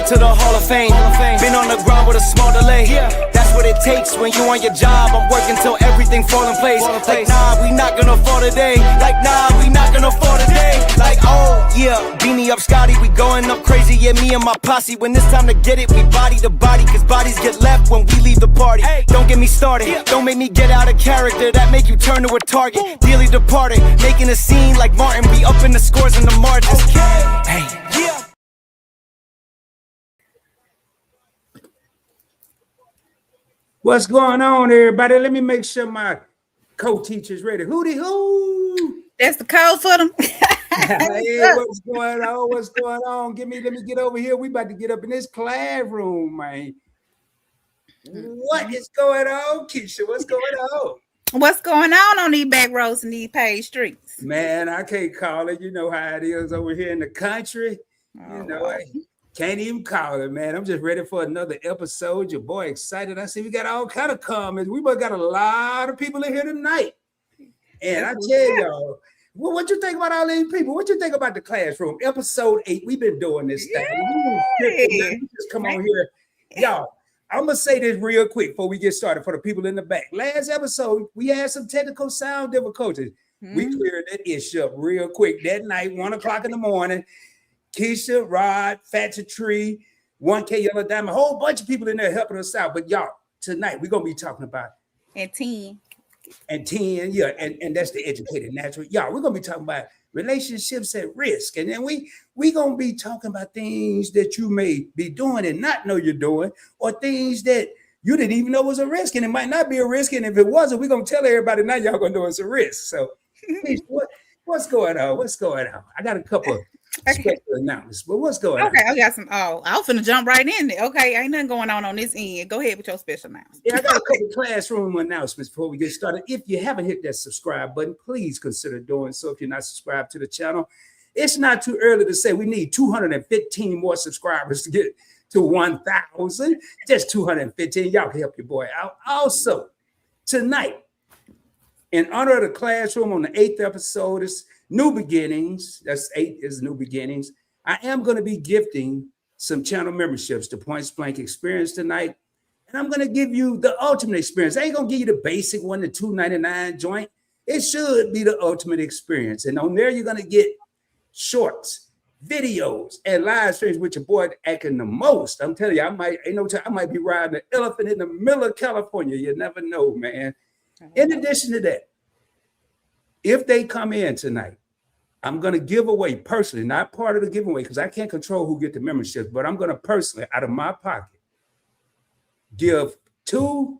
to the Hall of Fame. Been on the ground with a small delay. That's what it takes when you on your job. I'm working till everything fall in place. Like nah, we not gonna fall today. Like nah, we not gonna fall today. Like oh yeah, beanie up Scotty, we going up crazy. Yeah, me and my posse. When it's time to get it, we body to body. Cause bodies get left when we leave the party. Don't get me started, don't make me get out of character. That make you turn to a target. Dearly departed, making a scene like Martin. We up in the scores and the margins. Hey, yeah. What's going on, everybody? Let me make sure my co-teacher's ready. Hootie hoo! That's the code for them. Hey, what's going on? What's going on? Let me get over here. We about to get up in this classroom, man. What is going on, Kisha? What's going on? What's going on these back roads and these paved streets? Man, I can't call it. You know how it is over here in the country. You know, I can't even call it, man. I'm just ready for another episode. Your boy excited. I see we got all kind of comments. We got a lot of people in here tonight. And I tell y'all, what you think about all these people? What you think about the classroom? Episode 8. We've been doing this thing. We just come on here. Y'all, I'm going to say this real quick before we get started for the people in the back. Last episode, we had some technical sound difficulties. We cleared that issue up real quick. That night, 1 o'clock in the morning, Kisha, Rod, Fatcha Tree, 1K Yellow Diamond, a whole bunch of people in there helping us out. But y'all, tonight, we're going to be talking about and 10, yeah, and that's the educated natural. Y'all, we're going to be talking about relationships at risk. And then we going to be talking about things that you may be doing and not know you're doing, or things that you didn't even know was a risk, and it might not be a risk. And if it wasn't, we're going to tell everybody now y'all going to know it's a risk. So what's going on? What's going on? I got a couple of special announcements, but what's going on? Okay, I got some. I was finna jump right in there. Okay, ain't nothing going on this end. Go ahead with your special announcement. Yeah, I got a couple classroom announcements before we get started. If you haven't hit that subscribe button, please consider doing so. If you're not subscribed to the channel, it's not too early to say we need 215 more subscribers to get to 1,000. Just 215. Y'all can help your boy out. Also, tonight, in honor of the classroom on the 8th episode, it's New Beginnings. That's 8 is New Beginnings. I am going to be gifting some channel memberships to Points Blank Experience tonight. And I'm going to give you the ultimate experience. I ain't going to give you the basic one, the $2.99 joint. It should be the ultimate experience. And on there, you're going to get shorts, videos, and live streams with your boy acting the most. I'm telling you, I might be riding an elephant in the middle of California. You never know, man. In addition to that, if they come in tonight, I'm going to give away personally, not part of the giveaway, because I can't control who get the membership, but I'm going to personally, out of my pocket, give 2,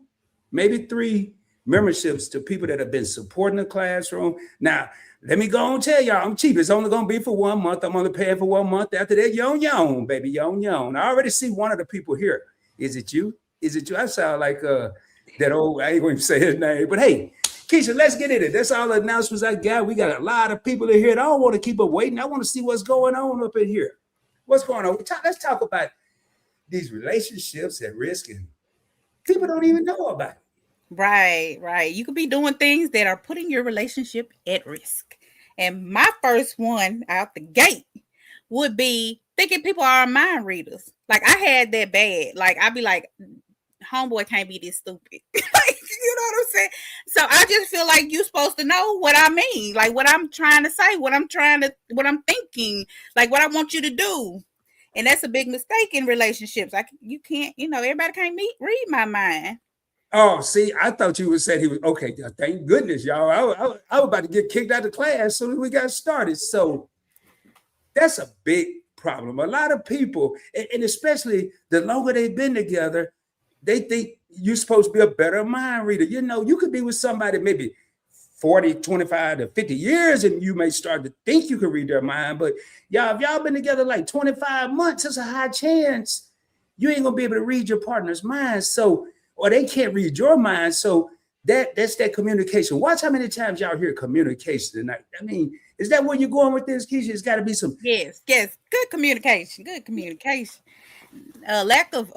maybe 3 memberships to people that have been supporting the classroom. Now, let me go and tell y'all, I'm cheap. It's only going to be for 1 month. I'm only paying for 1 month. After that, yon, baby, yon. I already see one of the people here. Is it you? Is it you? I sound like that old, I ain't going to say his name, but hey, Kisha, let's get in it. That's all the announcements I got. We got a lot of people in here. I don't want to keep up waiting. I want to see what's going on up in here. What's going on? Let's talk about these relationships at risk, and people don't even know about it. Right. You could be doing things that are putting your relationship at risk. And my first one out the gate would be thinking people are mind readers. Like I had that bad. Like I'd be like, homeboy can't be this stupid. You know what I'm saying? So I just feel like you're supposed to know what I mean, like what I'm trying to say, what I'm thinking, like what I want you to do. And that's a big mistake in relationships. You can't, everybody can't read my mind. Oh, see, I thought you would say he was okay. Thank goodness, y'all. I was about to get kicked out of class as soon as we got started. So that's a big problem. A lot of people, and especially the longer they've been together, they think you're supposed to be a better mind reader. You could be with somebody maybe 40, 25 to 50 years, and you may start to think you can read their mind. But y'all, if y'all been together like 25 months, it's a high chance you ain't gonna be able to read your partner's mind. So, or they can't read your mind. So that's that communication. Watch how many times y'all hear communication tonight. I mean, is that where you're going with this, Kisha? It's got to be some. Yes. Good communication. Lack of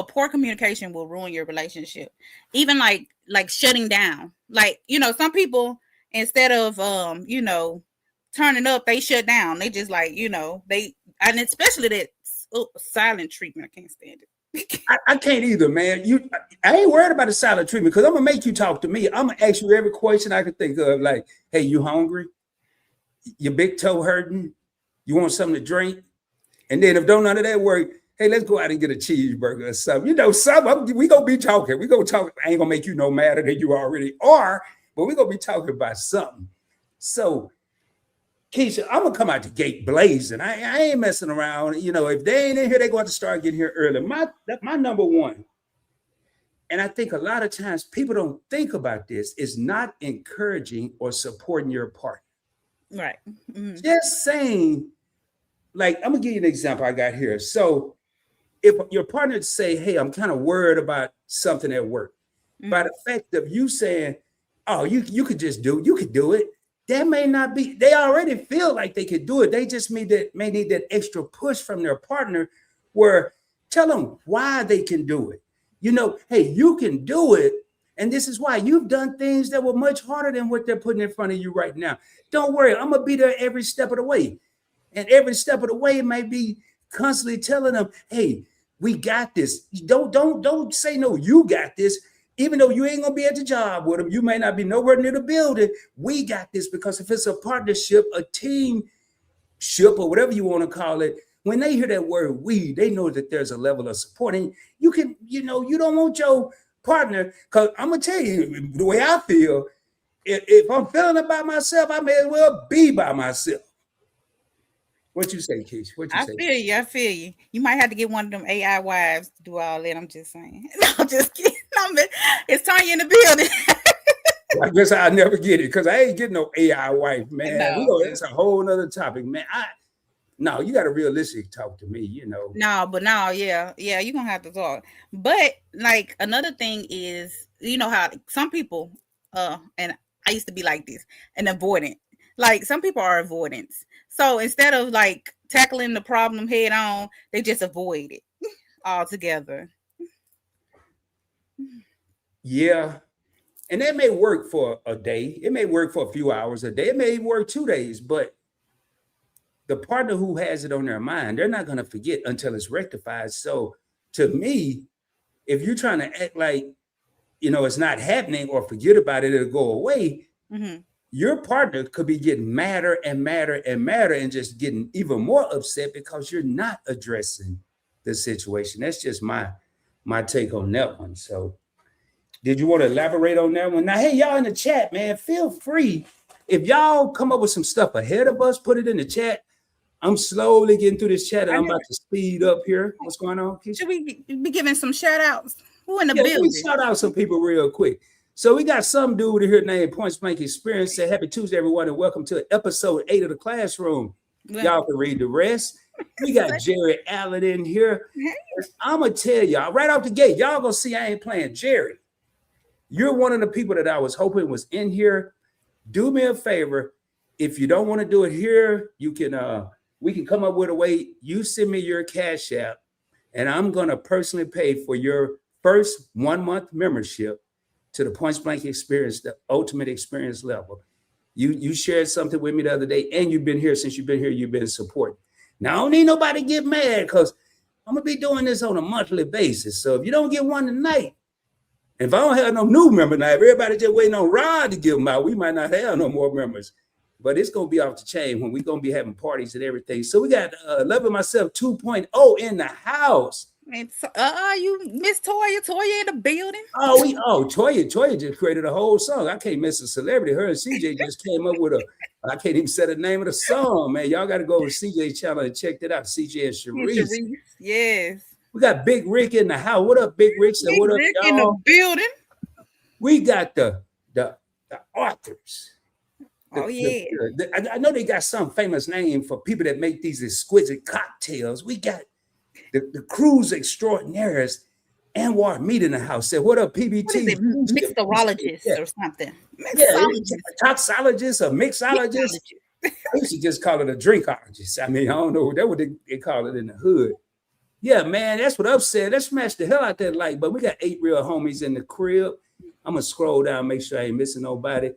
poor communication will ruin your relationship. Even like shutting down. Like, some people, instead of turning up, they shut down. They just and especially that's silent treatment. I can't stand it. I can't either, man. I ain't worried about the silent treatment because I'm gonna make you talk to me. I'm gonna ask you every question I can think of, like, hey, you hungry? Your big toe hurting? You want something to drink? And then if don't none of that work, hey, let's go out and get a cheeseburger or something. You know, we gonna be talking. We gonna talk. I ain't gonna make you no madder than you already are, but we gonna be talking about something. So, Kisha, I'm gonna come out the gate blazing. I ain't messing around. You know, if they ain't in here, they going to start getting here early. My number one, and I think a lot of times people don't think about this, is not encouraging or supporting your partner. Right. Mm-hmm. Just saying, like, I'm gonna give you an example I got here. So if your partner say, hey, I'm kind of worried about something at work, by the fact of you saying, oh, you could just do it, you could do it. That may not be, they already feel like they could do it. They just may need that extra push from their partner where tell them why they can do it. You know, hey, you can do it. And this is why you've done things that were much harder than what they're putting in front of you right now. Don't worry, I'm gonna be there every step of the way. And every step of the way may be constantly telling them, hey, we got this. Don't say no, you got this. Even though you ain't gonna be at the job with them, you may not be nowhere near the building. We got this, because if it's a partnership, a teamship, or whatever you want to call it, when they hear that word we, they know that there's a level of support. And you can, you know, you don't want your partner, because I'm gonna tell you the way I feel. If I'm feeling it by myself, I may as well be by myself. What you say, Kisha? What you say? I feel you. You might have to get one of them AI wives to do all that. I'm just saying. No, I'm just kidding. It's Tanya in the building. I guess I'll never get it because I ain't getting no AI wife, man. No. That's a whole nother topic, man. No, you got to realistically talk to me, you know. Yeah, you're gonna have to talk. But like another thing is, you know how some people, and I used to be like this, an avoidant. Like some people are avoidants. So instead of like tackling the problem head on, they just avoid it altogether. Yeah. And that may work for a day. It may work for a few hours a day. It may work 2 days, but the partner who has it on their mind, they're not going to forget until it's rectified. So to me, if you're trying to act like, you know, it's not happening or forget about it, it'll go away. Mm-hmm. Your partner could be getting madder and madder and madder and just getting even more upset because you're not addressing the situation. That's just my take on that one. So did you want to elaborate on that one? Now, hey, y'all in the chat, man, feel free. If y'all come up with some stuff ahead of us, put it in the chat. I'm slowly getting through this chat and I'm about to speed up here. What's going on, Kisha? Should we be giving some shout outs? Who in the building? Let me shout out some people real quick. So we got some dude here named Point Blank Experience. Say happy Tuesday, everyone, and welcome to episode 8 of the classroom. Well, y'all can read the rest. We got Jerry Allen in here. I'm going to tell y'all right off the gate, y'all going to see I ain't playing. Jerry, you're one of the people that I was hoping was in here. Do me a favor. If you don't want to do it here, you can we can come up with a way. You send me your Cash App, and I'm going to personally pay for your first 1 month membership to the Point Blank Experience, the ultimate experience level. You shared something with me the other day, and you've been here since you've been here. You've been supporting. Now, I don't need nobody to get mad because I'm going to be doing this on a monthly basis. So if you don't get one tonight, if I don't have no new member now, if everybody just waiting on Rod to give them out, we might not have no more members. But it's going to be off the chain when we're going to be having parties and everything. So we got Loving Myself 2.0 in the house. You miss Toya in the building. Toya just created a whole song. I can't miss a celebrity. Her and CJ just came up with I can't even say the name of the song, man. Y'all got to go to CJ's channel and check that out. CJ and Sharice. Yes. We got Big Rick in the house. What up, Big Rick? Big what up, Rick y'all? In the building. We got the authors. I know they got some famous name for people that make these exquisite cocktails. We got the cruise extraordinaires, Anwar Meat in the house. Said, what up, PBT? What is it, mixologist or something? Mixologist or mixologist. I used to just call it a drinkologist. I mean, I don't know. That's what they call it in the hood. Yeah, man, that's what I'm saying. Let's smash the hell out that like. But we got 8 real homies in the crib. I'm going to scroll down, make sure I ain't missing nobody.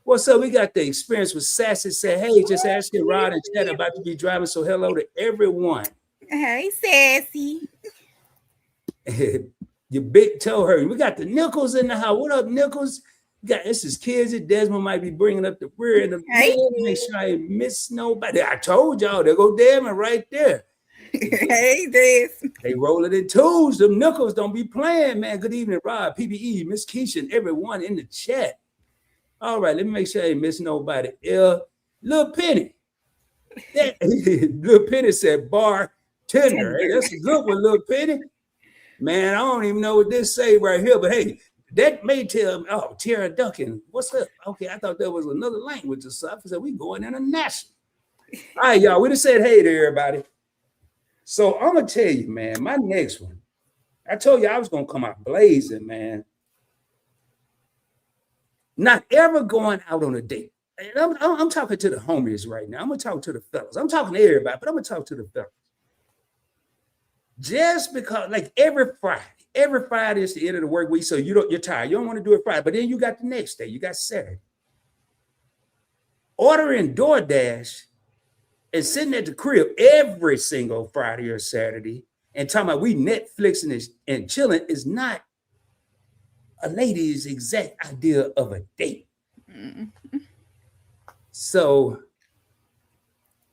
What's up? We got the experience with Sassy. Said, hey, just asking Rod and Chad about to be driving. So hello to everyone. Hey, sassy. Your big toe hurt. We got the Nichols in the house. What up, Nichols? This is kids. Desmond might be bringing up the rear in the Hey. middle. Make sure I ain't miss nobody. I told y'all, there go Desmond right there. Hey, this. They rolling in twos. Them Nichols don't be playing, man. Good evening, Rob, PBE, Miss Kisha, and everyone in the chat. All right, let me make sure I ain't miss nobody. Little Penny. Little Penny said bartender. Hey, that's a good one, Little Penny. Man, I don't even know what this say right here, but hey, that may tell me, oh, Tara Duncan, what's up? Okay, I thought that was another language or something. So we going international. All right, y'all, we just said hey to everybody. So I'm going to tell you, man, my next one, I told you I was going to come out blazing, man. Not ever going out on a date. And I'm talking to the homies right now. I'm going to talk to the fellas. I'm talking to everybody, but I'm going to talk to the fellas. Just because, like every Friday is the end of the work week, so you're tired. You don't want to do it Friday, but then you got the next day. You got Saturday. Ordering DoorDash and sitting at the crib every single Friday or Saturday and talking about we Netflixing and chilling is not a lady's exact idea of a date. Mm-hmm. So,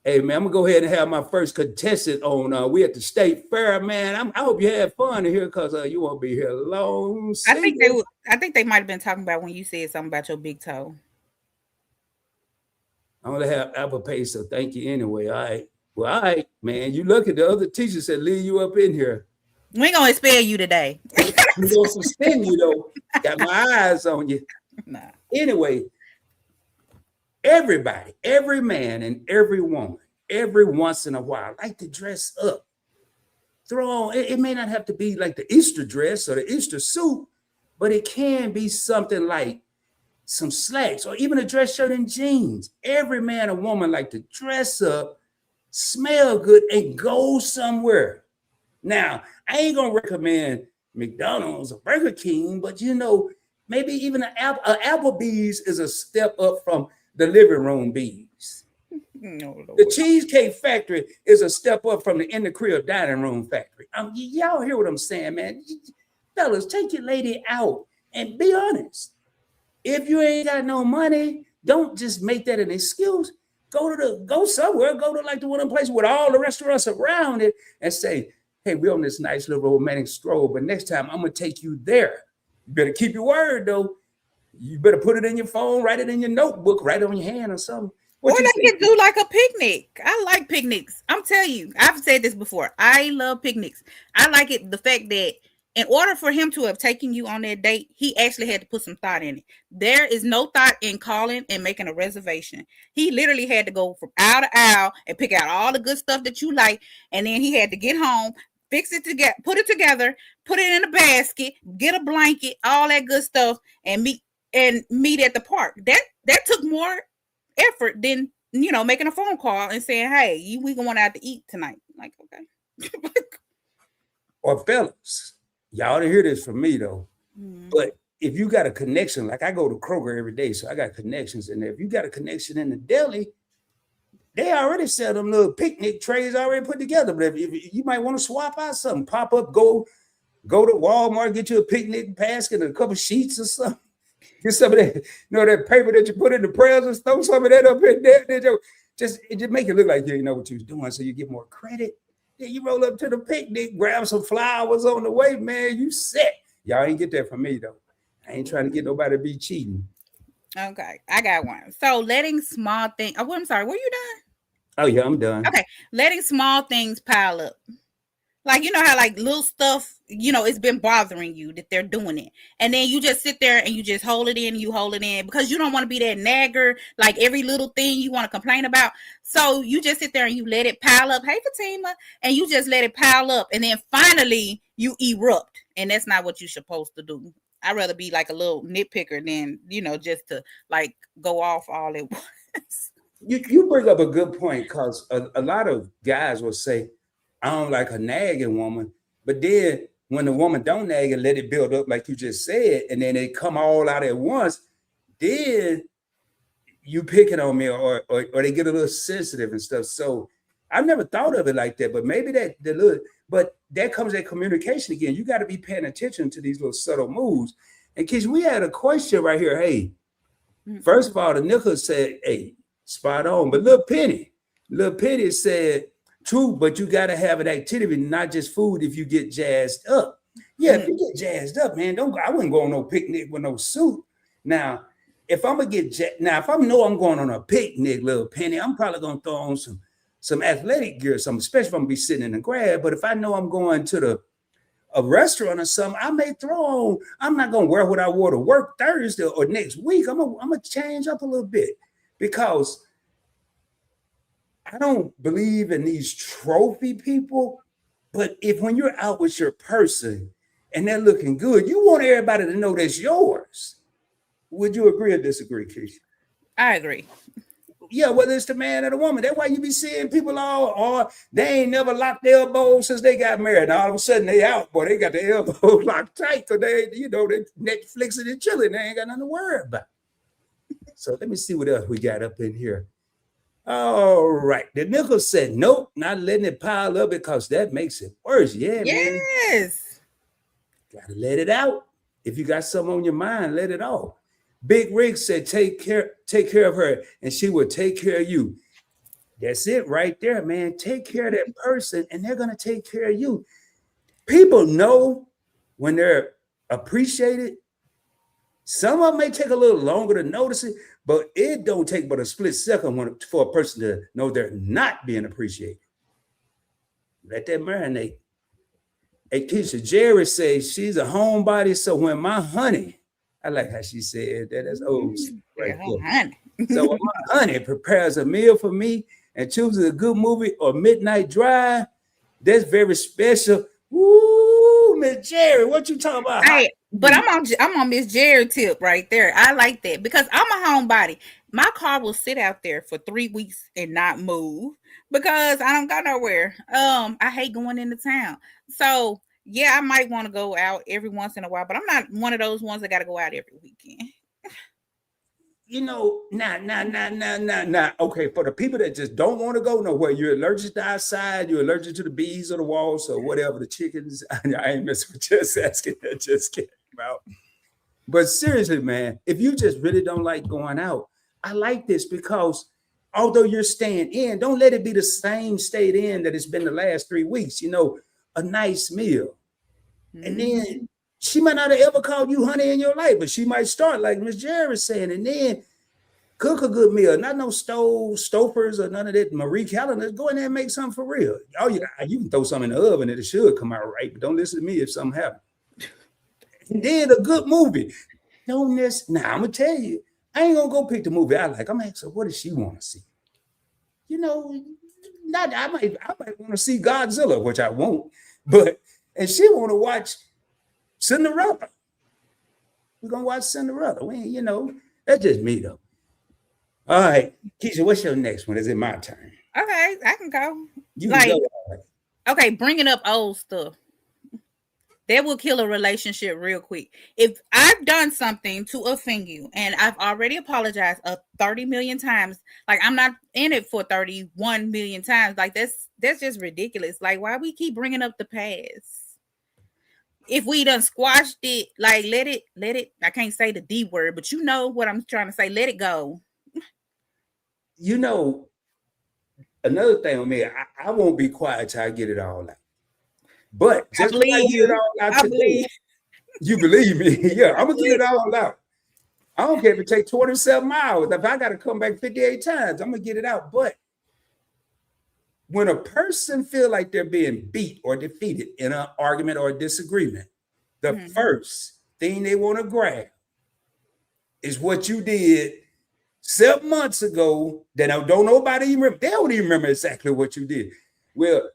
hey, man, I'm going to go ahead and have my first contestant on. We at the State Fair, man. I hope you had fun here because you won't be here long. I think they might have been talking about when you said something about your big toe. I only have Apple Pay, so thank you anyway. All right. Well, all right, man. You look at the other teacher said leave you up in here. We ain't going to expel you today. We're going to suspend you, though. Got my eyes on you. Nah. Anyway, everybody, every man and every woman, every once in a while, like to dress up. Throw on, it may not have to be like the Easter dress or the Easter suit, but it can be something like some slacks or even a dress shirt and jeans. Every man or woman like to dress up, smell good, and go somewhere. Now, I ain't gonna recommend McDonald's or Burger King, but maybe even an Applebee's is a step up from the living room bees. No, the Cheesecake Factory is a step up from the in the crib dining room factory. Y'all hear what I'm saying, man? Fellas, take your lady out and be honest. If you ain't got no money, don't just make that an excuse. Go somewhere, go to like the one place with all the restaurants around it and say, hey, we're on this nice little romantic stroll, but next time I'm gonna take you there. You better keep your word though. You better put it in your phone, write it in your notebook, write it on your hand or something. Or they can do like a picnic. I like picnics. I'm telling you, I've said this before. I love picnics. I like it, the fact that in order for him to have taken you on that date, he actually had to put some thought in it. There is no thought in calling and making a reservation. He literally had to go from aisle to aisle and pick out all the good stuff that you like. And then he had to get home, fix it together, put it in a basket, get a blanket, all that good stuff, and meet at the park. That took more effort than making a phone call and saying, hey, we going out to eat tonight. Like, okay. Or fellas, y'all didn't hear this from me though. But if you got a connection, like I go to Kroger every day, so I got connections in there. If you got a connection in the deli, they already sell them little picnic trays already put together. But if you might want to swap out something, pop up, go to Walmart, get you a picnic basket and a couple sheets or something. Get some of that, that paper that you put in the prayers and throw some of that up in there. It just make it look like you know what you was doing, so you get more credit. Then you roll up to the picnic, grab some flowers on the way, man. You set. Y'all ain't get that from me though. I ain't trying to get nobody to be cheating. Okay, I got one. So letting small things. Oh, I'm sorry. Were you done? Oh yeah, I'm done. Okay, letting small things pile up. Like, how like little stuff, it's been bothering you that they're doing it. And then you just sit there and you just hold it in because you don't want to be that nagger, like every little thing you want to complain about. So you just sit there and you let it pile up. Hey, Fatima. And you just let it pile up. And then finally you erupt. And that's not what you're supposed to do. I'd rather be like a little nitpicker than, just to like go off all at once. You bring up a good point because a lot of guys will say, I don't like a nagging woman, but then when the woman don't nag and let it build up like you just said, and then they come all out at once, then you picking on me or they get a little sensitive and stuff. So I never thought of it like that, but maybe but that comes that communication again. You got to be paying attention to these little subtle moves. And Kisha, we had a question right here. Hey, first of all, the nickel said, hey, spot on. But Little Penny said, true, but you got to have an activity, not just food if you get jazzed up. Yeah, if you get jazzed up, man, I wouldn't go on no picnic with no suit. Now, if I'm going to if I know I'm going on a picnic, Little Penny, I'm probably going to throw on some athletic gear, especially if I'm going to be sitting in the grass. But if I know I'm going to a restaurant or something, I may throw on, I'm not going to wear what I wore to work Thursday or next week. I'm going to change up a little bit because I don't believe in these trophy people. But when you're out with your person and they're looking good, you want everybody to know that's yours. Would you agree or disagree, Kisha? I agree. Yeah, whether it's the man or the woman. That's why you be seeing people they ain't never locked their elbows since they got married. And all of a sudden they out, boy, they got their elbows locked tight because they Netflixing and chilling. They ain't got nothing to worry about. So let me see what else we got up in here. All right. The nickel said, nope, not letting it pile up because that makes it worse. Yeah, man. Yes. Gotta let it out. If you got something on your mind, let it out. Big Rick said, take care of her and she will take care of you. That's it right there, man. Take care of that person and they're going to take care of you. People know when they're appreciated. Some of them may take a little longer to notice it, but it don't take but a split second for a person to know they're not being appreciated. Let that marinate. Hey, Kisha, Jerry says she's a homebody, so when my honey, I like how she said that. That's old right there. So when my honey prepares a meal for me and chooses a good movie or midnight drive, that's very special. Woo, Miss Jerry, what you talking about? Hey, but I'm on Miss Jerry tip right there. I like that because I'm a homebody. My car will sit out there for 3 weeks and not move because I don't go nowhere. I hate going into town. So yeah, I might want to go out every once in a while, but I'm not one of those ones that got to go out every weekend. Nah. Okay, for the people that just don't want to go nowhere, you're allergic to outside, you're allergic to the bees or the walls or whatever, the chickens. I ain't messing with just asking that, just kidding about. But seriously, man, if you just really don't like going out, I like this because although you're staying in, don't let it be the same stayed in that it's been the last 3 weeks. A nice meal. And then she might not have ever called you honey in your life, but she might start like Miss Jerry saying, and then cook a good meal. Not no stofers or none of that Marie Callender's. Go in there and make something for real. Oh, you can throw something in the oven and it should come out right, but don't listen to me if something happens. And then a good movie. I'm gonna tell you, I ain't gonna go pick the movie I like. I'm gonna ask her, what does she want to see? I might want to see Godzilla, which I won't, and she want to watch Cinderella. We're gonna watch Cinderella. That's just me though. All right, Kisha, what's your next one? Is it my turn? Okay, I can go. You can go. Okay, bringing up old stuff. That will kill a relationship real quick. If I've done something to offend you and I've already apologized 30 million times, like I'm not in it for 31 million times. Like that's just ridiculous. Like why we keep bringing up the past? If we done squashed it, like let it, I can't say the D word, but you know what I'm trying to say. Let it go. Another thing with me, I won't be quiet till I get it all out. But just I believe you. I believe you believe me. Yeah, I'm gonna get it all out. I don't care if it takes 27 hours. If I gotta come back 58 times, I'm gonna get it out. But when a person feel like they're being beat or defeated in an argument or a disagreement, the first thing they want to grab is what you did 7 months ago that don't nobody even remember. They don't even remember exactly what you did. Well,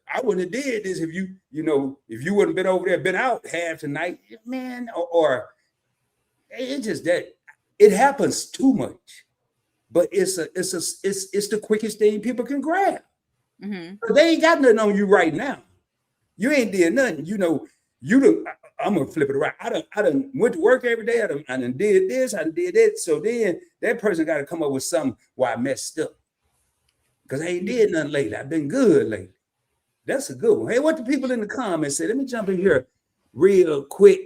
I wouldn't have did this if you wouldn't have been over there, been out half the night, man. Or it's just that it happens too much. But it's the quickest thing people can grab. They ain't got nothing on you right now. You ain't did nothing. I'm gonna flip it around. I done went to work every day. I done did this. I done did it. So then that person got to come up with something why I messed up. because I ain't did nothing lately. I've been good lately. That's a good one. Hey, what the people in the comments say? Let me jump in here real quick.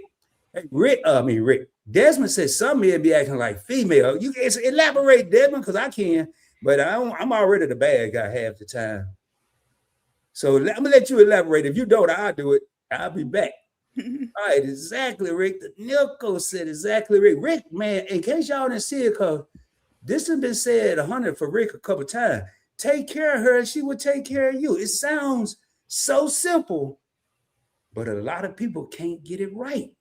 Hey, Rick. Desmond says some men be acting like female. You can elaborate, Desmond, because I can, but I'm already the bad guy half the time. So I'm gonna let you elaborate. If you don't, I'll do it. I'll be back. All right, exactly, Rick. The Nilko said exactly, Rick. Rick, man, in case y'all didn't see it, because this has been said 100 for Rick a couple times. Take care of her, and she will take care of you. It sounds so simple, but a lot of people can't get it right.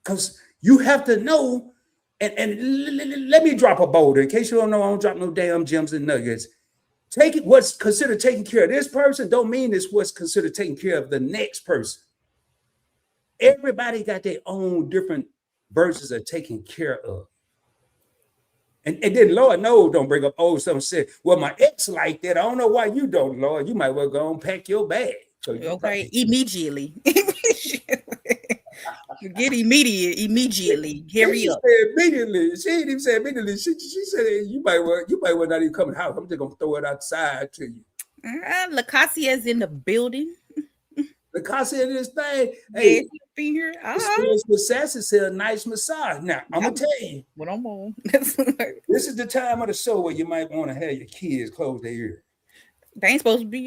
Because you have to know, and let me drop a boulder. In case you don't know, I don't drop no damn gems and nuggets. Take it, what's considered taking care of this person don't mean it's what's considered taking care of the next person. Everybody got their own different versions of taking care of. And then Lord knows, don't bring up old something said, well, my ex like that. I don't know why you don't, Lord. You might well go and pack your bag. So okay, immediately. You get immediately. Hurry up. Immediately. She didn't even say immediately. She said you might well not even come in the house. I'm just gonna throw it outside to you. Lacasia's in the building. Lacasia in this thing. Hey, be here. With Sassy said a nice massage. Now I'm gonna tell you. What I'm on. This is the time of the show where you might want to have your kids close their ears. They ain't supposed to be.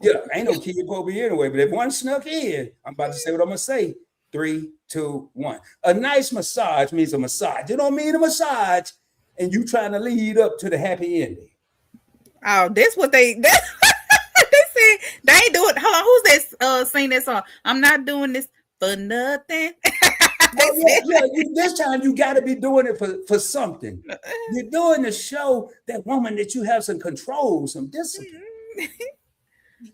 Yeah, ain't no kid supposed to be anyway. But if one snuck in, I'm about to say what I'm gonna say. 3, 2, 1. A nice massage means a massage. You don't mean a massage, and you trying to lead up to the happy ending. Oh, this what they said. They ain't doing. Hold on, who's that? Sing that song. I'm not doing this for nothing. This time you got to be doing it for something. You're doing to show that woman that you have some control, some discipline.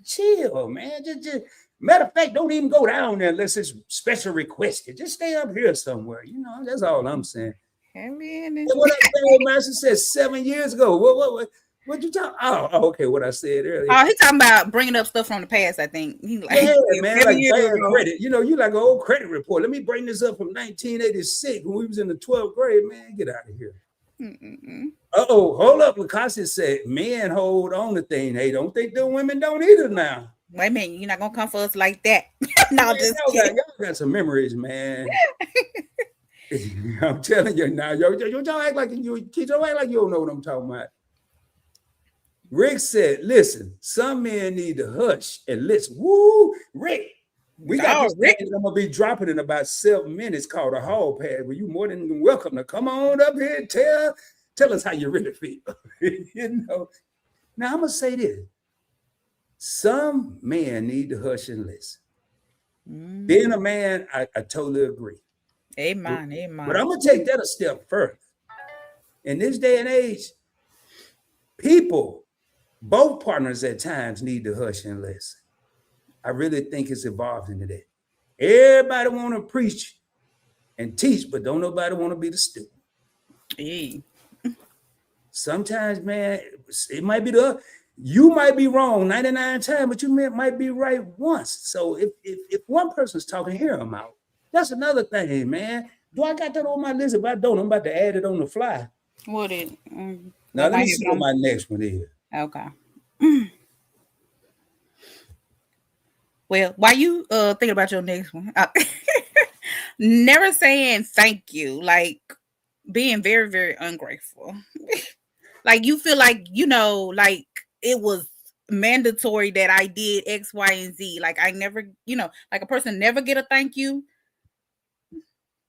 Chill, man. Just matter of fact, don't even go down there unless it's special requested. Just stay up here somewhere. You know, that's all I'm saying. What I said, Master said 7 years ago. What you talking? Oh, okay. What I said earlier. Oh, he's talking about bringing up stuff from the past. I think. He's like, yeah, man. Like bad credit. You know, you like an old credit report. Let me bring this up from 1986 when we was in the 12th grade. Man, get out of here. Hold up. Lacasia said, men hold on to things. Hey, don't think the women don't either now. Wait a minute, you're not gonna come for us like that. No, man, just y'all got some memories, man. I'm telling you now, y'all act like you don't know what I'm talking about. Rick said, listen, some men need to hush and listen. Woo, Rick. We got this Rick. I'm gonna be dropping in about 7 minutes called a hall pad where you more than welcome to come on up here and tell us how you really feel. You know. Now I'm gonna say this. Some men need to hush and listen. Being a man, I totally agree. Amen. But I'm gonna take that a step further. In this day and age, both partners at times need to hush and listen. I really think it's evolved into that. Everybody want to preach and teach, but don't nobody want to be the student. Hey. Sometimes, man, it might be you might be wrong 99 times, but you might be right once. So if one person's talking, hear them out. That's another thing, man. Do I got that on my list? If I don't, I'm about to add it on the fly. What is? Now let me see what my next one is. Okay. Well, while you think about your next one, never saying thank you, like being very, very ungrateful. Like you feel like, you know, like it was mandatory that I did X, Y, and Z. Like I never, you know, like a person never get a thank you.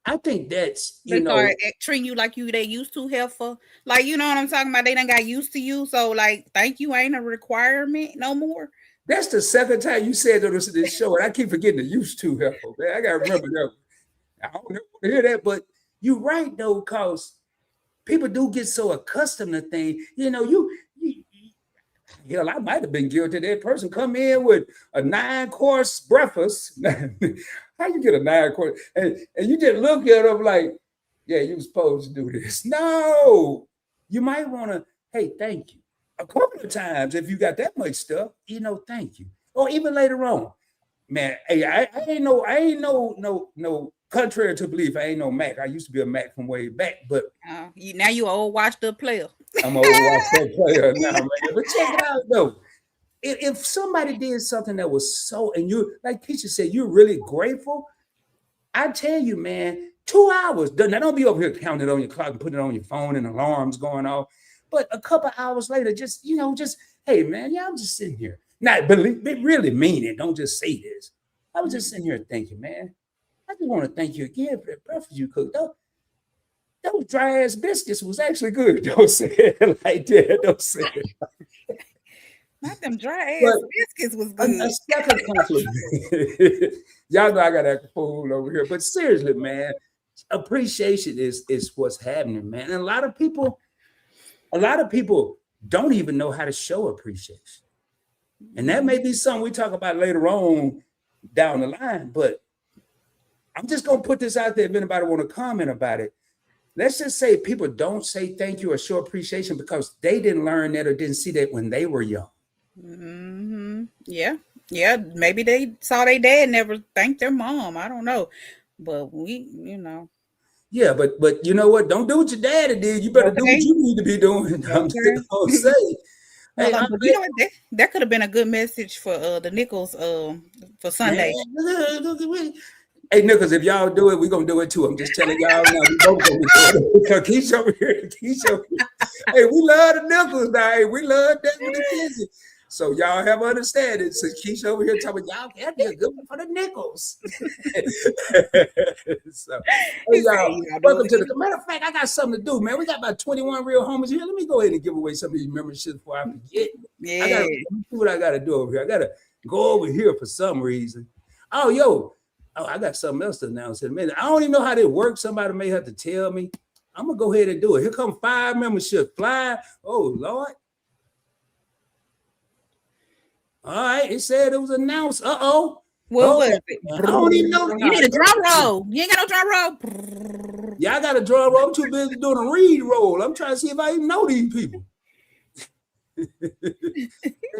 I think that's, they start treating you like they used to, helpful. Like, you know what I'm talking about? They done got used to you. So like, thank you ain't a requirement no more. That's the second time you said this show, and I keep forgetting the used to helpful. Man, I gotta remember that. I don't want to hear that, but you're right though, because people do get so accustomed to things. You know, I might have been guilty. That person come in with a 9-course breakfast. How you get a 9-course? And you just look at them like, yeah, you were supposed to do this. No, you might want to, hey, thank you. A couple of times, if you got that much stuff, you know, thank you. Or even later on, man, hey, I ain't no contrary to belief, I ain't no Mac. I used to be a Mac from way back, but now you old washed up player. I'm gonna watch that player now, man. But check it out though. If somebody did something that was so, and you, like Kisha said, you're really grateful. I tell you, man, 2 hours. Now don't be over here counting it on your clock and putting it on your phone and alarms going off. But a couple hours later, just hey man, yeah, I'm just sitting here. Not believe, really mean it. Don't just say this. I was just sitting here thinking, man, I just want to thank you again for the breakfast you cooked. Those dry ass biscuits was actually good. Don't say it like that. Don't say it. Not them dry ass biscuits was good. A second compliment. Y'all know I got that fool over here. But seriously, man, appreciation is what's happening, man. And a lot of people don't even know how to show appreciation. And that may be something we talk about later on down the line. But I'm just gonna put this out there if anybody want to comment about it. Let's just say people don't say thank you or show appreciation because they didn't learn that or didn't see that when they were young. Mm-hmm. Yeah. Maybe they saw their dad never thanked their mom. I don't know, but Yeah, but you know what? Don't do what your daddy did. You better do what you need to be doing. I'm just gonna say. Hey, but you know what? That could have been a good message for the Nichols for Sunday. Hey, Nichols, if y'all do it, we're gonna do it too. I'm just telling y'all now. We both gonna do it. Because Kisha over here. Hey, we love the Nichols now. Hey, we love that with the kids. So y'all have understanding. So Kisha over here talking, y'all that'd be a good one for the Nichols. So, hey, y'all, welcome to the matter of fact, I got something to do, man. We got about 21 real homies here. Let me go ahead and give away some of these memberships before I forget. Yeah. I gotta see what I gotta do over here. I gotta go over here for some reason. Oh, I got something else to announce in a minute. I don't even know how this works. Somebody may have to tell me. I'm gonna go ahead and do it. Here come 5 memberships. Fly. Oh Lord. All right, it said it was announced. What was it? I don't even know. You need a drum roll. You ain't got no drum roll. Yeah, I got a drum roll. I'm too busy doing a read roll. I'm trying to see if I even know these people. Hey,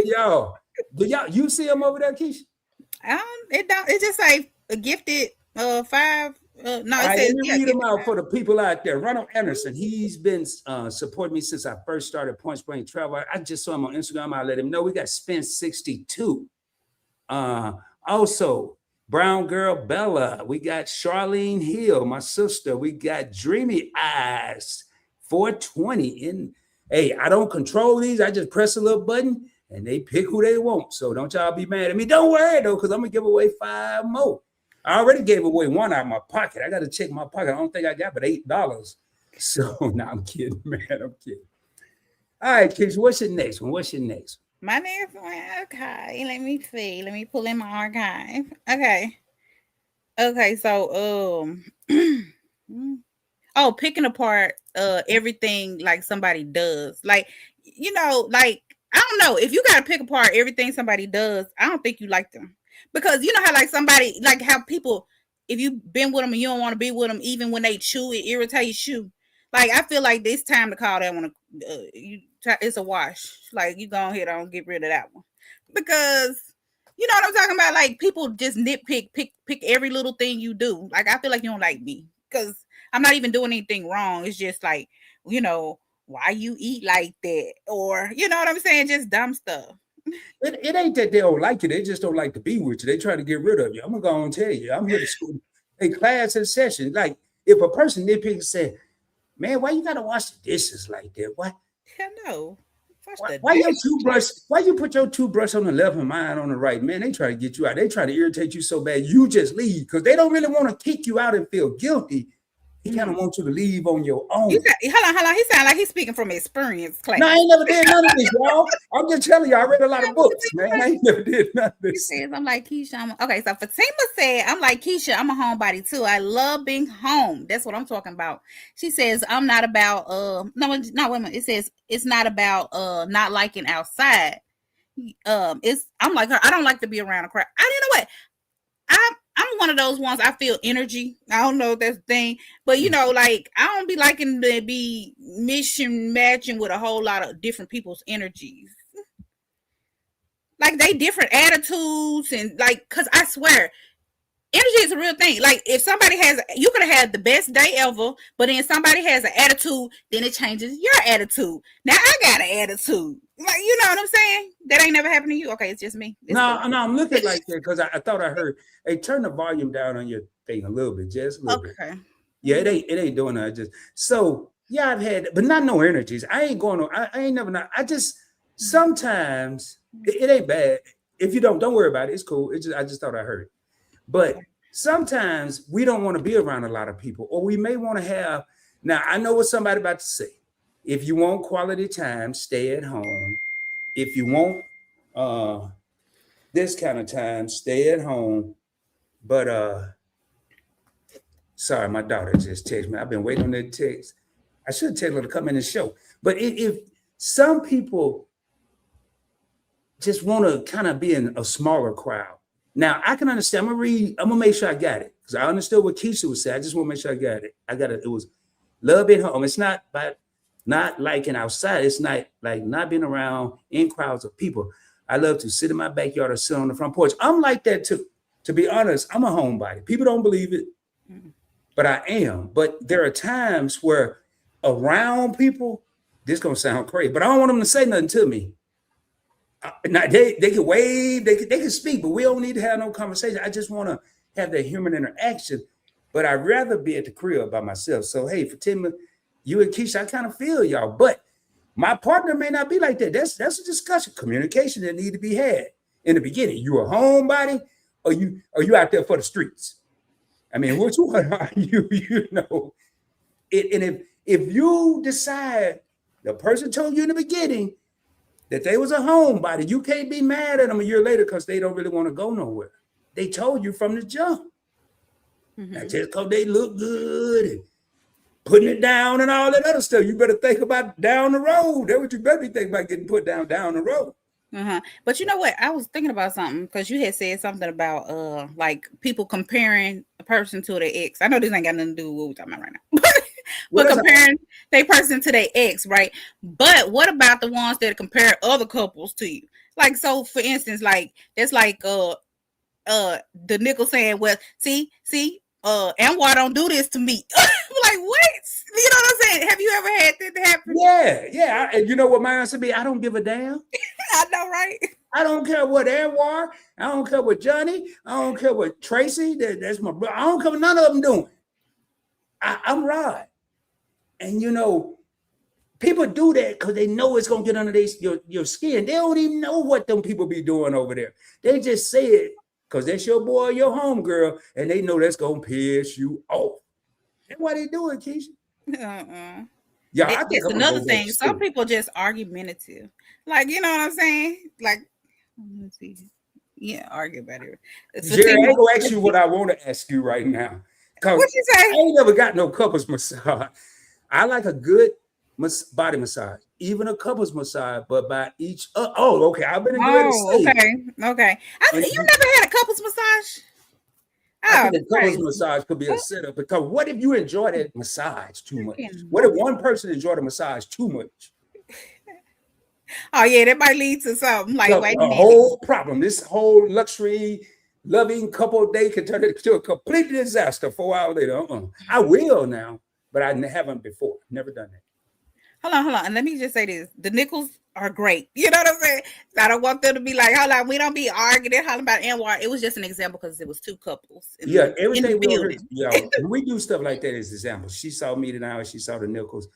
y'all, you see them over there, Kisha? It just say a gifted 5. No, it says read them out for the people out there. Ronald Anderson, he's been supporting me since I first started Point Blank Travel. I just saw him on Instagram. I let him know. We got Spence 62. Also, Brown Girl Bella. We got Charlene Hill, my sister. We got Dreamy Eyes 420. And hey, I don't control these. I just press a little button and they pick who they want. So don't y'all be mad at me. Don't worry though, because I'm gonna give away 5 more. I already gave away 1 out of my pocket. I got to check my pocket. I don't think I got but $8. So no, I'm kidding, man. I'm kidding. All right, Kisha, what's your next one? My next one. Okay, let me see. Let me pull in my archive. Okay. So picking apart everything like somebody does. Like, like I don't know, if you got to pick apart everything somebody does, I don't think you like them. Because you know how like somebody, like how people, if you've been with them and you don't want to be with them, even when they chew, it irritates you. Like, I feel like it's time to call that one. It's a wash. Like, you go ahead and get rid of that one. Because, you know what I'm talking about? Like, people just nitpick, pick every little thing you do. Like, I feel like you don't like me. Because I'm not even doing anything wrong. It's just like, why you eat like that? Or, you know what I'm saying? Just dumb stuff. It ain't that they don't like you. They just don't like to be with you. They try to get rid of you. I'm going to go and tell you. I'm here to school. A class in session. Like, if a person nitpicks and say, man, why you got to wash the dishes like that? Why? Hell no. Why your toothbrush? Why you put your toothbrush on the left and mine on the right? Man, they try to get you out. They try to irritate you so bad. You just leave because they don't really want to kick you out and feel guilty. He kind of wants you to leave on your own. Hold on. He sounds like he's speaking from experience. Clay. No, I ain't never did none of this, y'all. I'm just telling you, I read a lot of books, man. I ain't never did none of this. He says, I'm like Kisha. Okay, so Fatima said, I'm like Kisha. I'm a homebody too. I love being home. That's what I'm talking about. She says, I'm not about no, wait a minute. It says it's not about not liking outside. I'm like her. I don't like to be around a crowd. You know what? I'm one of those ones. I feel energy. I don't know if that's the thing, but like I don't be liking to be mission matching with a whole lot of different people's energies. Like they different attitudes and like, cause I swear, energy is a real thing. Like if somebody has, you could have had the best day ever, but then somebody has an attitude, then it changes your attitude. Now I got an attitude. Like, you know what I'm saying? That ain't never happened to you. Okay, it's just me. No, I'm looking like that because I thought I heard. Hey, turn the volume down on your thing a little bit, just a little bit. Yeah, it ain't doing that. Just so yeah, I've had, but not no energies. I ain't going on. I ain't never not. I just sometimes it ain't bad. If you don't worry about it. It's cool. It's just I just thought I heard it. But sometimes we don't want to be around a lot of people, or we may want to have. Now I know what somebody about to say. If you want quality time, stay at home. If you want this kind of time, stay at home. But sorry, my daughter just texted me. I've been waiting on that text. I should tell her to come in the show. But if some people just want to kind of be in a smaller crowd. Now I can understand. I'm gonna make sure I got it. Because I understood what Kisha was saying. I just want to make sure I got it. I got it. It was love at home. It's not about not liking outside. It's not like not being around in crowds of people. I love to sit in my backyard or sit on the front porch. I'm like that too. To be honest, I'm a homebody. People don't believe it, but I am. But there are times where around people, this gonna sound crazy, but I don't want them to say nothing to me. Now they can wave, they can speak, but we don't need to have no conversation. I just want to have that human interaction. But I'd rather be at the crib by myself. So hey, for Tim, you and Kisha, I kind of feel y'all, but my partner may not be like that. That's a discussion, communication that need to be had in the beginning. You a homebody, or you out there for the streets? I mean, which one are you? You know, and if you decide the person told you in the beginning that they was a homebody, you can't be mad at them a year later because they don't really want to go nowhere. They told you from the jump. Now just because they look good and putting it down and all that other stuff, you better think about down the road. That's what you better be thinking about, getting put down the road. But you know what? I was thinking about something because you had said something about like people comparing a person to their ex. I know this ain't got nothing to do with what we're talking about right now. But comparing their person to their ex, right? But what about the ones that compare other couples to you? Like, so for instance, like that's like the nickel saying, well, see, and why don't do this to me? Like, what? You know what I'm saying? Have you ever had that happen? Yeah. And you know what my answer be? I don't give a damn. I know, right? I don't care what Anwar. I don't care what Johnny. I don't care what Tracy. That's my brother. I don't care what none of them doing. I'm Rod. And you know, people do that because they know it's gonna get under your skin. They don't even know what them people be doing over there. They just say it because that's your boy or your homegirl, and they know that's gonna piss you off. That's why they do it, Kisha. Yeah, I think it's another thing. Some people just argumentative. Like, you know what I'm saying? Like, let's see. Yeah, argue about it. Jerry, I ain't gonna ask you what I want to ask you right now. What you say? I ain't never got no couples massage. I like a good body massage, even a couples massage, but by each. Okay. I've been in okay. You never had a couples massage? I think a couples massage could be a setup, because what if you enjoy that massage too much? What if one person enjoyed the massage too much? Oh yeah, that might lead to something like a whole problem. This whole luxury loving couple day can turn into a complete disaster 4 hours later. I will now, but I haven't before. Never done that. Hold on. And let me just say this. The nickels are great. You know what I'm saying? I don't want them to be like, hold on, we don't be arguing and hollering about Anwar. It was just an example because it was two couples. Everything we do stuff like that is examples. She saw me tonight, she saw the nickels.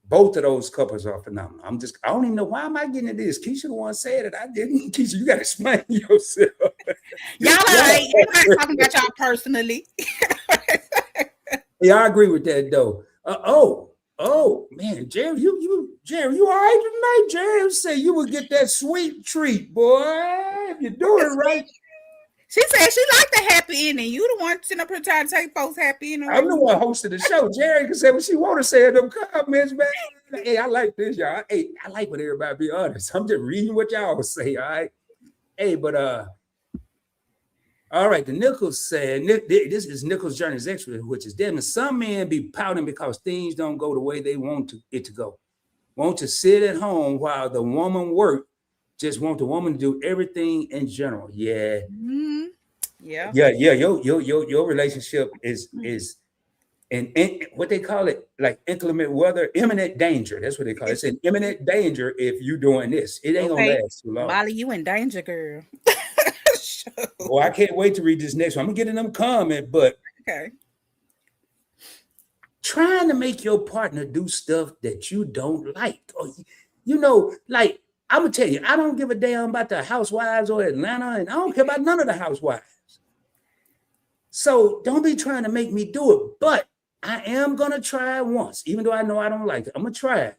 Both of those couples are phenomenal. I don't even know why am I getting into this. Keisha the one said it. I didn't. Keisha, you got to explain yourself. Y'all ain't talking about y'all personally. Yeah, I agree with that though. Oh man, Jerry, you all right tonight? Jerry say you will get that sweet treat, boy. If you're doing right. She said she liked the happy ending. You the one sitting up here trying to take folks happy ending. I'm the one hosting the show. Jerry can say what she want to say in them comments, man. Hey, I like this, y'all. Hey, I like when everybody be honest. I'm just reading what y'all say, all right? Hey, but all right, the Nichols said, this is Nichols' Journey's Extra, which is them. And some men be pouting because things don't go the way they want it to go. Want to sit at home while the woman work. Just want the woman to do everything in general. Yeah. Yeah. Yeah, yeah. Your relationship is in what they call it, like inclement weather, imminent danger. That's what they call it. It's an imminent danger if you doing this. It ain't gonna Okay. last too long. Molly, you in danger, girl. Boy, I can't wait to read this next one. I'm gonna get in them comment, but Okay. trying to make your partner do stuff that you don't like, or like I'm gonna tell you, I don't give a damn about the housewives or Atlanta, and I don't care about none of the housewives. So don't be trying to make me do it. But I am gonna try it once, even though I know I don't like it. I'm gonna try it.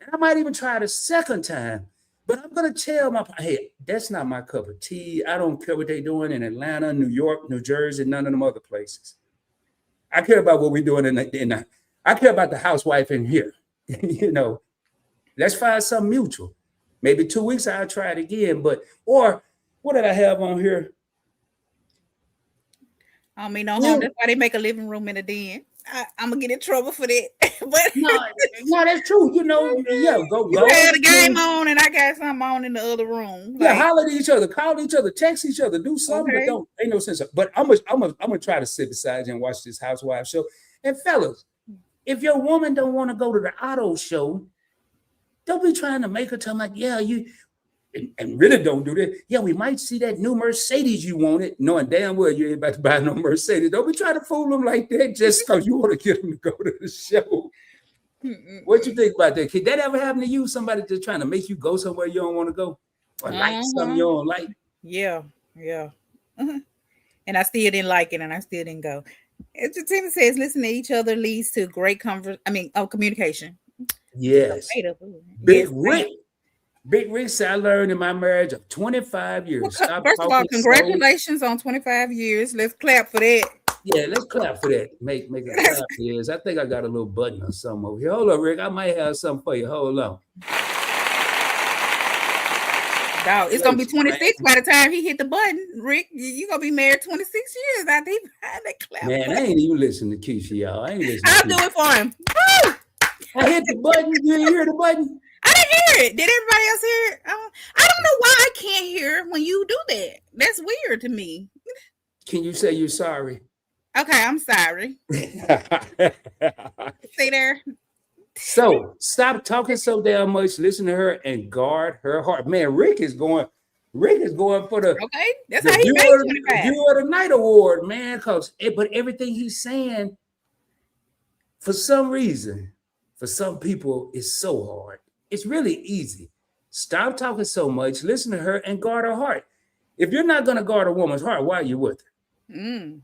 And I might even try it a second time. But I'm gonna tell my hey, that's not my cup of tea. I don't care what they're doing in Atlanta, New York, New Jersey, none of them other places. I care about what we're doing I care about the housewife in here. Let's find something mutual. Maybe 2 weeks I'll try it again. Or what did I have on here? I don't mean no harm. That's why they make a living room in a den. I'm gonna get in trouble for that. But no, that's true. Yeah, go. You had a game on, and I got something on in the other room. Yeah, holler at each other, call each other, text each other, do something. Okay. But ain't no sense. But I'm gonna try to sit beside you and watch this housewife show. And fellas, if your woman don't want to go to the auto show, don't be trying to make her tell me, yeah, you. And really don't do that. Yeah, we might see that new Mercedes you wanted, knowing damn well you ain't about to buy no Mercedes. Don't be trying to fool them like that just because you want to get them to go to the show. What you think about that? Could that ever happen to you? Somebody just trying to make you go somewhere you don't want to go, or like something you don't like? Yeah. And I still didn't like it, and I still didn't go. Tim says, "Listen to each other leads to great communication." Yes, Big Rick. Big Rick said, I learned in my marriage of 25 years. Well, first of all, congratulations on 25 years. Let's clap for that. Yeah, let's clap for that. Make a clap for this. I think I got a little button or something over here. Hold on, Rick. I might have something for you. Hold on. Dog, it's going to be 26 by the time he hit the button. Rick, you're going to be married 26 years after he had that clap. Man, I ain't even listening to Kisha, y'all. I ain't listening I'll do it for him. Woo! I hit the button. You didn't hear the button? I didn't hear it. Did everybody else hear it? I don't know why I can't hear when you do that. That's weird to me. Can you say you're sorry? Okay, I'm sorry. Stay there. So stop talking so damn much. Listen to her and guard her heart. Man, Rick is going for the okay. That's how he made 25. Viewer of the Night Award, man. But everything he's saying, for some reason, for some people, is so hard. It's really easy. Stop talking so much. Listen to her and guard her heart. If you're not going to guard a woman's heart, why are you with her?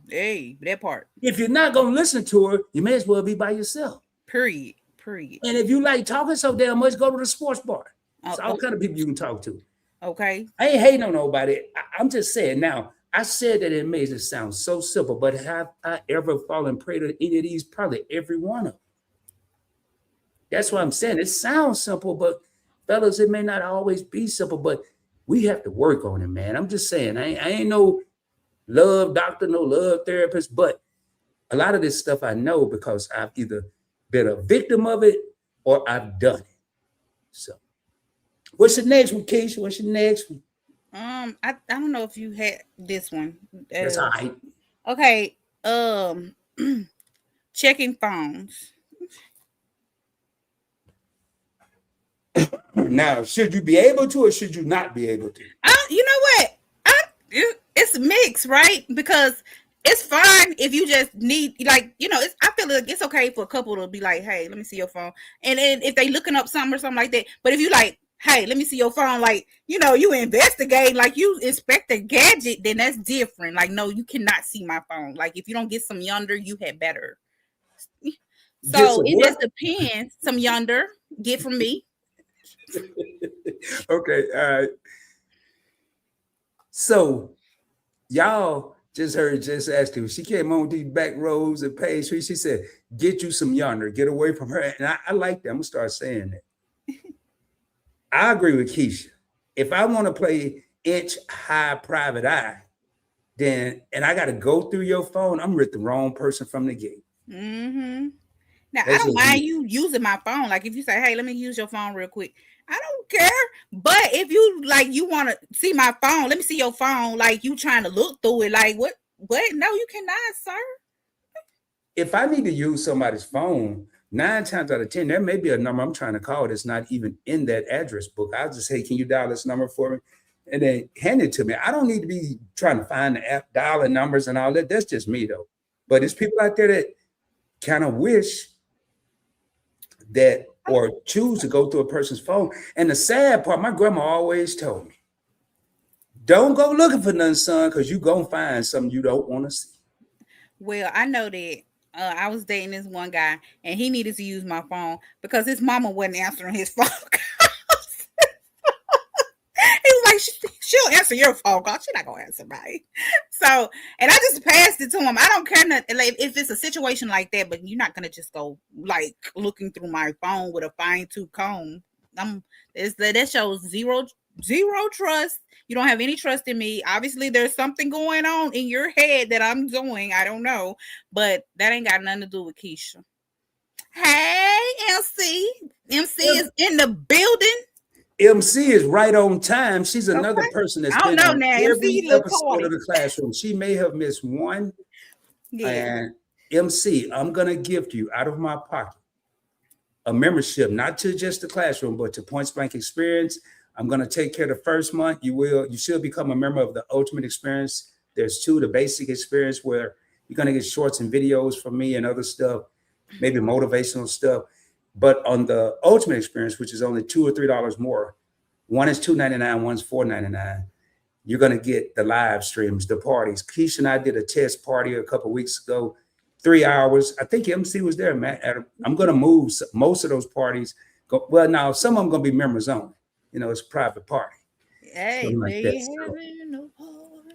Hey, that part. If you're not going to listen to her, you may as well be by yourself. Period. And if you like talking so damn much, go to the sports bar. It's all kind of people you can talk to. Okay. I ain't hating on nobody. I'm just saying now, I said that it makes it sound so simple, but have I ever fallen prey to any of these? Probably every one of them. That's what I'm saying. It sounds simple, but fellas, it may not always be simple, but we have to work on it, man. I'm just saying, I ain't no love doctor, no love therapist, but a lot of this stuff I know because I've either been a victim of it or I've done it. So what's the next one, Kisha? What's the next one? I don't know if you had this one. That's all right. Okay. Checking phones. Now, should you be able to or should you not be able to? You know what? It's mixed, right? Because it's fine if you just need, like, I feel like it's okay for a couple to be like, hey, let me see your phone. And then if they looking up something or something like that. But if you like, hey, let me see your phone, like, you investigate, like you inspect a gadget, then that's different. Like, no, you cannot see my phone. Like, if you don't get some yonder, you had better. So it just depends. Some yonder, get from me. Okay, all right. So y'all just heard Jess asking. She came on these back rows and page 3. She said, get you some yonder, get away from her. And I like that. I'm gonna start saying that. I agree with Kisha. If I want to play inch high private eye, then and I gotta go through your phone, I'm with the wrong person from the gate. Now, I don't mind you using my phone. Like if you say, hey, let me use your phone real quick. I don't care. But if you like, you want to see my phone, let me see your phone. Like you trying to look through it. Like what? What? No, you cannot, sir. If I need to use somebody's phone, 9 times out of 10, there may be a number I'm trying to call that's not even in that address book. I'll just say, can you dial this number for me? And then hand it to me. I don't need to be trying to find the app, dialing numbers and all that. That's just me, though. But there's people out there that kind of wish that or choose to go through a person's phone. And the sad part, my grandma always told me, don't go looking for nothing, son, because you're going to find something you don't want to see. Well, I know that I was dating this one guy and he needed to use my phone because his mama wasn't answering his phone calls. He was like, she'll answer your phone call. She's not going to answer mine. So, and I just passed it to him. I don't care nothing, like, if it's a situation like that, but you're not going to just go like looking through my phone with a fine tooth comb. That shows zero trust. You don't have any trust in me. Obviously, there's something going on in your head that I'm doing. I don't know, but that ain't got nothing to do with Kisha. Hey, MC. MC is in the building. MC is right on time. She's another person that's been on every episode of the classroom. She may have missed one. Yeah. And MC, I'm going to gift you out of my pocket a membership, not to just the classroom, but to Points Blank Experience. I'm going to take care of the first month. You should become a member of the Ultimate Experience. There's 2, the basic experience, where you're going to get shorts and videos from me and other stuff, maybe motivational stuff. But on the Ultimate Experience, which is only $2 or3 more, one is $2.99, one's $4.99. You're going to get the live streams, the parties. Kisha and I did a test party a couple of weeks ago, 3 hours. I think MC was there, Matt. I'm going to move most of those parties. Well, now some of them going to be members only. You know, it's a private party. Hey, like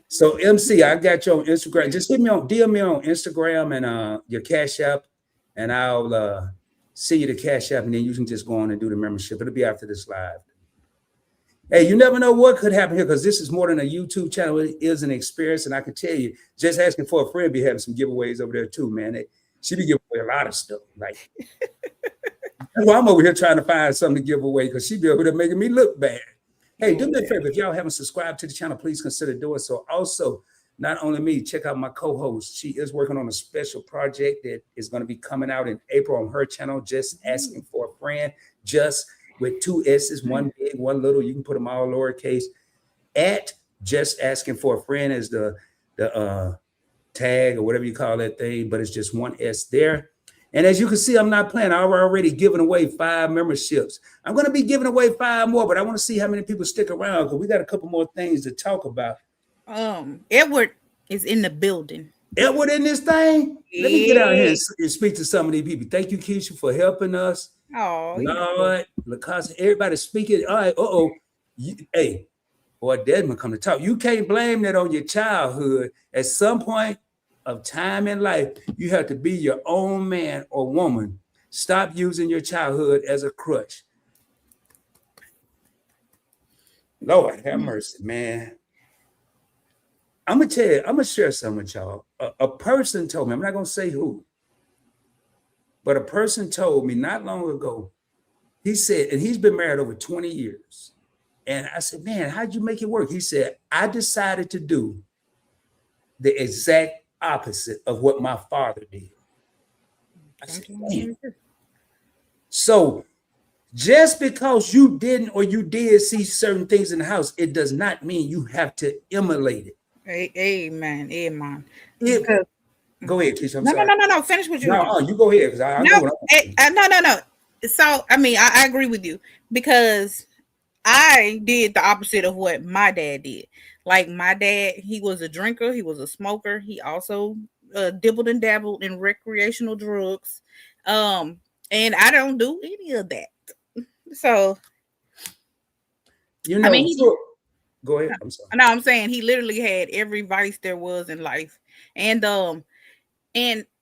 so MC, I got you on Instagram. Just hit me on, DM me on Instagram and your Cash App, and I'll send you the Cash App, and then you can just go on and do the membership. It'll be after this live. Hey, you never know what could happen here, because this is more than a YouTube channel. It is an experience, and I can tell you, just asking for a friend be having some giveaways over there too, man. She be giving away a lot of stuff. Like, well, I'm over here trying to find something to give away because she be over there making me look bad. Hey, do me a favor. If y'all haven't subscribed to the channel, please consider doing so. Also, not only me, check out my co-host. She is working on a special project that is going to be coming out in April on her channel, Just Asking for a Friend, just with 2 S's, one big, one little. You can put them all lowercase. At Just Asking for a Friend is the tag or whatever you call that thing, but it's just 1 S there. And as you can see, I'm not playing. I've already given away 5 memberships. I'm going to be giving away 5 more, but I want to see how many people stick around because we got a couple more things to talk about. Edward is in the building. Edward in this thing? Yeah. Let me get out here and speak to some of these people. Thank you, Kisha, for helping us. Oh, Lord, Lacoste, everybody speaking. All right, hey, boy, Desmond come to talk. You can't blame that on your childhood. At some point of time in life, you have to be your own man or woman. Stop using your childhood as a crutch. Lord have mercy, man. I'm gonna tell you, I'm gonna share something with y'all. A person told me, I'm not gonna say who, but a person told me not long ago, he said, and he's been married over 20 years. And I said, man, how'd you make it work? He said, I decided to do the exact opposite of what my father did. I said, damn. So just because you didn't or you did see certain things in the house, it does not mean you have to emulate it. Amen. Amen. Go ahead, Kisha. No. Finish what you. No, you go ahead. No. So, I mean, I agree with you because I did the opposite of what my dad did. Like my dad, he was a drinker. He was a smoker. He also dibbled and dabbled in recreational drugs. And I don't do any of that. So, you know, I mean, go ahead. I'm sorry. No, I'm saying he literally had every vice there was in life. And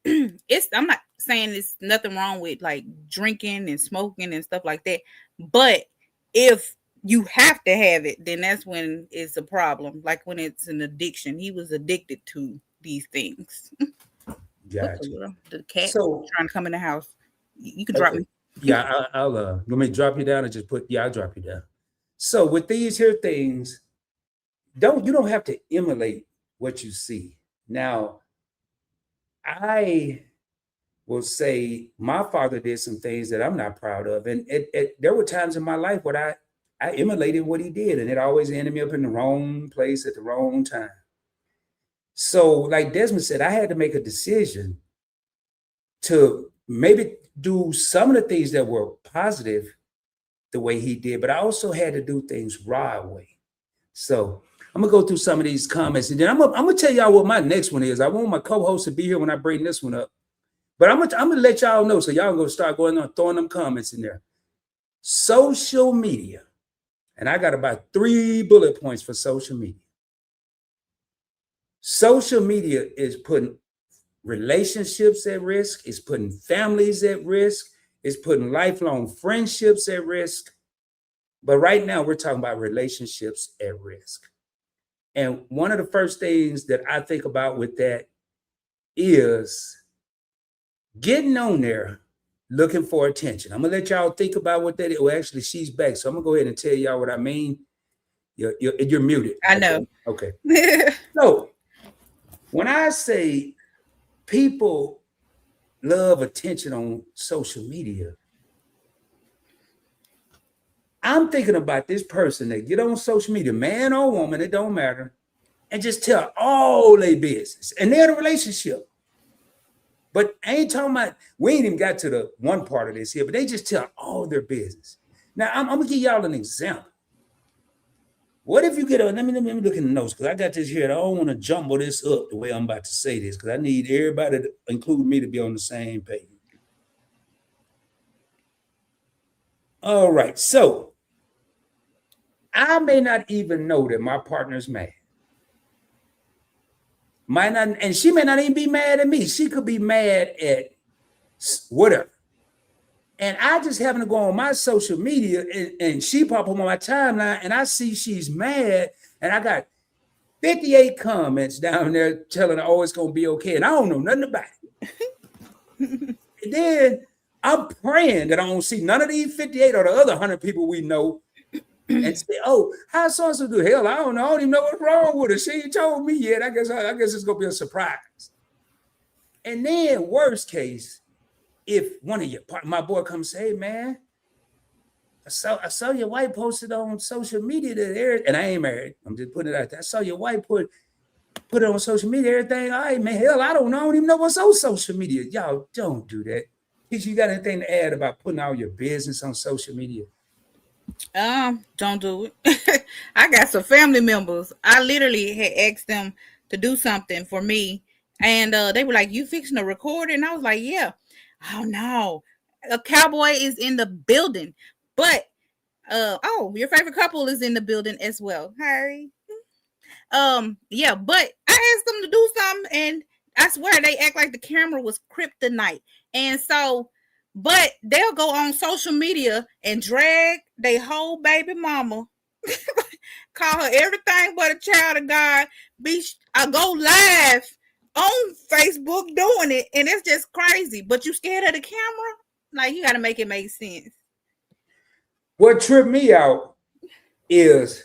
it's, I'm not saying there's nothing wrong with like drinking and smoking and stuff like that. But if you have to have it, then that's when it's a problem. Like when it's an addiction. He was addicted to these things. Gotcha. The cat trying to come in the house. You can drop me. Yeah, I'll let me drop you down and just put, I'll drop you down. So with these here things, you don't have to emulate what you see. Now, I will say my father did some things that I'm not proud of. And there were times in my life where I emulated what he did, and it always ended me up in the wrong place at the wrong time. So, like Desmond said, I had to make a decision to maybe do some of the things that were positive the way he did, but I also had to do things right way. So I'm gonna go through some of these comments, and then I'm gonna tell y'all what my next one is. I want my co-host to be here when I bring this one up, but I'm gonna let y'all know, so y'all gonna start going on throwing them comments in there. Social media, and I got about 3 bullet points for social media. Social media is putting relationships at risk, it's putting families at risk, it's putting lifelong friendships at risk. But right now, we're talking about relationships at risk. And one of the first things that I think about with that is getting on there looking for attention. I'm going to let y'all think about what that is. Well, actually, she's back. So I'm going to go ahead and tell y'all what I mean. You're muted. I know. Okay. So when I say people love attention on social media, I'm thinking about this person that get on social media, man or woman, it don't matter, and just tell all their business. And they're in a relationship. But I ain't talking about, we ain't even got to the one part of this here, but they just tell all their business. Now, I'm going to give y'all an example. What if you get let me look in the notes, because I got this here. I don't want to jumble this up the way I'm about to say this, because I need everybody, including me, to be on the same page. All right, so I may not even know that my partner's mad. Might not, and she may not even be mad at me. She could be mad at whatever. And I just happen to go on my social media, and she pop up on my timeline, and I see she's mad, and I got 58 comments down there telling her, oh, it's gonna be okay. And I don't know nothing about it. And then I'm praying that I don't see none of these 58 or the other 100 people we know and say, oh, how so-and-so do? Hell, I don't know. I don't even know what's wrong with her. She ain't told me yet. I guess it's going to be a surprise. And then worst case, if one of my boy comes say, hey, man, I saw your wife posted on social media that and I ain't married. I'm just putting it out there. I saw your wife put it on social media, everything. All right, man, hell, I don't even know what's on social media. Y'all don't do that. Kisha, you got anything to add about putting all your business on social media? Don't do it. I got some family members. I literally had asked them to do something for me, and they were like, "You fixing to record it?" And I was like, "Yeah." Oh no, a cowboy is in the building, but your favorite couple is in the building as well. Harry. Yeah, but I asked them to do something, and I swear they act like the camera was kryptonite, and so. But they'll go on social media and drag their whole baby mama, call her everything but a child of God. Go live on Facebook doing it, and it's just crazy. But you scared of the camera? Like, you got to make it make sense. What tripped me out is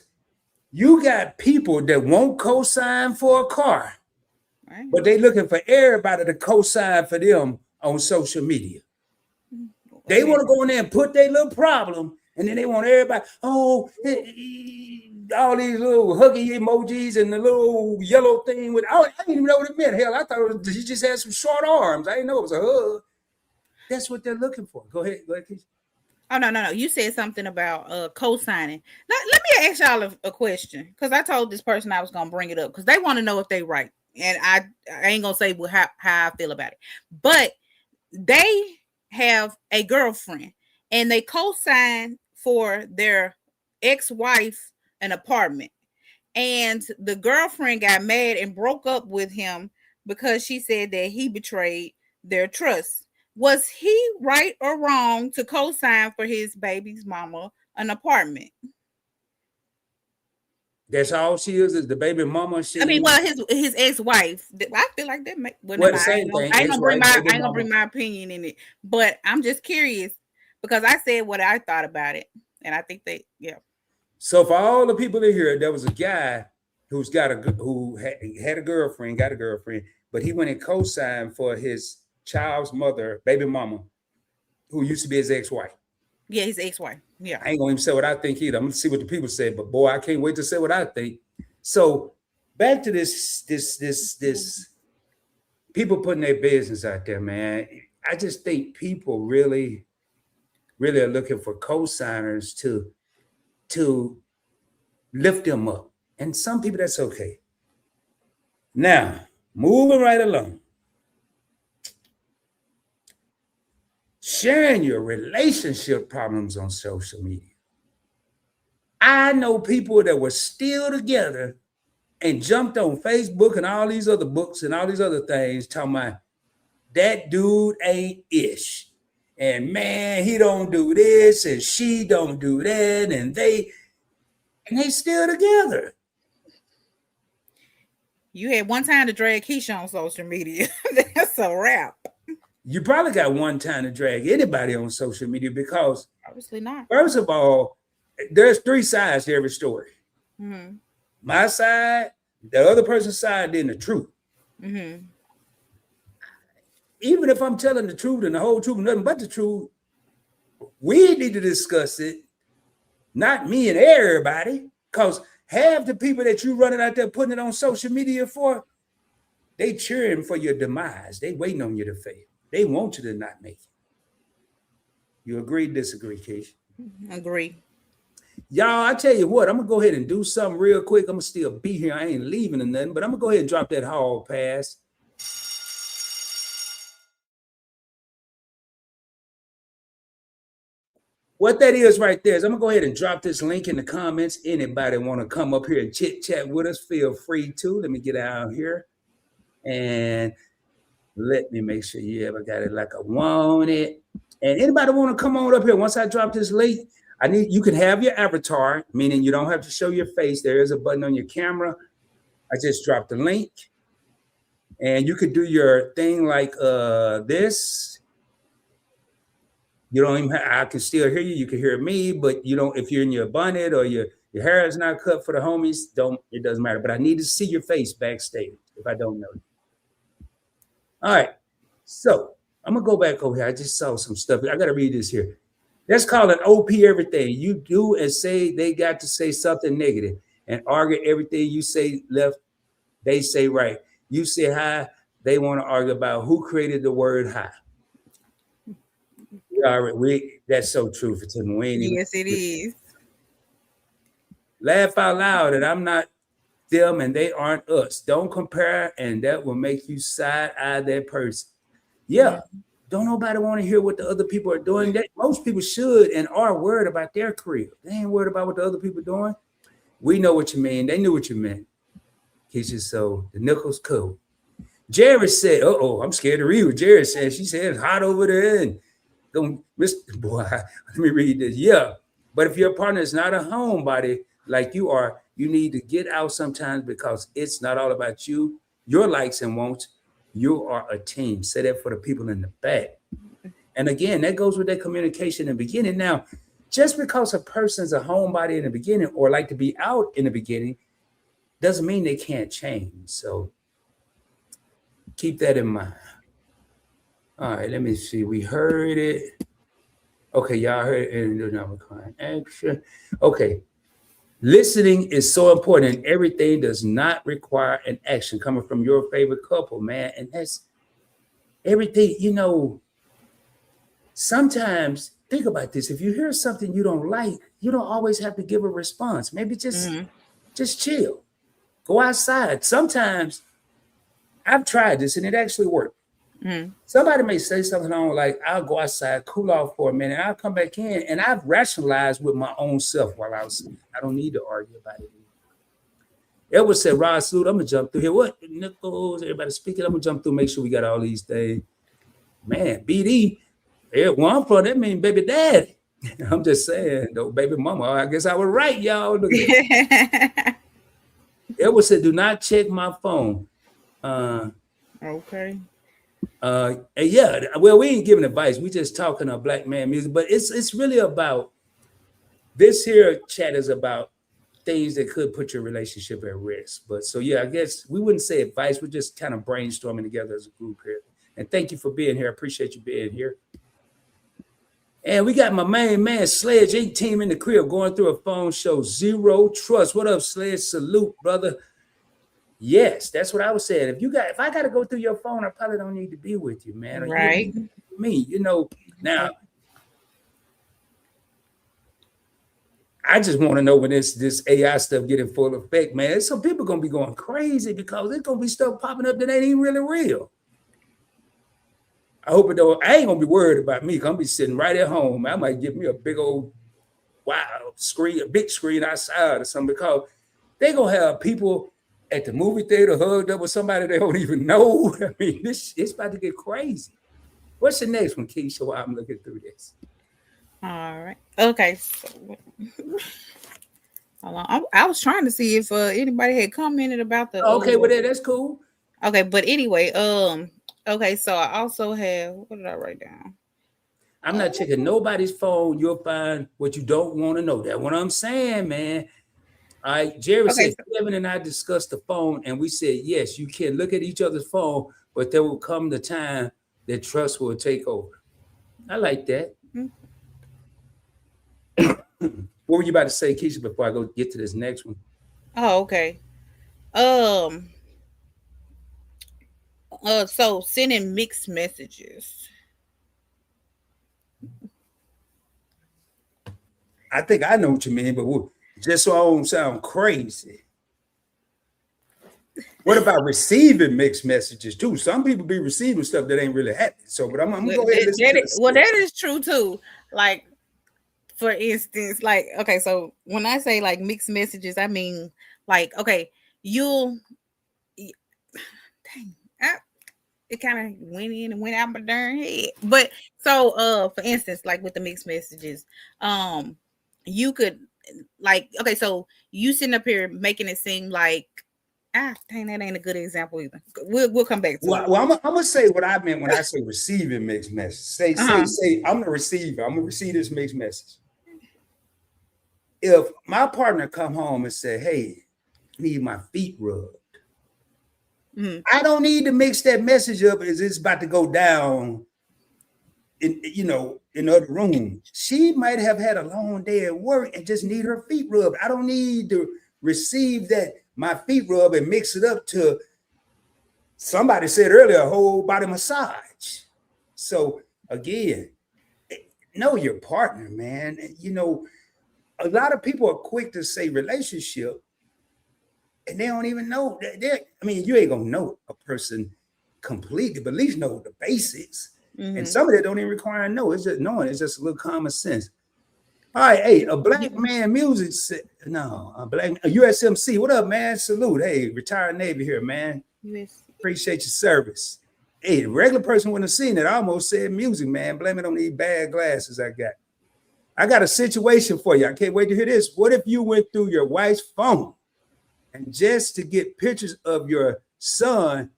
you got people that won't co-sign for a car, right, but they looking for everybody to co-sign for them on social media. They want to go in there and put their little problem, and then they want everybody, all these little huggy emojis and the little yellow thing with, I didn't even know what it meant. Hell, I thought he just had some short arms. I didn't know it was a hug. That's what they're looking for. Go ahead, Keisha. Oh, no. You said something about co-signing. Let me ask y'all a question, because I told this person I was going to bring it up, because they want to know if they right. And I ain't going to say how I feel about it. But they have a girlfriend, and they co-sign for their ex-wife an apartment, and the girlfriend got mad and broke up with him because she said that he betrayed their trust. Was he right or wrong to co-sign for his baby's mama an apartment? That's all she is the baby mama. His ex-wife. I feel like that the same thing. I ain't gonna bring my opinion in it, but I'm just curious because I said what I thought about it, and I think So for all the people in here, there was a guy who had a girlfriend, but he went and co-signed for his child's mother, baby mama, who used to be his ex-wife. Yeah, his ex-wife. Yeah. I ain't gonna even say what I think either. I'm gonna see what the people say, but boy, I can't wait to say what I think. So back to this people putting their business out there, man. I just think people really are looking for co-signers to lift them up. And some people, that's okay. Now, moving right along. Sharing your relationship problems on social media. I know people that were still together and jumped on Facebook and all these other books and all these other things talking about that dude ain't ish. And man, he don't do this and she don't do that. And they still together. You had one time to drag Kisha on social media. That's a wrap. You probably got one time to drag anybody on social media because obviously not. First of all, there's three sides to every story. Mm-hmm. My side, the other person's side, then the truth. Mm-hmm. Even if I'm telling the truth and the whole truth, nothing but the truth, we need to discuss it, not me and everybody, because half the people that you running out there putting it on social media for, they cheering for your demise. They waiting on you to fail. They want you to not make it. You agree, disagree, Kisha? Agree. Y'all, I tell you what, I'm going to go ahead and do something real quick. I'm going to still be here. I ain't leaving or nothing, but I'm going to go ahead and drop that hall pass. What that is right there is I'm going to go ahead and drop this link in the comments. Anybody want to come up here and chit chat with us, feel free to. Let me get out here and let me make sure you ever got it like I want it. And anybody want to come on up here once I drop this link, you can have your avatar, meaning you don't have to show your face. There is a button on your camera. I just dropped the link. And you could do your thing like this. You don't even I can still hear you. You can hear me, but you don't, if you're in your bonnet or your hair is not cut for the homies, it doesn't matter. But I need to see your face backstage if I don't know you. All right. So I'm gonna go back over here. I just saw some stuff. I gotta read this here. That's called an OP everything. You do and say they got to say something negative and argue everything you say left, they say right. You say hi, they want to argue about who created the word hi. That's so true for Tim. Yes, it is. Laugh out loud that I'm not them and they aren't us. Don't compare, and that will make you side-eye that person. Yeah, don't nobody want to hear what the other people are doing. That most people should and are worried about their career. They ain't worried about what the other people are doing. We know what you mean. They knew what you meant. Kisha, so the Nichols code. Jerry said, I'm scared to read what Jerry said. She said it's hot over there. And Mr. Boy, let me read this. Yeah, but if your partner is not a homebody like you are, you need to get out sometimes because it's not all about you, your likes and wants. You are a team. Say that for the people in the back. And again, that goes with that communication in the beginning. Now, just because a person's a homebody in the beginning or like to be out in the beginning doesn't mean they can't change. So keep that in mind. All right, let me see. We heard it. Okay, y'all heard it. And action. Okay. Listening is so important, and everything does not require an action coming from your favorite couple, man. And that's everything, sometimes think about this. If you hear something you don't like, you don't always have to give a response. Maybe just chill. Go outside. Sometimes I've tried this and it actually worked. Somebody may say something I don't like. I'll go outside, cool off for a minute. I'll come back in, and I've rationalized with my own self while I was. I don't need to argue about it. Edward said, "Rod, salute. I'm gonna jump through here. What Nichols? Everybody speaking. I'm gonna jump through. Make sure we got all these things. Man, BD. Where I'm from, that means baby daddy. I'm just saying, though, baby mama. I guess I was right, y'all. Look at Edward said, "Do not check my phone." Okay. Yeah, well, we ain't giving advice. We just talking of black man music, but it's really about this here chat is about things that could put your relationship at risk. But so yeah, I guess we wouldn't say advice. We're just kind of brainstorming together as a group here. And thank you for being here. I appreciate you being here. And we got my main man, Sledge 18 in the crib, going through a phone show. Zero trust. What up, Sledge? Salute, brother. Yes, that's what I was saying. If I got to go through your phone, I probably don't need to be with you, man. Right. Me, now. I just want to know when this AI stuff getting full effect, man. Some people gonna be going crazy because there's gonna be stuff popping up that ain't even really real. I hope it don't. I ain't gonna be worried about me. I'm gonna be sitting right at home. I might get me a big old screen, a big screen outside or something, because they gonna have people at the movie theater hugged up with somebody they don't even know. I mean, it's about to get crazy. What's the next one, Kisha, while I'm looking through this? All right. Okay. So, hold on. I was trying to see if anybody had commented about the. Okay, well, that's cool. Okay, but anyway, okay. So I also have, what did I write down? I'm not checking nobody's phone. You'll find what you don't want to know. That's what I'm saying, man. All right. Jerry said, Kevin and I discussed the phone, and we said, yes, you can look at each other's phone, but there will come the time that trust will take over. I like that. Mm-hmm. What were you about to say, Kisha, before I go get to this next one? Oh, okay. So sending mixed messages. I think I know what you mean, but just so I don't sound crazy. What about receiving mixed messages too? Some people be receiving stuff that ain't really happening. So, but I'm gonna go ahead and that is true too. Like, for instance, like, okay, so when I say like mixed messages, I mean like, okay, it kind of went in and went out my darn head. But so for instance, like with the mixed messages, you could like, okay, so you sitting up here making it seem like, dang, that ain't a good example either. We'll come back to it. Well, I'm gonna say what I meant when I say receiving mixed message. Say I'm the receiver. I'm gonna receive this mixed message. If my partner come home and say, hey, I need my feet rubbed, I don't need to mix that message up as it's about to go down in the other room. She might have had a long day at work and just need her feet rubbed. I don't need to receive that my feet rub and mix it up to, somebody said earlier, a whole body massage. So again, know your partner, man. A lot of people are quick to say relationship, and they don't even know. You ain't gonna know a person completely, but at least know the basics. Mm-hmm. And some of that don't even require know. It's just knowing. It's just a little common sense. All right, hey, a black man music a USMC. What up, man? Salute. Hey, retired Navy here, man. Appreciate your service. Hey, the regular person wouldn't have seen it. I almost said music, man. Blame it on these bad glasses I got. I got a situation for you. I can't wait to hear this. What if you went through your wife's phone and just to get pictures of your son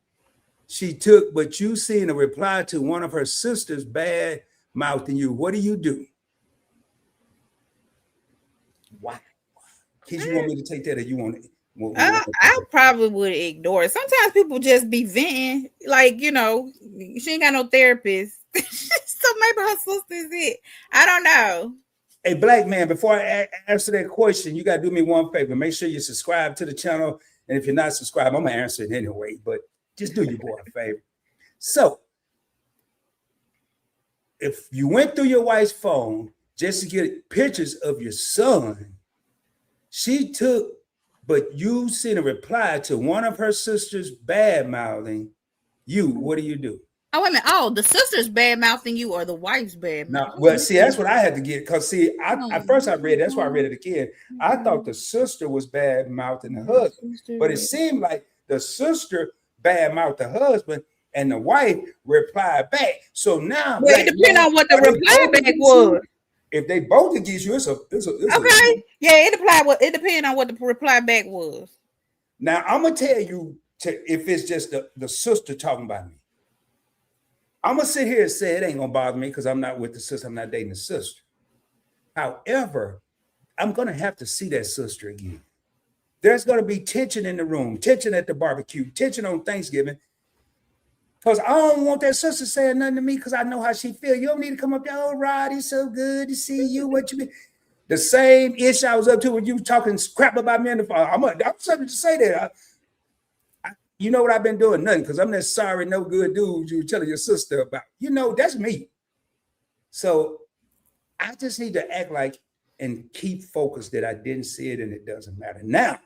she took, but you seen a reply to one of her sisters bad mouthing you? What do you do? Why? Kids, you want me to take that, or you want it? I probably would ignore it. Sometimes people just be venting, like, she ain't got no therapist. So maybe her sister is it. I don't know. Hey, black man, before I answer that question, you got to do me one favor. Make sure you subscribe to the channel. And if you're not subscribed, I'm going to answer it anyway. But just do your boy a favor. So, if you went through your wife's phone just to get pictures of your son, she took, but you sent a reply to one of her sisters bad mouthing you, what do you do? Oh, wait a minute. Oh, the sister's bad mouthing you or the wife's bad mouthing? No, well, see, that's what I had to get. Because, see, at first I read, that's why I read it again. I thought the sister was bad mouthing the husband. But it seemed like the sister bad mouthed the husband and the wife replied back. So now. Well, it depends on what the reply back was. If they both against you, it's okay. Yeah, it depends on what the reply back was. Now, I'm going to tell you if it's just the sister talking about me. I'm going to sit here and say it ain't going to bother me because I'm not with the sister. I'm not dating the sister. However, I'm going to have to see that sister again. There's going to be tension in the room, tension at the barbecue, tension on Thanksgiving. Because I don't want that sister saying nothing to me because I know how she feels. You don't need to come up there, oh, Rod, it's so good to see you. What you mean? The same issue I was up to when you talking crap about me in the fall. I'm something to say that. You know what I've been doing? Nothing, because I'm that sorry, no good dude you telling your sister about. You know, that's me. So I just need to act like and keep focused that I didn't see it and it doesn't matter. Now,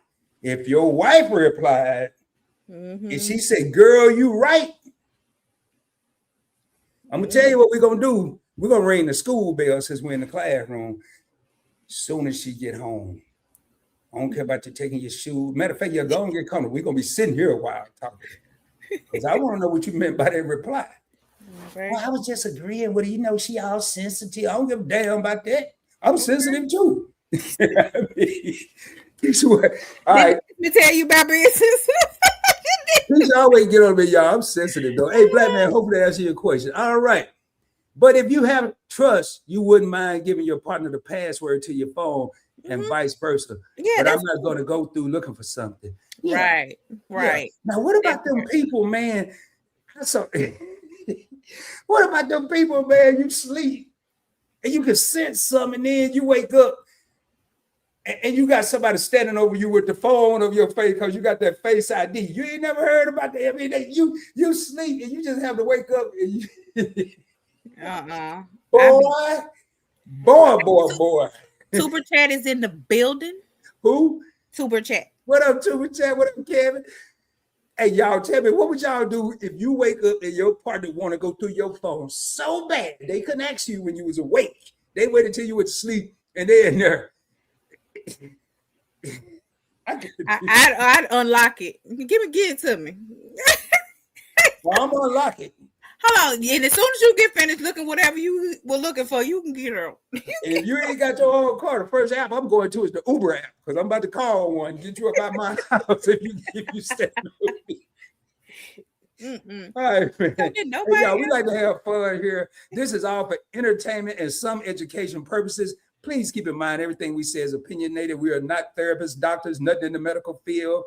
if your wife replied and she said, girl, you right. I'm going to tell you what we're going to do. We're going to ring the school bell since we're in the classroom. As soon as she get home. I don't care about you taking your shoes. Matter of fact, you're going to get comfortable. We're going to be sitting here a while talking. Because I want to know what you meant by that reply. Right. Well, I was just agreeing with her. You know, she all sensitive. I don't give a damn about that. I'm sensitive too. All right. Let me tell you about business. Please always get on me, y'all. I'm sensitive though. Hey, black man, hopefully that answers your question. All right. But if you have trust, you wouldn't mind giving your partner the password to your phone and vice versa. Yeah, but I'm not going to go through looking for something. Yeah. Right. Yeah. Now, what about them people, man? What about them people, man? You sleep and you can sense something, and then you wake up and you got somebody standing over you with the phone of your face because you got that face ID. You ain't never heard about that. I mean, you sleep and you just have to wake up and Boy. Super Chat is in the building. Who? Super Chat. What up, Super Chat? What up, Kevin? Hey, y'all, tell me, what would y'all do if you wake up and your partner want to go through your phone so bad they couldn't ask you when you was awake? They waited until you went to sleep and they're in there. I'd unlock it. Give it to me. Well, I'm gonna unlock it. Hold on, and as soon as you get finished looking whatever you were looking for, you can get her. And if you ain't got your own car, the first app I'm going to is the Uber app because I'm about to call one, get you up out my house if you stay with me. All right, man. Hey, y'all, we like to have fun here. This is all for entertainment and some education purposes. Please keep in mind everything we say is opinionated. We are not therapists, doctors, nothing in the medical field.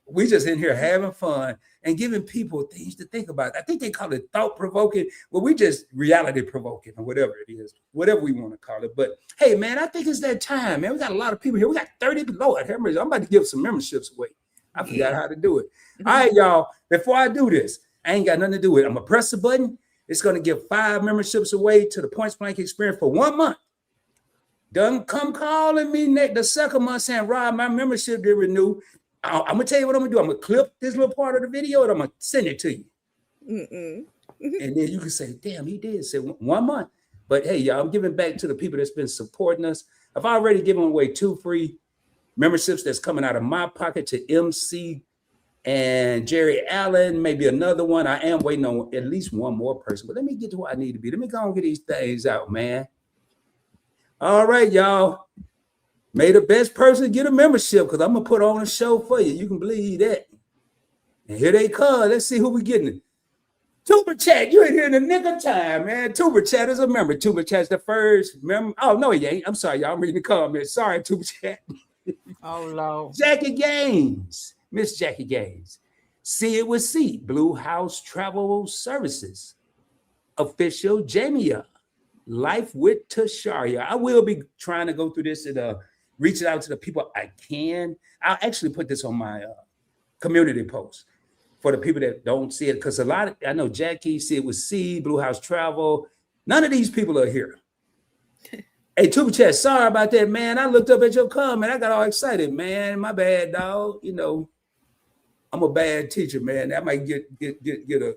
We just in here having fun and giving people things to think about. I think they call it thought-provoking. Well, we just reality-provoking or whatever it is, whatever we want to call it. But, hey, man, I think it's that time, man. We got a lot of people here. We got 30 below it. I'm about to give some memberships away. I forgot how to do it. All right, y'all, before I do this, I ain't got nothing to do with it. I'm going to press the button. It's going to give 5 memberships away to the Points Blank Experience for 1 month. Don't come calling me the second month saying, Rob, my membership did renew. I'm going to tell you what I'm going to do. I'm going to clip this little part of the video and I'm going to send it to you. And then you can say, damn, he did say 1 month. But hey, y'all, I'm giving back to the people that's been supporting us. I've already given away 2 free memberships that's coming out of my pocket to MC and Jerry Allen, maybe another one. I am waiting on at least one more person. But let me get to where I need to be. Let me go and get these things out, man. All right, y'all. May the best person get a membership because I'm going to put on a show for you. You can believe that. And here they come. Let's see who we getting. Tuber Chat, you ain't here in the nick of time, man. Tuber Chat is a member. Tuber Chat's the first member. Oh, no, he ain't. I'm sorry, y'all. I'm reading the comments. Sorry, Tuber Chat. Oh, Lord. Jackie Gaines. Miss Jackie Gaines. See it with C. Blue House Travel Services. Official Jamia. Life with Tasharia. I will be trying to go through this and reaching out to the people I can. I'll actually put this on my community post for the people that don't see it. Because I know Jackie, see it with C, Blue House Travel. None of these people are here. Hey, Tuba Chat, sorry about that, man. I looked up at your comment. I got all excited, man. My bad, dog. You know, I'm a bad teacher, man. I might get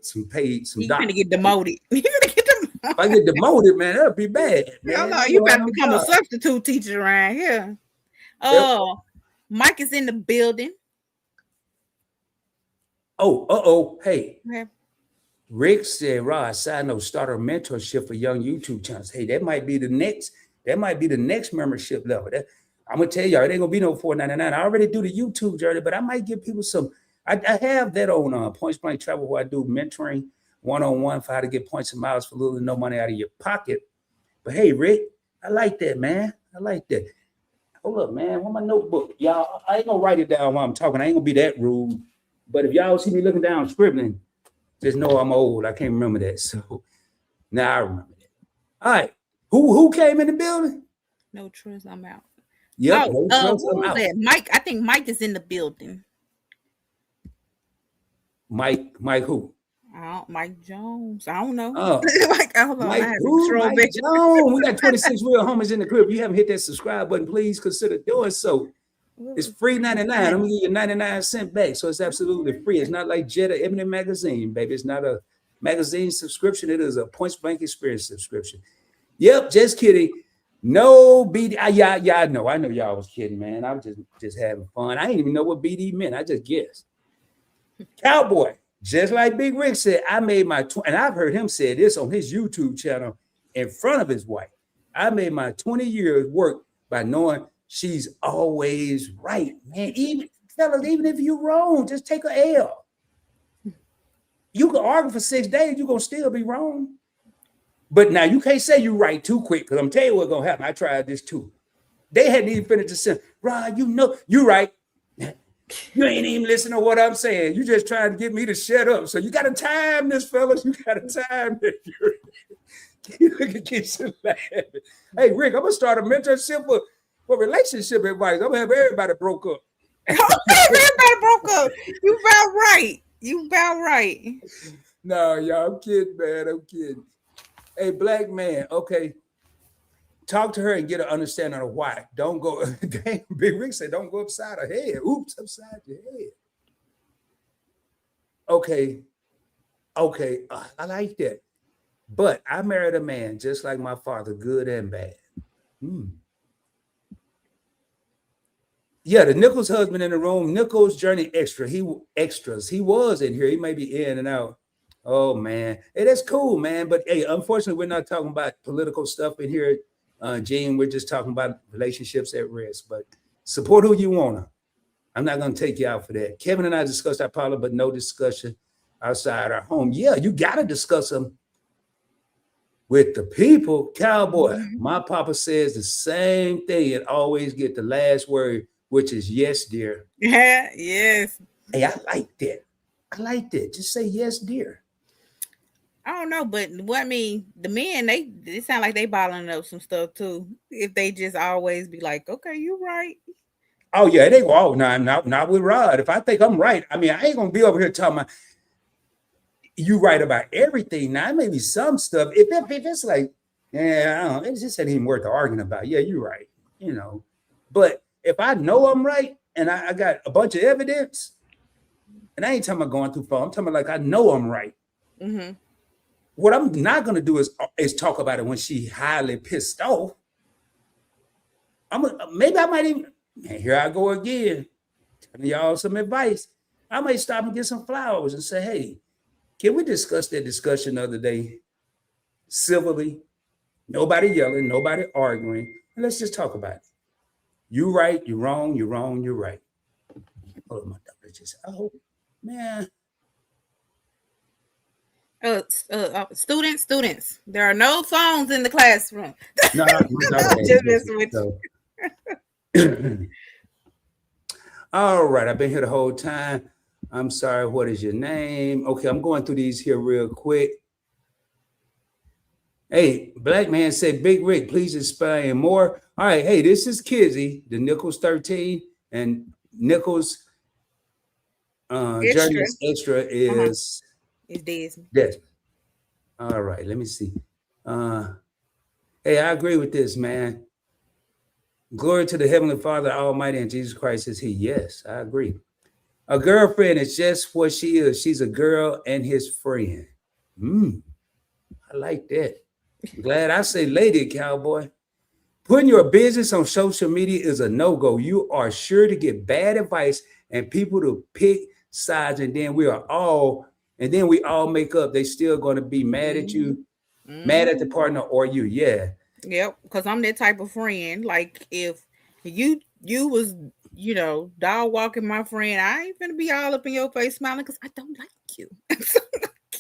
some paid, some dollars. You're gonna get demoted. You're gonna get demoted. If I get demoted, man, that'll be bad. Man. No, you better become a substitute teacher around here. Oh, Mike is in the building. Hey. Okay. Rick said, Rod, side note, start a mentorship for young YouTube channels. Hey, that might be the next membership level. I'm gonna tell y'all, it ain't gonna be no $4.99. I already do the YouTube journey, but I might give people some. I have that on Points Blank Travel where I do mentoring one-on-one for how to get points and miles for little to no money out of your pocket. But hey, Rick, I like that, man. I like that. Hold up, man. Where my notebook? Y'all, I ain't gonna write it down while I'm talking. I ain't gonna be that rude. But if y'all see me looking down scribbling, just know I'm old. I can't remember that. So now I remember that. All right. Who came in the building? No trust, I'm out. Yep. Oh, no trust, what I'm was out. that? Mike. I think Mike is in the building. Mike who? Mike Jones. I don't know. Oh, Like, hold on. Mike I have to who? control Mike back. Jones. We got 26 real homies in the crib. If you haven't hit that subscribe button, please consider doing so. It's free 99. I'm gonna give you 99 cents back. So it's absolutely free. It's not like Jetta Ebony Magazine, baby. It's not a magazine subscription. It is a points blank experience subscription. Yep, just kidding. No BD. Yeah, I know y'all was kidding, man. I was just having fun. I didn't even know what BD meant. I just guessed. Cowboy, just like Big Rick said, I made my and I've heard him say this on his YouTube channel in front of his wife. I made my 20 years work by knowing she's always right, man. Even fellas, even if you're wrong, just take a L. You can argue for 6 days, you're gonna still be wrong. But now you can't say you're right too quick, because I'm telling you what's gonna happen. I tried this too. They hadn't even finished the sentence. Rod, you know, you're right. You ain't even listening to what I'm saying. You just trying to get me to shut up. So you gotta time this, fellas. You gotta time this. You can keep laughing. Hey, Rick, I'm gonna start a mentorship for relationship advice. I'm gonna have everybody broke up. Everybody broke up. You about right. You about right. No, y'all, I'm kidding, man. I'm kidding. Hey, black man, okay. Talk to her and get an understanding of why. Don't go. Big Rick said, don't go upside her head. Oops, upside your head. Okay. I like that. But I married a man just like my father, good and bad. Yeah, the Nichols husband in the room, Nichols Journey Extras. He was in here. He may be in and out. Oh man, hey, that's cool, man. But hey, unfortunately, we're not talking about political stuff in here, Gene. We're just talking about relationships at risk. But support who you wanna. I'm not gonna take you out for that. Kevin and I discussed our problem, but no discussion outside our home. Yeah, you gotta discuss them with the people. Cowboy, my papa says the same thing and always get the last word, which is yes, dear. Yeah, yes. Hey, I like that. Just say yes, dear. I don't know, but what I mean, the men, they sound like they bottling up some stuff too. If they just always be like, okay, you right. Oh, yeah, they go, oh, not with Rod. If I think I'm right, I mean, I ain't gonna be over here talking about you right about everything. Now, maybe some stuff, if it's like, yeah, I don't know, it just ain't even worth arguing about. Yeah, you're right, you know. But if I know I'm right and I got a bunch of evidence, and I ain't talking about going too far, I'm talking about like I know I'm right. Mm-hmm. What I'm not gonna do is talk about it when she highly pissed off. Maybe I might even, and here I go again, telling y'all some advice. I might stop and get some flowers and say, hey, can we discuss that discussion the other day civilly? Nobody yelling, nobody arguing, and let's just talk about it. You right, you're wrong, you're wrong, you're right. Oh, my daughter just, oh man. Students. There are no phones in the classroom. No, Just messing with you. All right, I've been here the whole time. I'm sorry, what is your name? Okay, I'm going through these here real quick. Hey, black man said, Big Rick, please explain more. All right, hey, this is Kizzy, the Nichols 13, and Nichols Journey Extra is Desmond. All right, let me see. Hey, I agree with this, man. Glory to the Heavenly Father, Almighty, and Jesus Christ is He. Yes, I agree. A girlfriend is just what she is. She's a girl and his friend. I like that. Glad I say lady, cowboy. Putting your business on social media is a no-go. You are sure to get bad advice and people to pick sides, and then we all make up. They still going to be mad at you, mad at the partner or you. Yeah. Yep, because I'm that type of friend. Like if you was, dog walking my friend, I ain't gonna be all up in your face smiling because I don't like you.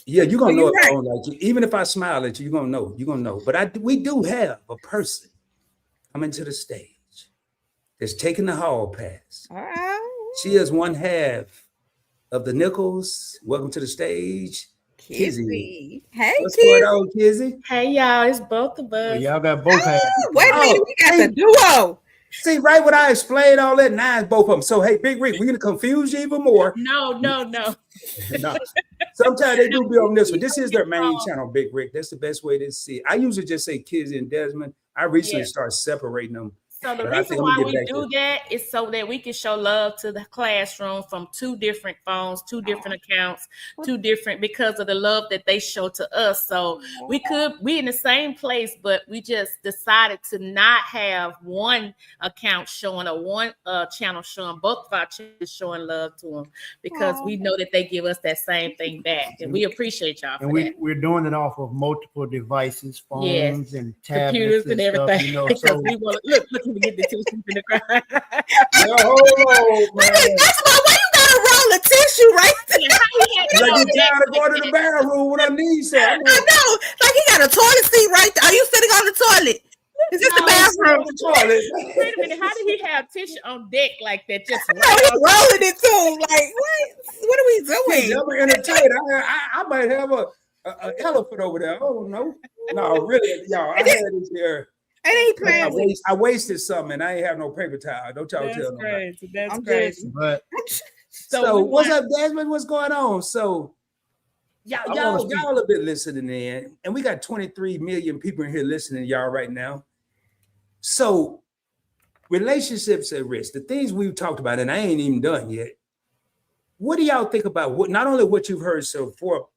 Yeah, you're gonna know if I don't like you. Even if I smile at you, you're gonna know. But we do have a person coming to the stage. that's taking the hall pass. All right. She is one half of the Nichols. Welcome to the stage, Kizzy. Kizzy. Hey, What's going Kizzy. on, Kizzy? Hey y'all, it's both of Well, us. y'all got both halves. Wait a minute, we got see, the duo. see, right when I explained all that, now it's both of them. So, hey, Big Rick, we're going to confuse you even more. No. No. Sometimes they do be on this one. This is their main channel, Big Rick. That's the best way to see it. I usually just say Kizzy and Desmond. I recently started separating them. So the But I reason think I'm why gonna we get back do to- that is so that we can show love to the classroom from two different phones, two different accounts, because of the love that they show to us. So we in the same place, but we just decided to not have one account showing or one channel showing, both of our channels showing love to them, because we know that they give us that same thing back, and we appreciate y'all for And that. we're doing it off of multiple devices, phones and tablets Computers and stuff, everything. you know. Because So we want to look we get the tissues in the crowd. No, hold on, man. That's why you gotta roll a tissue right there. I get tired of going to the bathroom when I need some. I know. Like he got a toilet seat right there. Are you sitting on the toilet? Is this the bathroom? Wait a minute, how did he have tissue on deck like that? Just No, he's rolling it too. Like, what are we doing? I'm entertained. I might have an elephant over there. I don't know. No, really, y'all. I had this here. And he playing. I wasted something and I ain't have no paper towel. Don't y'all tell nobody. That's I'm crazy. but So we what's want- up, Desmond? What's going on? So y'all have been listening in, and we got 23 million people in here listening to y'all right now. So relationships at risk, the things we've talked about, and I ain't even done yet. What do y'all think about what not only what you've heard so far,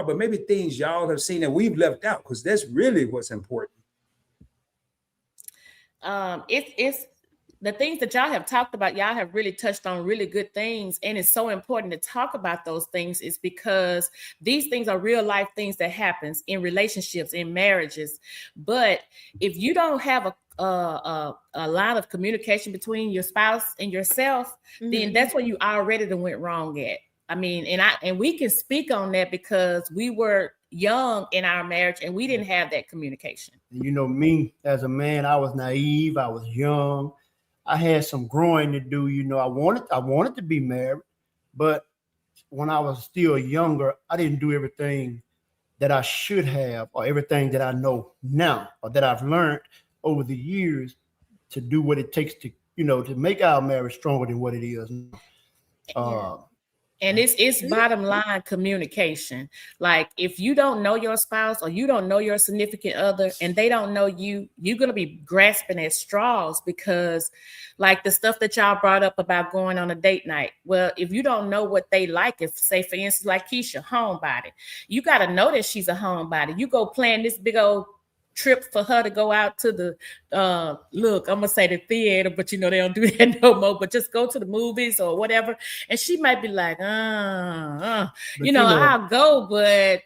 but maybe things y'all have seen that we've left out? Because that's really what's important. It's the things that y'all have talked about. Y'all have really touched on really good things, and it's so important to talk about those things. Is because these things are real life things that happens in relationships, in marriages. But if you don't have a line of communication between your spouse and yourself, then that's where you already done went wrong at. I mean, and we can speak on that because we were young in our marriage and we didn't have that communication. you know, me as a man, I was naive, I was young, I had some growing to do. You know, I wanted to be married, but when I was still younger, I didn't do everything that I should have, or everything that I know now, or that I've learned over the years to do what it takes to, you know, to make our marriage stronger than what it is now. And it's bottom line communication. Like if you don't know your spouse or you don't know your significant other and they don't know you, you're going to be grasping at straws, because like the stuff that y'all brought up about going on a date night. Well, if you don't know what they like, if say for instance, like Kisha, homebody, you got to know that she's a homebody. You go plan this big old trip for her to go out to the look, I'm gonna say the theater, but you know they don't do that no more, but just go to the movies or whatever, and she might be like you know, I'll go, but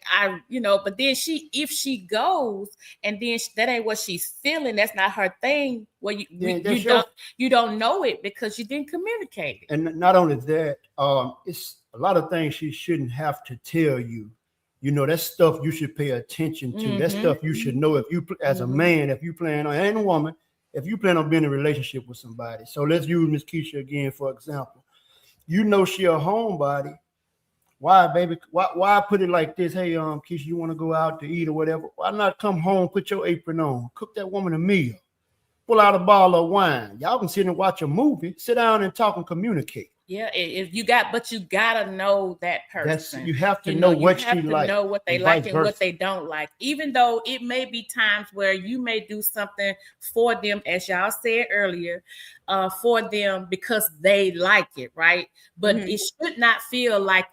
but then if she goes and then that ain't what she's feeling, that's not her thing, well you don't know it because you didn't communicate it. And not only that, it's a lot of things she shouldn't have to tell you. You know, that's stuff you should pay attention to. Mm-hmm. That's stuff you should know if you, as a man, if you plan on, and a woman, if you plan on being in a relationship with somebody. So let's use Miss Kisha again, for example. You know she a homebody. Why, baby? Why put it like this? Hey, Kisha, you want to go out to eat or whatever? Why not come home, put your apron on, cook that woman a meal, pull out a bottle of wine. Y'all can sit and watch a movie, sit down and talk and communicate. Yeah, you gotta know that person. You have to know what she like. Know what they like and what they don't like. Even though it may be times where you may do something for them, as y'all said earlier, for them because they like it, right? But it should not feel like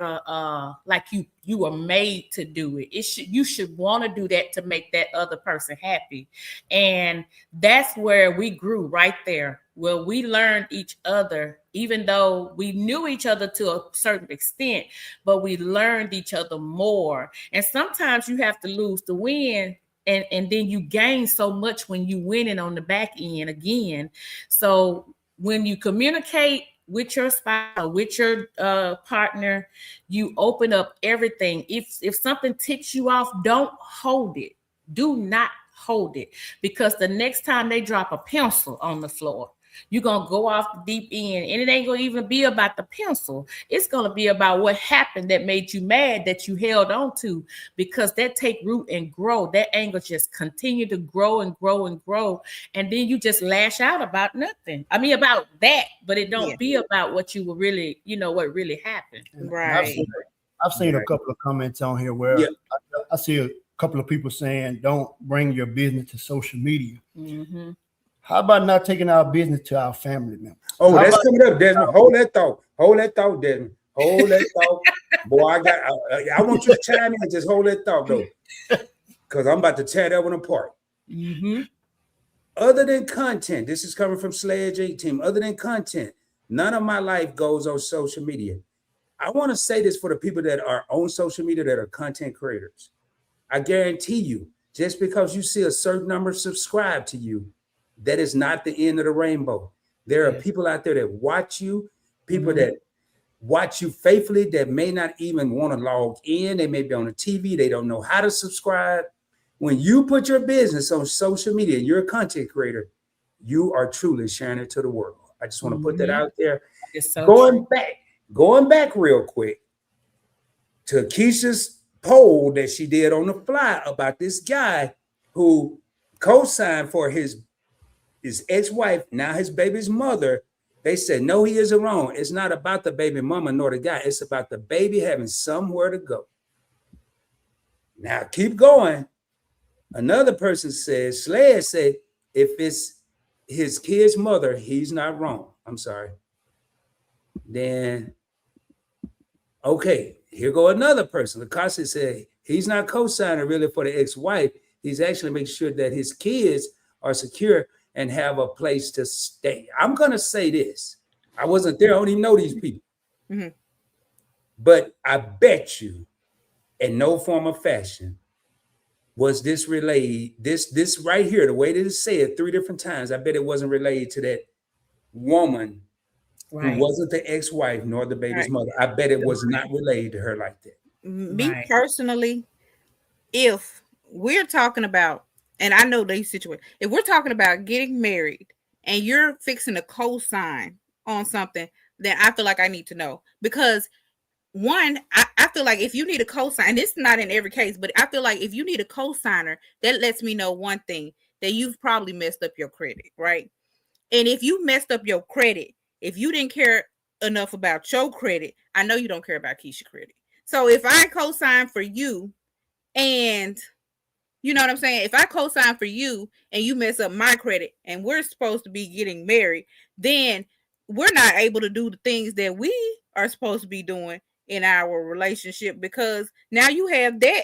like you were made to do it. You should want to do that to make that other person happy, and that's where we grew right there. Well, we learned each other, even though we knew each other to a certain extent, but we learned each other more. And sometimes you have to lose to win, and then you gain so much when you winning on the back end again. So when you communicate with your spouse or with your partner, you open up everything. If something ticks you off, don't hold it. Do not hold it, because the next time they drop a pencil on the floor, You're going to go off the deep end, and it ain't going to even be about the pencil. It's going to be about what happened that made you mad that you held on to, because that take root and grow. That anger just continue to grow and grow and grow. And then you just lash out about nothing. I mean, about that, but it don't be about what you were really, what really happened. Right. I've seen a couple of comments on here where I see a couple of people saying, don't bring your business to social media. Mm-hmm. How about not taking our business to our family members? Oh, that's coming up, Desmond. Hold that thought, Desmond. Hold that thought. Boy, I want you to chime in and just hold that thought, though. Because I'm about to tear that one apart. Mm-hmm. Other than content, this is coming from Sledge 18. Other than content, none of my life goes on social media. I want to say this for the people that are on social media that are content creators. I guarantee you, just because you see a certain number subscribe to you, that is not the end of the rainbow. There are people out there that watch you, people that watch you faithfully that may not even want to log in. They may be on the TV. They don't know how to subscribe. When you put your business on social media, you're a content creator, you are truly sharing it to the world. I just want to put that out there. So Going back real quick to Kisha's poll that she did on the fly about this guy who co-signed for his ex-wife, now his baby's mother. They said, no, he isn't wrong. It's not about the baby mama nor the guy. It's about the baby having somewhere to go. Now, keep going. Another person says, Sledge said, if it's his kid's mother, he's not wrong. I'm sorry. Then, okay, here go another person. Lakasi said, he's not co-signing really for the ex-wife. He's actually making sure that his kids are secure and have a place to stay. I'm going to say this. I wasn't there. I don't even know these people. Mm-hmm. But I bet you in no form of fashion was this relayed, this right here, the way that it's said 3 different times, I bet it wasn't relayed to that woman who wasn't the ex-wife nor the baby's mother. I bet it was not relayed to her like that. Me personally, if we're talking about, and I know these situations, if we're talking about getting married and you're fixing a co-sign on something, then I feel like I need to know. Because one, I feel like if you need a co-sign, and it's not in every case, but I feel like if you need a co-signer, that lets me know one thing, that you've probably messed up your credit, right? And if you messed up your credit, if you didn't care enough about your credit, I know you don't care about Kisha credit. So if I co-sign for you, and you know what I'm saying? If I co-sign for you and you mess up my credit and we're supposed to be getting married, then we're not able to do the things that we are supposed to be doing in our relationship, because now you have that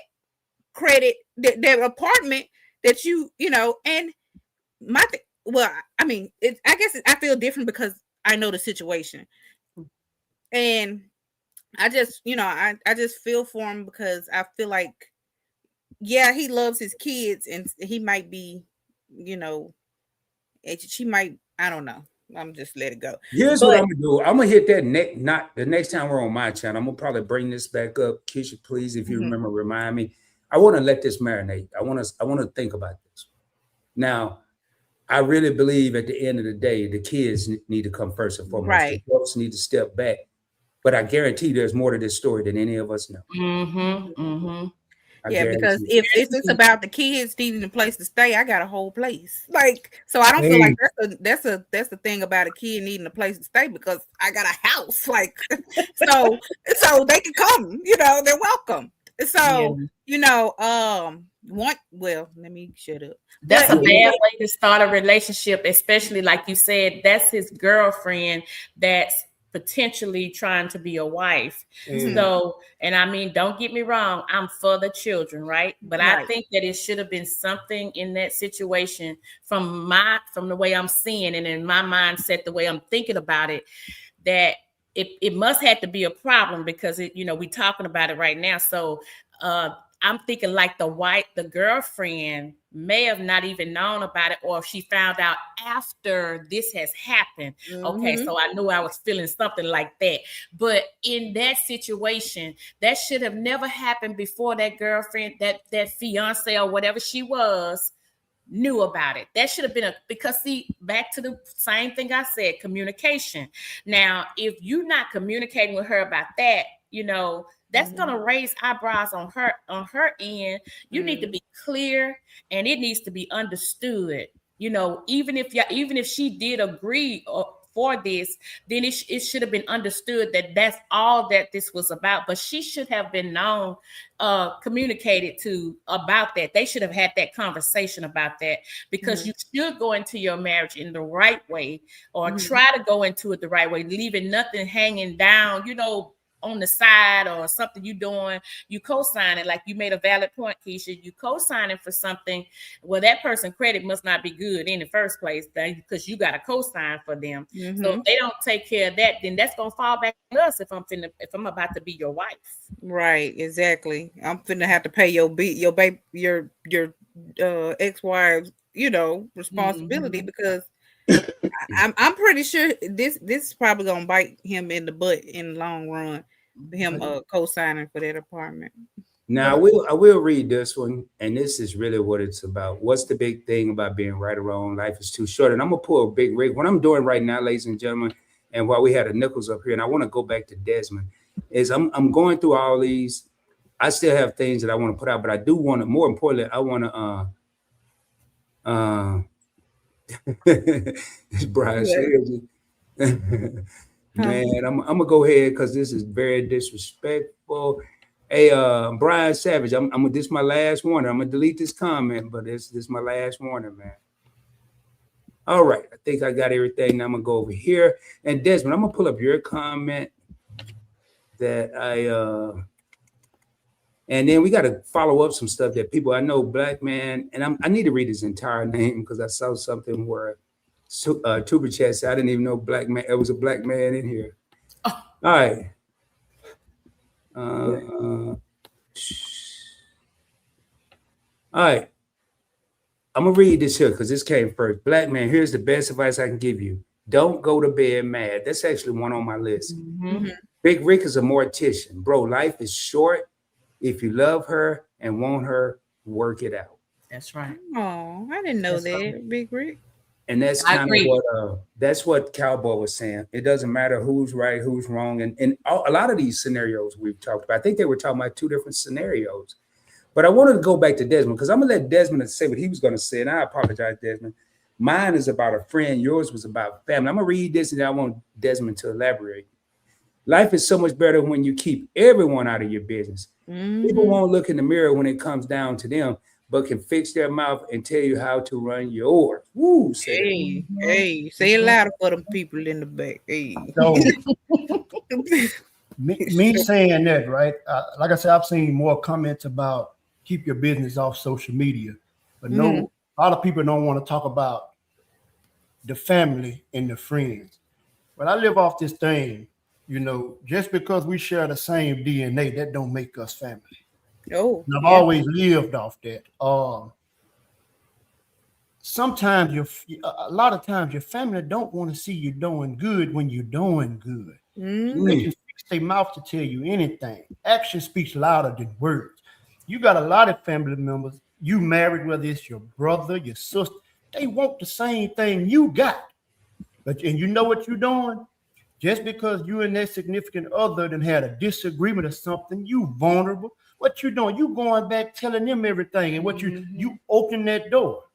credit, that apartment that and I mean, I guess I feel different because I know the situation. And I just, I just feel for him, because I feel like, yeah, he loves his kids, and he might be, she might, I don't know. I'm just let it go. Here's what I'm gonna do. I'm gonna hit that not the next time we're on my channel. I'm gonna probably bring this back up. Kisha, please, if you remember, remind me. I want to let this marinate. I want to think about this. Now, I really believe at the end of the day, the kids need to come first and foremost. Right. The adults need to step back. But I guarantee there's more to this story than any of us know. Mm-hmm. Mm-hmm. Yeah, because if it's about the kids needing a place to stay, I got a whole place. So I don't feel like that's the thing about a kid needing a place to stay, because I got a house. So they can come, they're welcome. So, let me shut up. That's a bad way to start a relationship, especially like you said, that's his girlfriend that's potentially trying to be a wife. So, and I mean, don't get me wrong, I'm for the children, right? But I think that it should have been something in that situation from the way I'm seeing and in my mindset, the way I'm thinking about it, that it must have to be a problem, because we talking about it right now. So I'm thinking like the girlfriend may have not even known about it, or if she found out after this has happened. Okay, so I knew I was feeling something like that. But in that situation, that should have never happened before that girlfriend, that fiance or whatever she was knew about it. That should have been because see, back to the same thing I said, communication. Now, if you're not communicating with her about that, that's gonna raise eyebrows on her end. You need to be clear, and it needs to be understood. Even if she did agree for this, then it should have been understood that that's all that this was about. But she should have been communicated to about that. They should have had that conversation about that, because you should go into your marriage in the right way, or try to go into it the right way, leaving nothing hanging down, on the side, or something you doing, you co-signing. Like you made a valid point, Kisha. You co-signing for something. Well, that person credit must not be good in the first place, because you got to co-sign for them. So if they don't take care of that, then that's gonna fall back on us if I'm about to be your wife. Right, exactly. I'm finna have to pay your ex-wife's, responsibility, because I'm pretty sure this is probably gonna bite him in the butt in the long run. Him co-signing for that apartment. Now I will read this one, and this is really what it's about. What's the big thing about being right or wrong? Life is too short. And I'm gonna pull a big rig. What I'm doing right now, ladies and gentlemen, and while we had a Nichols up here, and I want to go back to Desmond, is I'm going through all these. I still have things that I want to put out, but I do want to. More importantly, I want to. This Brian says, man, I'm gonna go ahead because this is very disrespectful. Hey, Brian Savage, this is my last warning. I'm gonna delete this comment, but this is my last warning, man. All right, I think I got everything. Now I'm gonna go over here, and Desmond, I'm gonna pull up your comment that and then we got to follow up some stuff that people I know, Black Man, and I need to read his entire name because I saw something where Tuber Chat said I didn't even know Black Man. It was a Black man in here. Oh. All right. All right. I'm gonna read this here because this came first. Black Man, here's the best advice I can give you. Don't go to bed mad. That's actually one on my list. Big Rick is a mortician. Bro, life is short. If you love her and want her, work it out. That's right. Oh, I didn't know that, Big Rick. And that's kind of what Cowboy was saying. It doesn't matter who's right, who's wrong. And a lot of these scenarios we've talked about, I think they were talking about two different scenarios. But I wanted to go back to Desmond because I'm going to let Desmond say what he was going to say. And I apologize, Desmond. Mine is about a friend. Yours was about family. I'm going to read this and I want Desmond to elaborate. Life is so much better when you keep everyone out of your business. People won't look in the mirror when it comes down to them, but can fix their mouth and tell you how to run yours. Woo! Say it louder for them people in the back. Hey. So, me saying that, right? Like I said, I've seen more comments about keep your business off social media, but a lot of people don't want to talk about the family and the friends. But I live off this thing. Just because we share the same DNA, that don't make us family. Oh, and I've always lived off that. Sometimes a lot of times your family don't want to see you doing good when you're doing good. They can fix their mouth to tell you anything. Action speaks louder than words. You got a lot of family members, you married, whether it's your brother, your sister, they want the same thing you got. And you know what you're doing? Just because you and that significant other then had a disagreement or something, you vulnerable. What you doing? You going back telling them everything, and what you open that door.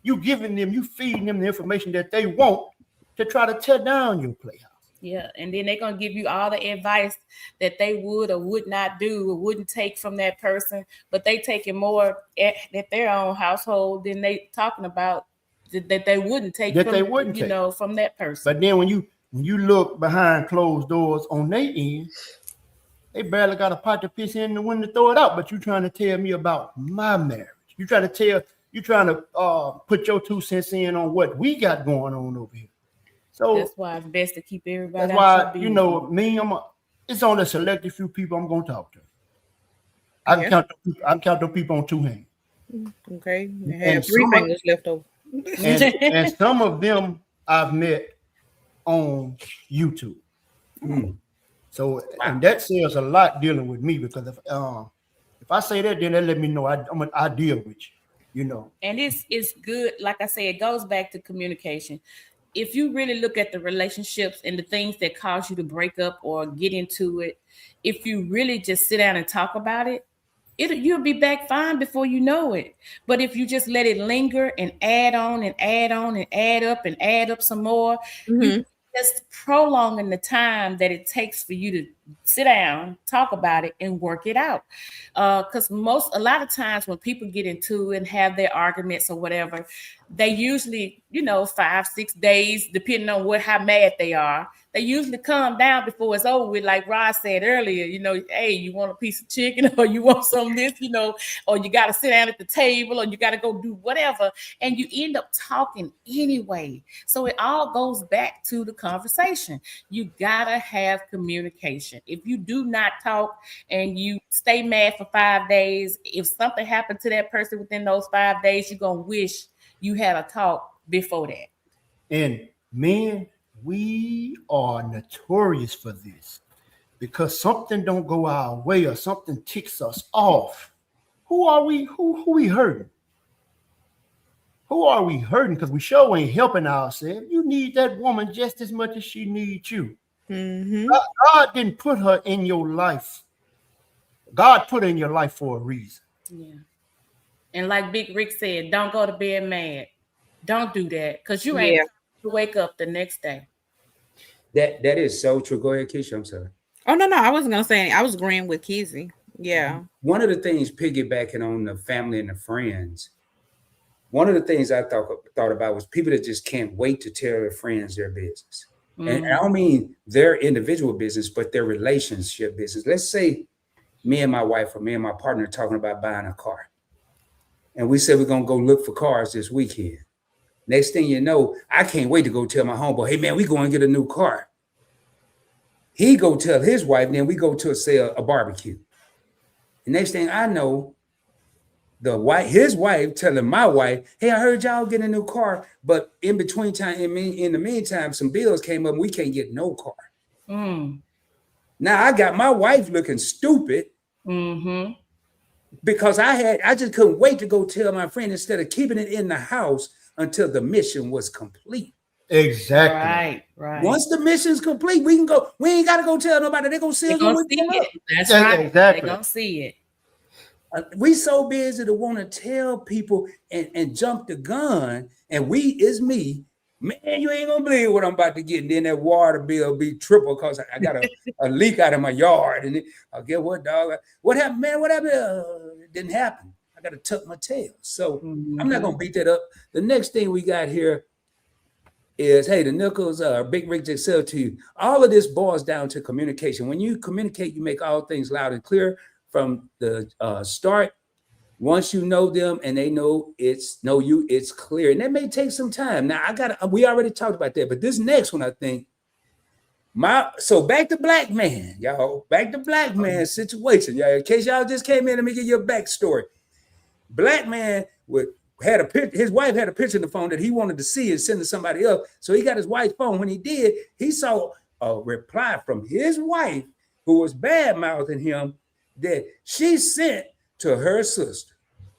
You giving them, you feeding them the information that they want to try to tear down your playhouse. Yeah, and then they're gonna give you all the advice that they would or would not do or wouldn't take from that person, but they taking more at their own household than they talking about that they wouldn't take from that person. But then when you look behind closed doors on their end, they barely got a pot to piss in and when to throw it out. But you trying to tell me about my marriage. You trying to put your 2 cents in on what we got going on over here. So that's why it's best to keep everybody. That's why me. It's only a selected few people I'm gonna talk to. I can count those people on 2 hands. Okay, you have 3 fingers left over. and some of them I've met on YouTube. So and that says a lot dealing with me because if I say that, then that let me know I deal with you. you know. And it's good. Like I said, it goes back to communication. If you really look at the relationships and the things that cause you to break up or get into it, if you really just sit down and talk about it, you'll be back fine before you know it. But if you just let it linger and add on and add on and add up some more, you just prolonging the time that it takes for you to sit down, talk about it, and work it out. Because a lot of times when people get into it and have their arguments or whatever, they usually, 5-6 days, depending on how mad they are, they usually calm down before it's over with. Like Rod said earlier, hey, you want a piece of chicken or you want some of this, or you got to sit down at the table or you got to go do whatever. And you end up talking anyway. So it all goes back to the conversation. You got to have communication. If you do not talk and you stay mad for 5 days, if something happened to that person within those 5 days, you're going to wish you had a talk before that. And men, we are notorious for this because something don't go our way or something ticks us off. Who are we? Who we hurting? Who are we hurting? Because we sure ain't helping ourselves. You need that woman just as much as she needs you. God didn't put her in your life. God put her in your life for a reason. Yeah. And like Big Rick said, don't go to bed mad. Don't do that because you ain't to wake up the next day. That is so true. Go ahead, Kisha. I'm sorry. Oh, no. I wasn't going to say anything. I was agreeing with Kizzy. Yeah. One of the things, piggybacking on the family and the friends, one of the things I thought about was people that just can't wait to tell their friends their business. And I don't mean their individual business, but their relationship business. Let's say me and my wife or me and my partner are talking about buying a car. And we said we're going to go look for cars this weekend. Next thing you know, I can't wait to go tell my homeboy, hey, man, we going to get a new car. He go tell his wife, and then we go to a barbecue. The next thing I know, his wife telling my wife, hey, I heard y'all getting a new car, but in the meantime, some bills came up and we can't get no car. Now I got my wife looking stupid because I just couldn't wait to go tell my friend instead of keeping it in the house until the mission was complete. Exactly. Right. Once the mission's complete, we can go. We ain't got to go tell nobody. They're going to see it. That's right. Exactly. They're going to see it. We so busy to want to tell people and jump the gun. And we is me. Man, you ain't going to believe what I'm about to get. And then that water bill be triple because I got a leak out of my yard. And I'll get what, dog? What happened, man? What happened? It didn't happen. I got to tuck my tail. So I'm not going to beat that up. The next thing we got here is, hey, the Nichols, Big Rick just said to you, all of this boils down to communication. When you communicate, you make all things loud and clear from the start. Once you know them and they know you, it's clear. And that may take some time. Now, we already talked about that, but this next one, I think, so back to black man, y'all. Back to black man situation, y'all. In case y'all just came in, let me give you a backstory. Black man his wife had a picture in the phone that he wanted to see and send to somebody else. So he got his wife's phone. When he did, he saw a reply from his wife who was bad-mouthing him that she sent to her sister.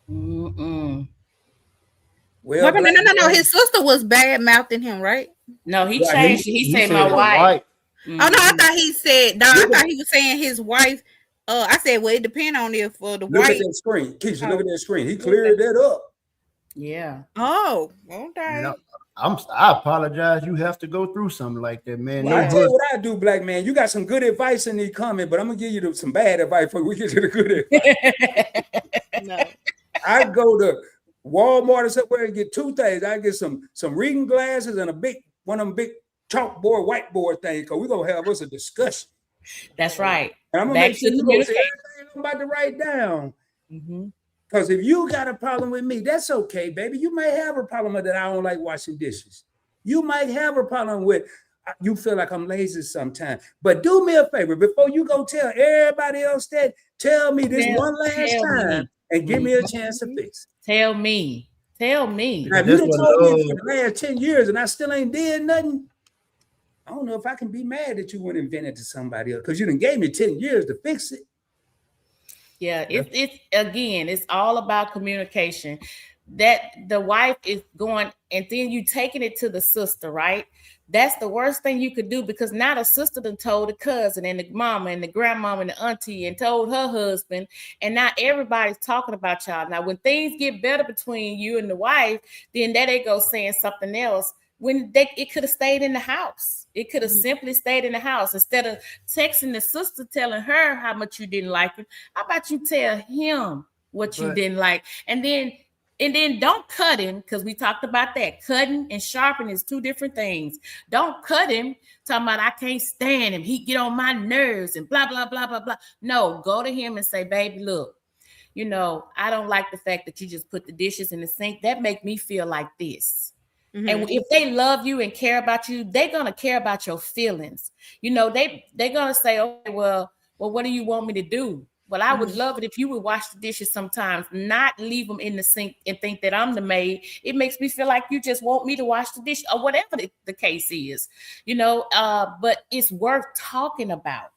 Well, no. His sister was bad-mouthing him, right? No, he changed it. He said my wife. Oh, no, I thought he said, no, I thought he was saying his wife. I said, well, it depends on if the look wife. At that screen. Kisha, look at that screen. He cleared that up. Yeah. Oh, okay. No, I apologize. You have to go through something like that, man. Well, I tell you what I do, black man. You got some good advice in the comment, but I'm gonna give you some bad advice before we get to the good advice. No. I go to Walmart or somewhere and get two things. I get some reading glasses and one of them big chalkboard, whiteboard things, because we're gonna have us a discussion. That's right. And I'm gonna make sure you go see everything I'm about to write down. Because if you got a problem with me, that's okay, baby. You may have a problem with that I don't like washing dishes. You might have a problem with you feel like I'm lazy sometimes. But do me a favor, before you go tell everybody else that, tell me this one last time and give me a chance to fix it. Tell me. Now, if you done told me for the last 10 years and I still ain't did nothing, I don't know if I can be mad that you went and vented to somebody else because you done gave me 10 years to fix it. Yeah, it's again, it's all about communication. that the wife is going, and then you taking it to the sister, right? That's the worst thing you could do, because now the sister done told the cousin and the mama and the grandmama and the auntie and told her husband, and now everybody's talking about y'all. Now, when things get better between you and the wife, then there they go saying something else. When it could have stayed in the house. It could have simply stayed in the house. Instead of texting the sister telling her how much you didn't like him, how about you tell him what you didn't like? And then don't cut him, because we talked about that. Cutting and sharpening is two different things. Don't cut him talking about I can't stand him, he get on my nerves and blah, blah, blah, blah, blah. No, go to him and say, baby, look, you know, I don't like the fact that you just put the dishes in the sink. That make me feel like this. Mm-hmm. And if they love you and care about you, they're going to care about your feelings. You know, they're going to say, okay, well, what do you want me to do? Well, I would love it if you would wash the dishes sometimes, not leave them in the sink and think that I'm the maid. It makes me feel like you just want me to wash the dish, or whatever the case is, you know, but it's worth talking about.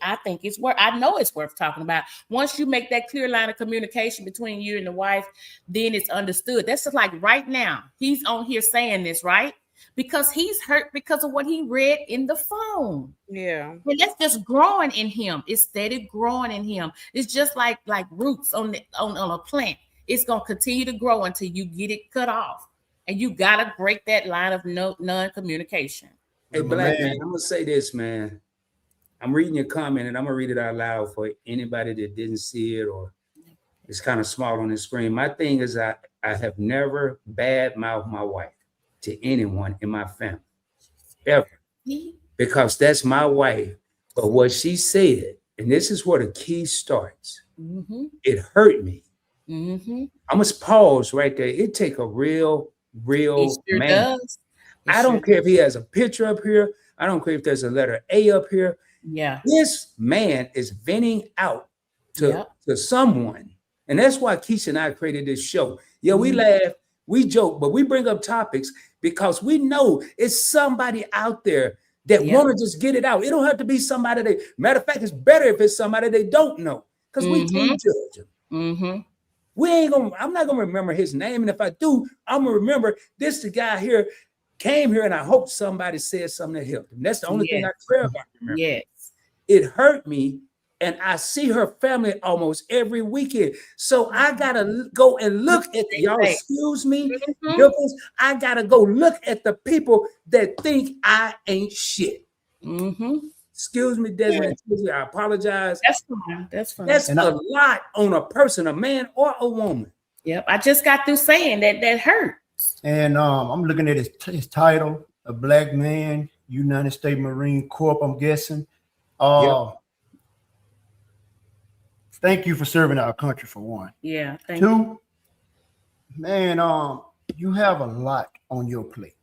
I think I know it's worth talking about. Once you make that clear line of communication between you and the wife, then it's understood. That's just like right now, he's on here saying this, right? Because he's hurt because of what he read in the phone. Yeah. And that's just growing in him. It's steady growing in him. It's just like roots on a plant. It's going to continue to grow until you get it cut off. And you got to break that line of non-communication. Hey, Black man, I'm going to say this, man. I'm reading your comment, and I'm going to read it out loud for anybody that didn't see it or it's kind of small on the screen. My thing is I have never bad-mouthed my wife to anyone in my family, ever, because that's my wife. But what she said, and this is where the key starts, it hurt me. I must pause right there. It take a real sure man. I don't care if he has a picture up here. I don't care if there's a letter A up here. Yeah. This man is venting out to someone. And that's why Kisha and I created this show. Yeah, we laugh, we joke, but we bring up topics because we know it's somebody out there that want to just get it out. It don't have to be somebody matter of fact, it's better if it's somebody they don't know, because we can't judge them. I'm not gonna remember his name. And if I do, I'm gonna remember this the guy here came here, and I hope somebody said something that helped him. That's the only thing I care about. Remember. Yes. It hurt me, and I see her family almost every weekend. So I gotta go and look at y'all. Excuse me, I gotta go look at the people that think I ain't shit. Excuse me, Desmond. Excuse me, I apologize. That's fine. That's fine. That's a lot on a person, a man or a woman. Yep. I just got through saying that hurt. And I'm looking at his title, A Black Man, United States Marine Corps, I'm guessing. Thank you for serving our country, for one. Yeah. Thank Two, you. Man, you have a lot on your plate.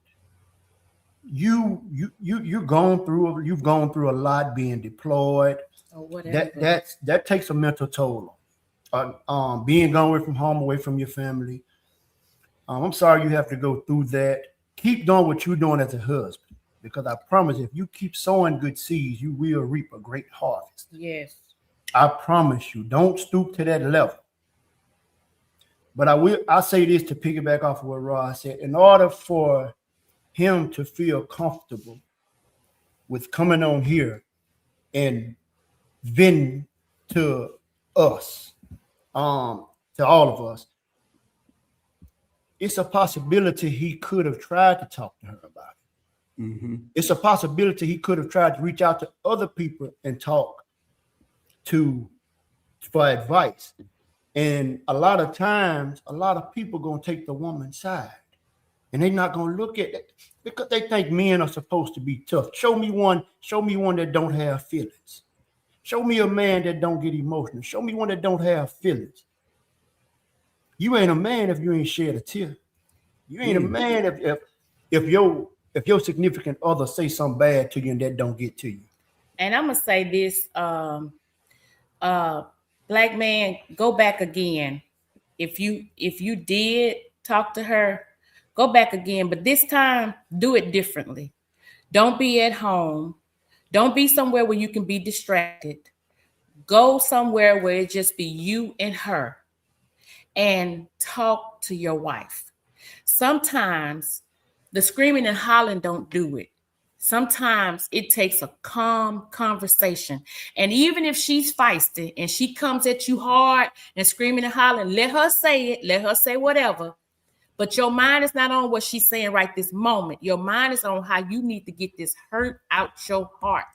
You've gone through a lot being deployed. Or whatever. That takes a mental toll. Being gone away from home, away from your family. I'm sorry you have to go through that. Keep doing what you're doing as a husband, because I promise if you keep sowing good seeds, you will reap a great harvest. Yes. I promise you, don't stoop to that level. But I'll say this to piggyback off of what Ross said. In order for him to feel comfortable with coming on here and venting to us, to all of us, it's a possibility he could have tried to talk to her about it. It's a possibility he could have tried to reach out to other people and talk for advice. And a lot of times, a lot of people gonna take the woman's side, and they're not gonna look at it because they think men are supposed to be tough. Show me one that don't have feelings. Show me a man that don't get emotional. Show me one that don't have feelings. You ain't a man if you ain't shed a tear. You ain't a man if your significant other say something bad to you and that don't get to you. And I'm gonna say this, Black man, go back again. If you did talk to her, go back again, but this time do it differently. Don't be at home. Don't be somewhere where you can be distracted. Go somewhere where it just be you and her. and talk to your wife. Sometimes the screaming and hollering don't do it. Sometimes it takes a calm conversation. And even if she's feisty and she comes at you hard and screaming and hollering, let her say it, let her say whatever. But your mind is not on what she's saying right this moment. Your mind is on how you need to get this hurt out your heart.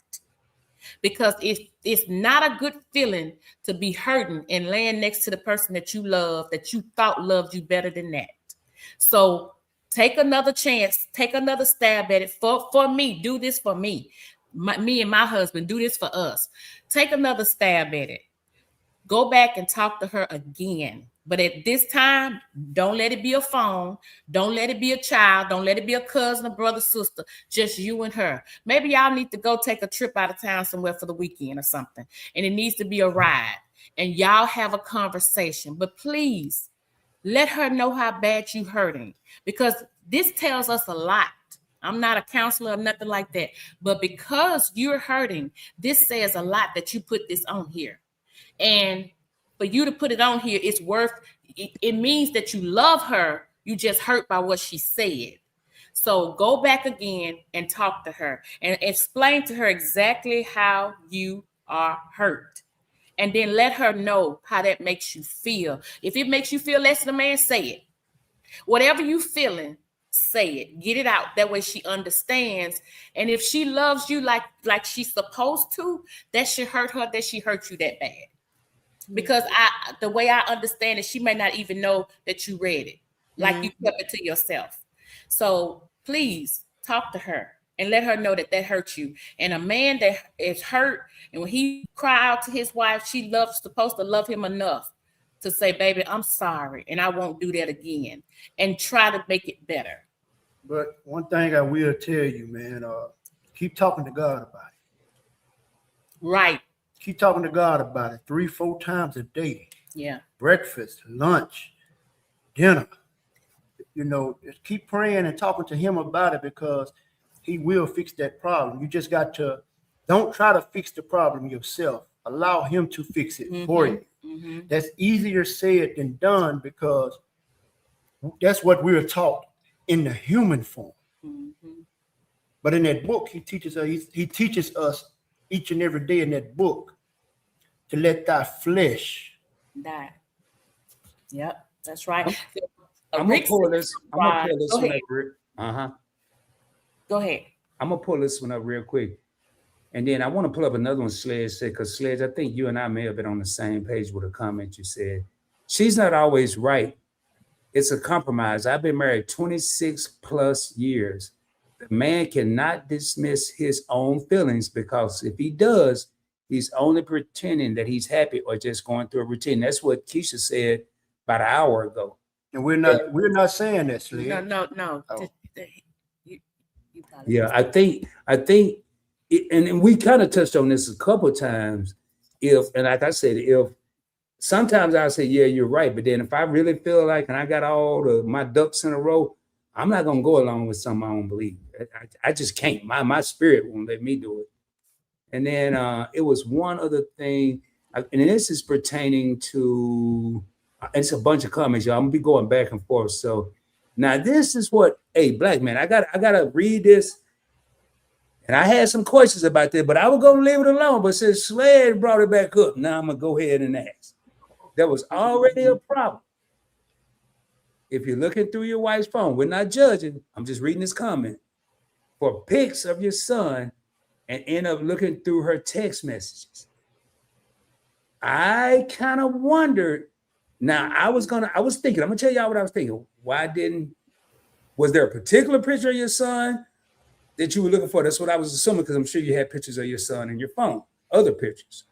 Because it's not a good feeling to be hurting and laying next to the person that you love, that you thought loved you better than that. So take another chance, take another stab at it. For me, do this for me. Me and my husband, do this for us. Take another stab at it. Go back and talk to her again. But at this time, don't let it be a phone. Don't let it be a child. Don't let it be a cousin, a brother, sister. Just you and her. Maybe y'all need to go take a trip out of town somewhere for the weekend or something. And it needs to be a ride. And y'all have a conversation. But please, let her know how bad you hurting. Because this tells us a lot. I'm not a counselor or nothing like that. But because you're hurting, this says a lot that you put this on here. And for you to put it on here, it's worth, it means that you love her. You just hurt by what she said. So go back again and talk to her and explain to her exactly how you are hurt. And then let her know how that makes you feel. If it makes you feel less than a man, say it. Whatever you feeling, say it. Get it out. That way she understands. And if she loves you like she's supposed to, that should hurt her, that she hurt you that bad. Because the way I understand it, she may not even know that you read it. Like you kept it to yourself. So please talk to her and let her know that hurt you. And a man that is hurt, and when he cry out to his wife, she supposed to love him enough to say, baby, I'm sorry, and I won't do that again. And try to make it better. But one thing I will tell you, man, keep talking to God about it. Right. Keep talking to God about it 3-4 times a day. Yeah. Breakfast, lunch, dinner. You know, just keep praying and talking to him about it, because he will fix that problem. You just got to, don't try to fix the problem yourself. Allow him to fix it for you. Mm-hmm. That's easier said than done, because that's what we were taught in the human form. Mm-hmm. But in that book, he teaches us each and every day in that book to let thy flesh die. Yep, that's right. I'm gonna pull this. Go ahead. I'm gonna pull this one up real quick, and then I want to pull up another one. Sledge said, because Sledge, I think you and I may have been on the same page with a comment you said. She's not always right. It's a compromise. I've been married 26 plus years. The man cannot dismiss his own feelings, because if he does, he's only pretending that he's happy or just going through a routine. That's what Kisha said about an hour ago. And we're not saying that, Sledge. No. Oh. Yeah, I think, and we kind of touched on this a couple of times. And like I said, sometimes I say, yeah, you're right. But then if I really feel like, and I got all my ducks in a row, I'm not going to go along with something I don't believe. I just can't. My spirit won't let me do it. And then it was one other thing, and this is pertaining to, it's a bunch of comments, y'all. I'm going to be going back and forth. So now this is what, hey, black man, I got to read this. And I had some questions about this, but I was going to leave it alone. But since Sled brought it back up, now I'm going to go ahead and ask. There was already a problem. If you're looking through your wife's phone, we're not judging. I'm just reading this comment. For pics of your son and end up looking through her text messages. I kind of wondered. Now, I was thinking, I'm going to tell y'all what I was thinking. Was there a particular picture of your son that you were looking for? That's what I was assuming, because I'm sure you had pictures of your son in your phone, other pictures.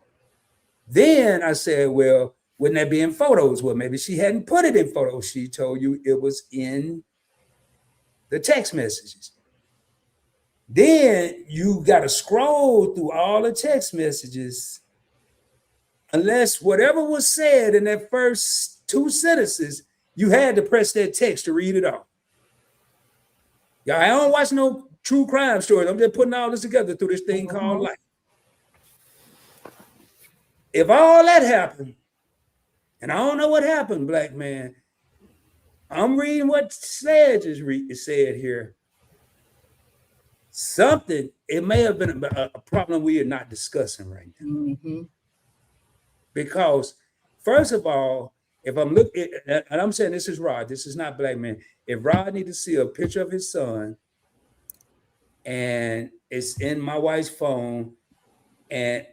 Then I said, well, wouldn't that be in photos? Well, maybe she hadn't put it in photos. She told you it was in the text messages. Then you got to scroll through all the text messages, unless whatever was said in that first 2 sentences, you had to press that text to read it off. Yeah, I don't watch no true crime stories. I'm just putting all this together through this thing called life. If all that happened, And I don't know what happened, black man. I'm reading what Sledge is said here. Something, it may have been a problem we are not discussing right now. Mm-hmm. Because, first of all, if I'm looking, and I'm saying this is Rod, this is not black man. If Rod need to see a picture of his son, and it's in my wife's phone, and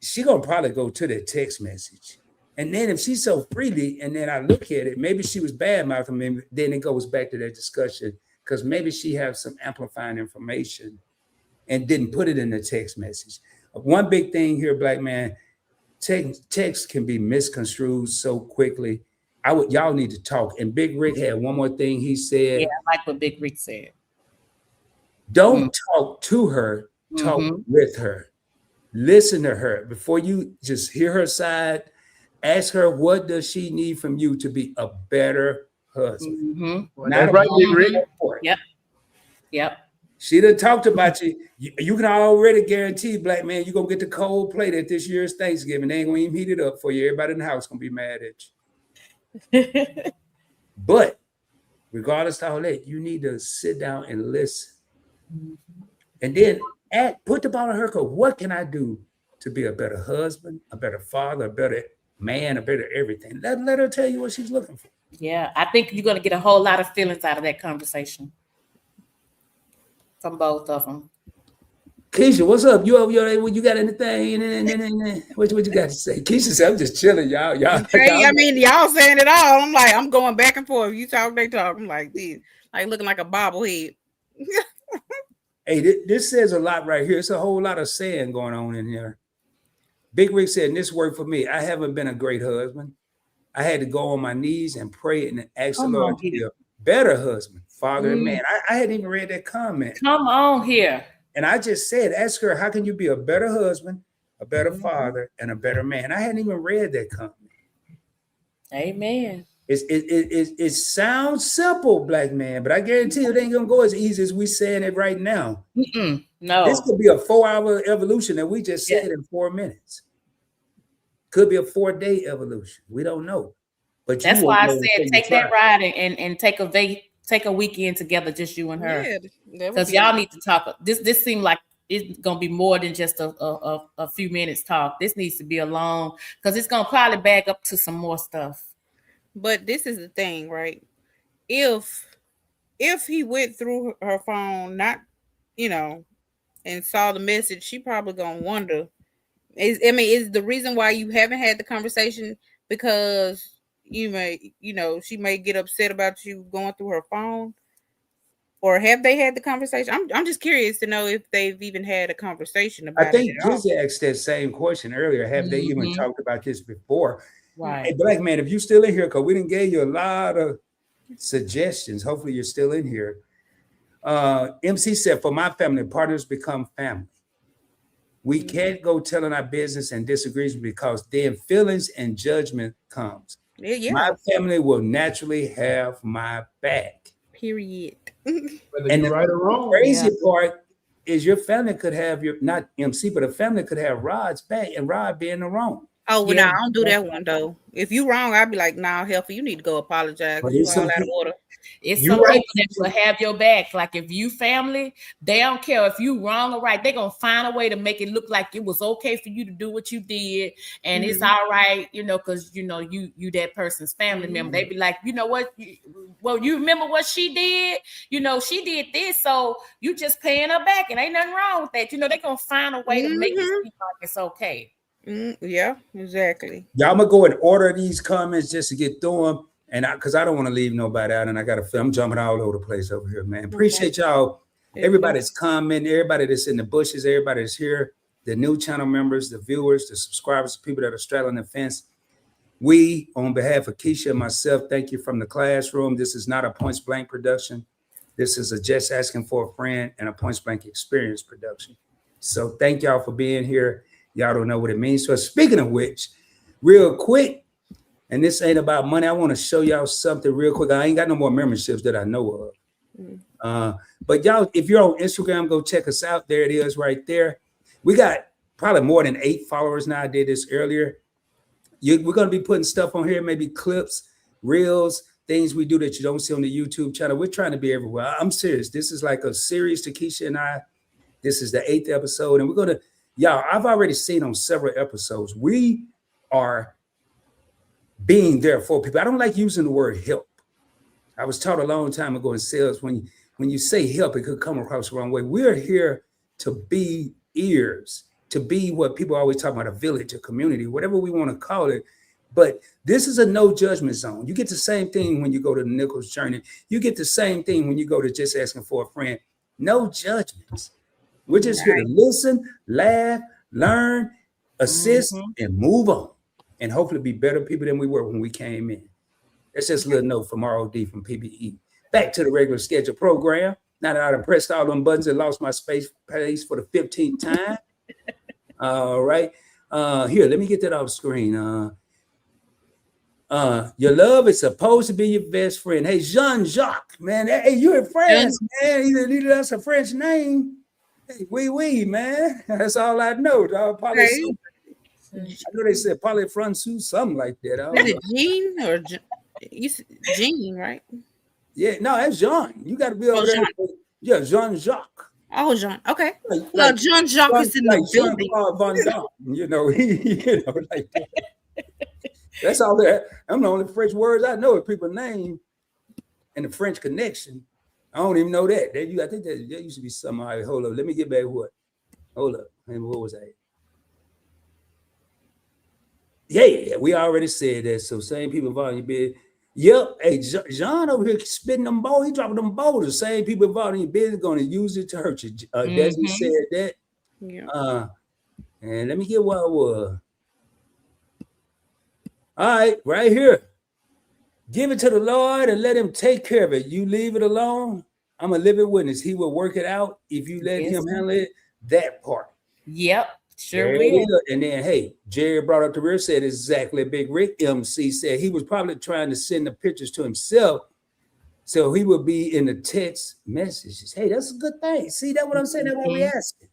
she gonna probably go to the text message. And then if she's so freely, and then I look at it, maybe she was bad mouthing me, then it goes back to that discussion, because maybe she has some amplifying information and didn't put it in the text message. One big thing here, black man, text can be misconstrued so quickly. Y'all need to talk. And Big Rick had one more thing he said. Yeah, I like what Big Rick said. Don't talk to her, talk with her. Listen to her. Before you just hear her side, ask her, what does she need from you to be a better husband? Well, that's right, Big Rick. Yep. She done talked about you. You can already guarantee, black man, you're going to get the cold plate at this year's Thanksgiving. They ain't going to even heat it up for you. Everybody in the house going to be mad at you. But regardless of all that, you need to sit down and listen. And then put the ball in her court. What can I do to be a better husband, a better father, a better man, a better everything? Let her tell you what she's looking for. Yeah, I think you're going to get a whole lot of feelings out of that conversation from both of them. Kisha, what's up? You over there? You got anything? What you got to say? Kisha said, I'm just chilling, y'all. Okay, I mean, y'all saying it all. I'm like, I'm going back and forth. You talk, they talk. I'm like this, like looking like a bobblehead. Hey, this says a lot right here. It's a whole lot of saying going on in here. Big Rick said, this worked for me. I haven't been a great husband. I had to go on my knees and pray and ask the Lord to be a better husband, father, and man. I hadn't even read that comment. Come on here. And I just said, ask her, how can you be a better husband, a better father, and a better man? I hadn't even read that comment. Amen. It sounds simple, black man, but I guarantee you it ain't gonna go as easy as we saying it right now. No. This could be a 4-hour evolution that we just said in 4 minutes. Could be a 4-day evolution. We don't know. But that's why I said take that ride and take a weekend together, just you and her. Because y'all need to talk. This seemed like it's gonna be more than just a few minutes talk. This needs to be a long, because it's gonna probably back up to some more stuff. But this is the thing, right? If he went through her phone, not, and saw the message, she probably gonna wonder. Is the reason why you haven't had the conversation because she may get upset about you going through her phone? Or have they had the conversation? I'm just curious to know if they've even had a conversation about it. I think Jizzy asked that same question earlier. Have they even talked about this before? Right. Hey, black man, if you're still in here, because we didn't give you a lot of suggestions. Hopefully you're still in here. MC said, for my family, partners become family. We can't go telling our business and disagrees because then feelings and judgment comes. Yeah. My family will naturally have my back. Period. Whether you're right or wrong. The crazy part is your family could have not MC, but a family could have Rod's back and Rod being the wrong. Oh, well, I don't do that one though. If you wrong, I'd be like, nah, Healthy, you need to go apologize. You all out of order. It's some people that will have your back. Like if you family, they don't care if you wrong or right. They're gonna find a way to make it look like it was okay for you to do what you did, and it's all right, because you that person's family member. They be like, you know what? You remember what she did? She did this, so you just paying her back, and ain't nothing wrong with that. They're gonna find a way to make it seem like it's okay. Yeah, exactly. Y'all, I'm gonna go and order these comments just to get through them, and because I don't want to leave nobody out, and I'm jumping all over the place over here, man. Appreciate y'all, everybody that's commenting, everybody that's in the bushes, everybody that's here, the new channel members, the viewers, the subscribers, the people that are straddling the fence. We, on behalf of Kisha and myself, thank you from the classroom. This is not a Points Blank production. This is a Just Asking for a Friend and a Points Blank Experience production. So thank y'all for being here. Y'all don't know what it means. So speaking of which, real quick, and this ain't about money, I want to show y'all something real quick. I ain't got no more memberships that I know of. But y'all, if you're on Instagram, go check us out. There it is right there. We got probably more than 8 followers now. I did this earlier. We're going to be putting stuff on here, maybe clips, reels, things we do that you don't see on the YouTube channel. We're trying to be everywhere. I'm serious. This is like a series to Kisha and I. This is the 8th episode, and we're going to, y'all, I've already seen on several episodes, we are being there for people. I don't like using the word help. I was taught a long time ago in sales, when you say help, it could come across the wrong way. We're here to be ears, to be what people always talk about, a village, a community, whatever we want to call it. But this is a no judgment zone. You get the same thing when you go to the Nichols Journey. You get the same thing when you go to Just Asking for a Friend. No judgments. We're just here to listen, laugh, learn, assist, and move on. And hopefully be better people than we were when we came in. That's just a little note from ROD from PBE. Back to the regular schedule program. Now that I've pressed all them buttons and lost my space for the 15th time. All right. Here, let me get that off screen. Your love is supposed to be your best friend. Hey, Jean-Jacques, man. Hey, you're in France, man. Either that's a French name. Hey, oui, man. That's all I know, dog. I know they said parle français, something like that. Is it Jean or Jean, right? Yeah, no, that's Jean. You got to be over there. Yeah, Jean-Jacques. Oh, Jean. Okay. Well, Jean-Jacques is in the building. Van Damme, you know, like that. That's all that. I'm the only French words I know is people's name and the French connection. I don't even know that. I think that used to be something. All right, hold up. Let me get back what. Hold up. What was that? Yeah, we already said that. So same people involved in your business. Yep. Hey, John over here spitting them balls. He dropping them boulders. Same people involved in your business going to use it to hurt you. Desi said that. Yeah. And let me get what I was. All right, right here. Give it to the Lord and let him take care of it. You leave it alone. I'm a living witness. He will work it out if you let him handle it. That part. Yep. Sure will. And then, hey, Jerry brought up the rear, said exactly. Big Rick MC said he was probably trying to send the pictures to himself so he would be in the text messages. Hey, that's a good thing. See, that's what I'm saying. That's what we're asking.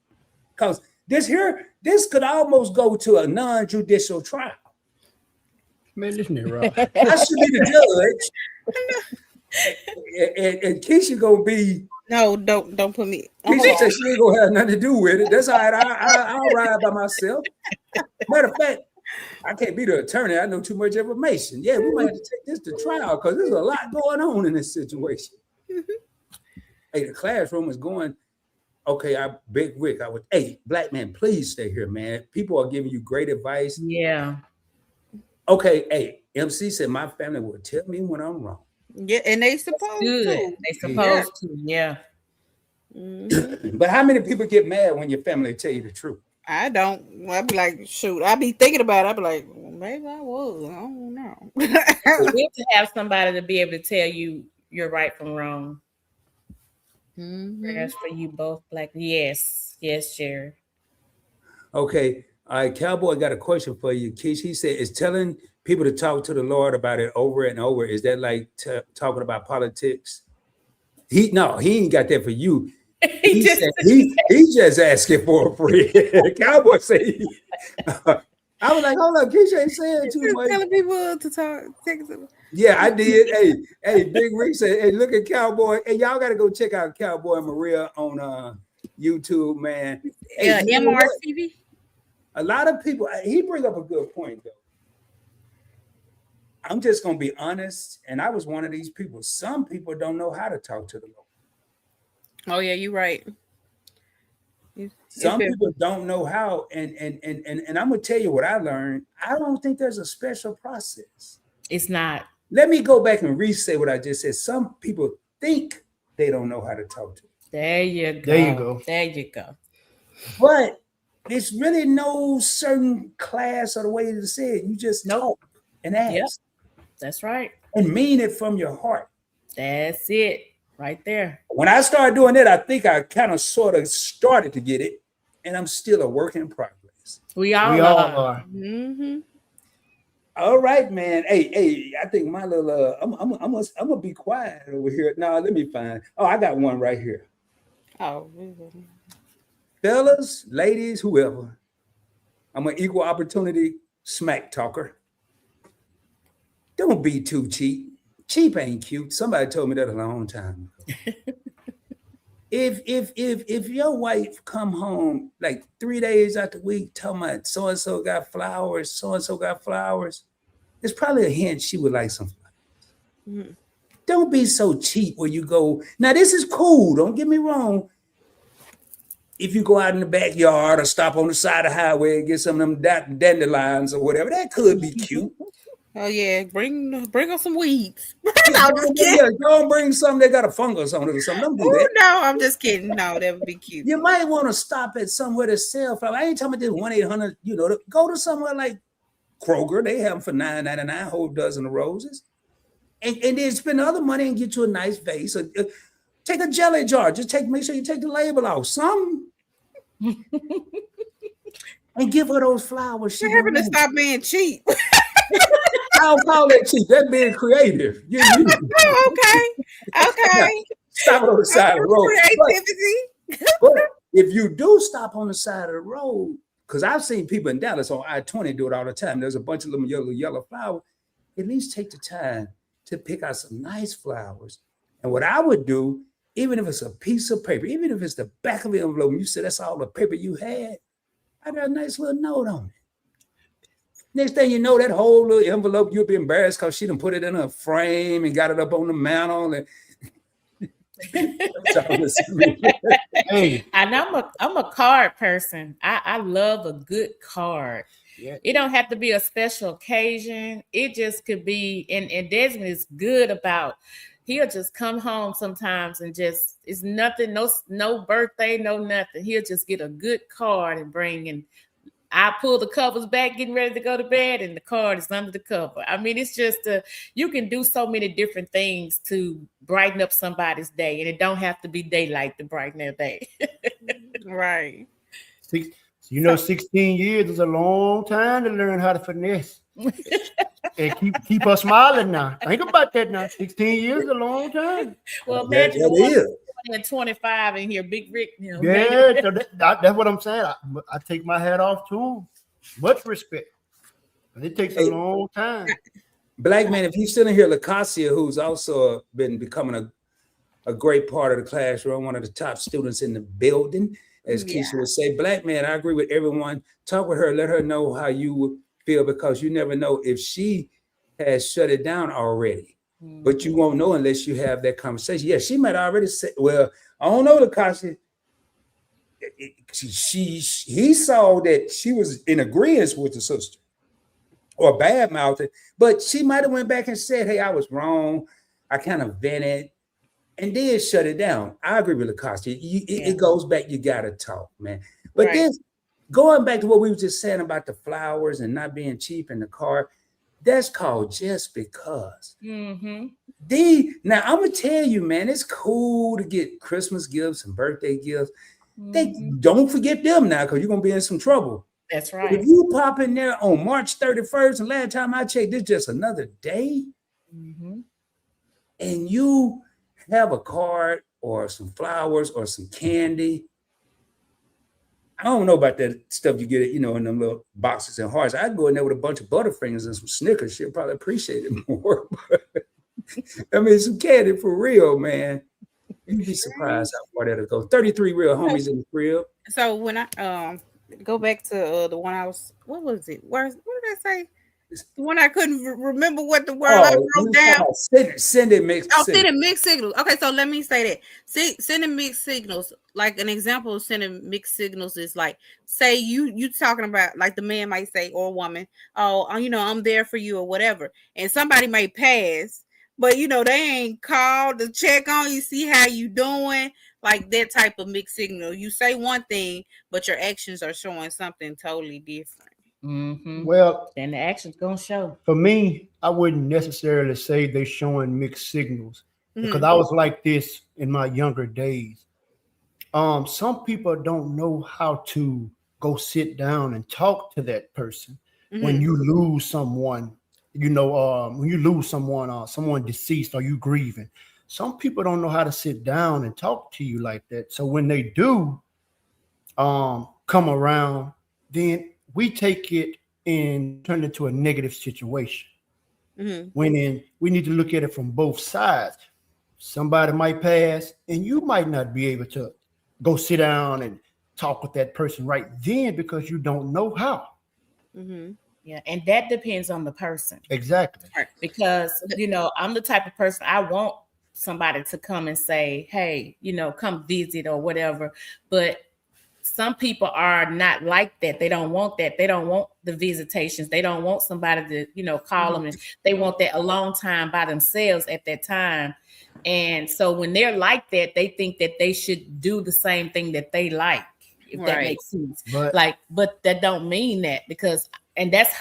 Because this could almost go to a non-judicial trial. Man, listen here, Rob. I should be the judge. and Kisha gonna be. No, don't put me. Kisha said she ain't gonna have nothing to do with it. That's all right. I'll ride by myself. Matter of fact, I can't be the attorney. I know too much information. Yeah, we might have to take this to trial because there's a lot going on in this situation. Hey, the classroom is going. Okay, Big Rick. Hey, black man, please stay here, man. People are giving you great advice. Yeah. Okay, hey, MC said my family will tell me when I'm wrong. Yeah, and they supposed to. They supposed to, yeah. But how many people get mad when your family tell you the truth? I don't. I'll be like, shoot. I'll be thinking about it. I'll be like, well, maybe I was. I don't know. It's good to have somebody to be able to tell you you're right from wrong. Prayers for you both, black. Yes, Jerry. Okay. All right, Cowboy got a question for you, Kish. He said, is telling people to talk to the Lord about it over and over, is that like talking about politics? He ain't got that for you. He just asking for a friend. Cowboy said, I was like, hold on, Kish ain't saying too much. Telling people to talk. Yeah, I did. Hey, Big Rick said, hey, look at Cowboy. Hey, y'all got to go check out Cowboy Maria on YouTube, man. Yeah, MRTV. A lot of people, he bring up a good point, though. I'm just going to be honest, and I was one of these people. Some people don't know how to talk to the Lord. Oh, yeah, you're right. Some people don't know how, and I'm going to tell you what I learned. I don't think there's a special process. It's not. Let me go back and re-say what I just said. Some people think they don't know how to talk to him. There you go. There you go. But there's really no certain class or the way to say it. You just talk and ask. Yep. That's right. And mean it from your heart. That's it. Right there. When I started doing that, I think I kind of sort of started to get it. And I'm still a work in progress. We all are. Mm-hmm. All right, man. Hey, I think my little I'm gonna be quiet over here. No, let me find. Oh, I got one right here. Oh, fellas, ladies, whoever. I'm an equal opportunity smack talker. Don't be too cheap. Cheap ain't cute. Somebody told me that a long time ago. If your wife come home like 3 days out the week talking about so and so got flowers, it's probably a hint she would like some flowers. Mm-hmm. Don't be so cheap where you go. Now this is cool. Don't get me wrong. If you go out in the backyard or stop on the side of the highway and get some of them dandelions or whatever, that could be cute. Oh yeah, bring us some weeds. Don't bring something that got a fungus on it or something. Don't do that. No, I'm just kidding. No, that would be cute. You might want to stop at somewhere to sell flowers. I ain't talking about this 1-800. Go to somewhere like Kroger. They have them for $9.99, whole dozen of roses, and then spend other money and get you a nice vase. Take a jelly jar. Make sure you take the label off. Something. And give her those flowers. You're having to stop being cheap. I don't call that cheap. That's being creative. Okay. Stop on the side of the road. Creativity. But if you do stop on the side of the road, because I've seen people in Dallas on I-20 do it all the time. There's a bunch of little yellow flowers. At least take the time to pick out some nice flowers. And what I would do, even if it's a piece of paper, even if it's the back of the envelope, and you said that's all the paper you had, I got a nice little note on it. Next thing you know, that whole little envelope, you'll be embarrassed because she done put it in a frame and got it up on the mantle. And hey, and I'm a card person. I love a good card. Yeah. It don't have to be a special occasion. It just could be, and Desmond is good about, he'll just come home sometimes and just, it's nothing, no birthday, no nothing. He'll just get a good card and bring in. I pull the covers back, getting ready to go to bed, and the card is under the cover. I mean, it's just you can do so many different things to brighten up somebody's day, and it don't have to be daylight to brighten their day. Right. 16 years is a long time to learn how to finesse. And keep us smiling now. Think about that now. 16 years is a long time. Well, imagine and 25 in here, Big Rick. Yeah, so that's what I'm saying. I take my hat off to him. Much respect. But it takes a long time. Black man, if you're still in here, Lacasia, who's also been becoming a great part of the classroom, one of the top students in the building, as Kisha would say. Black man, I agree with everyone. Talk with her, let her know how you feel, because you never know if she has shut it down already. But you won't know unless you have that conversation. Yeah, she might already say, well, I don't know, Lacasia. He saw that she was in agreement with the sister or bad mouthed, but she might have went back and said, hey, I was wrong. I kind of vented and then shut it down. I agree with Lacasia. It goes back, you got to talk, man. But then going back to what we were just saying about the flowers and not being cheap in the car, that's called just because. Mm-hmm. Now I'm gonna tell you, man, it's cool to get Christmas gifts and birthday gifts. Mm-hmm. They don't forget them now, because you're gonna be in some trouble. That's right. But if you pop in there on March 31st, and last time I checked, it's just another day, and you have a card or some flowers or some candy. I don't know about that stuff you get, in them little boxes and hearts. I'd go in there with a bunch of Butterfingers and some Snickers. She'll probably appreciate it more. I mean, some candy for real, man. You'd be surprised how far that'll go. 33 real homies in the crib. So when I go back to the one I was, what was it? What did I say? The one I couldn't remember what the word I wrote down. Sending mixed signals. Sending mixed signals. Okay, so let me say that. Sending mixed signals, like an example of sending mixed signals is like, say you talking about, like the man might say, or a woman, I'm there for you or whatever. And somebody may pass, but they ain't called to check on you, see how you doing. Like that type of mixed signal. You say one thing, but your actions are showing something totally different. Mm-hmm. Well, then the action's gonna show. For me, I wouldn't necessarily say they're showing mixed signals, because I was like this in my younger days. Some people don't know how to go sit down and talk to that person when you lose someone. When you lose someone, someone deceased, or you grieving. Some people don't know how to sit down and talk to you like that. So when they do come around, then we take it and turn it into a negative situation. When we need to look at it from both sides. Somebody might pass, and you might not be able to go sit down and talk with that person right then because you don't know how. Yeah, and that depends on the person. Exactly. Because, I'm the type of person, I want somebody to come and say, hey, come visit or whatever. But some people are not like that. They don't want that. They don't want the visitations. They don't want somebody to, call them. And they want that alone time by themselves at that time. And so when they're like that, they think that they should do the same thing that they like, if that makes sense. But that don't mean that, because, and that's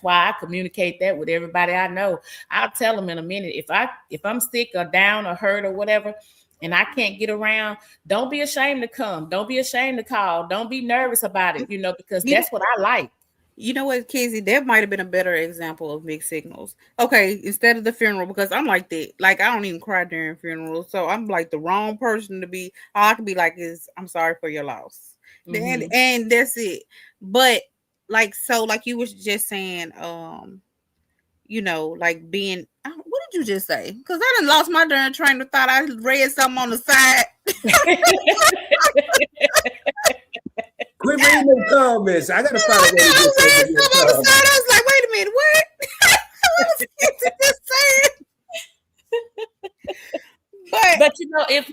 why I communicate that with everybody I know. I'll tell them in a minute, if I'm sick or down or hurt or whatever, and I can't get around, don't be ashamed to come. Don't be ashamed to call. Don't be nervous about it, because that's what I like. You know what, Kizzy, that might have been a better example of mixed signals. Okay, instead of the funeral, because I'm like that. Like, I don't even cry during funerals. So I'm like the wrong person to be. All I can be like is, I'm sorry for your loss. And that's it. But like you was just saying, like being, what did you just say? Because I done lost my darn train of thought. I read something on the side. Quit reading the comments. I gotta find out what you said. I was like, wait a minute, what? What was Kizzy just saying? But if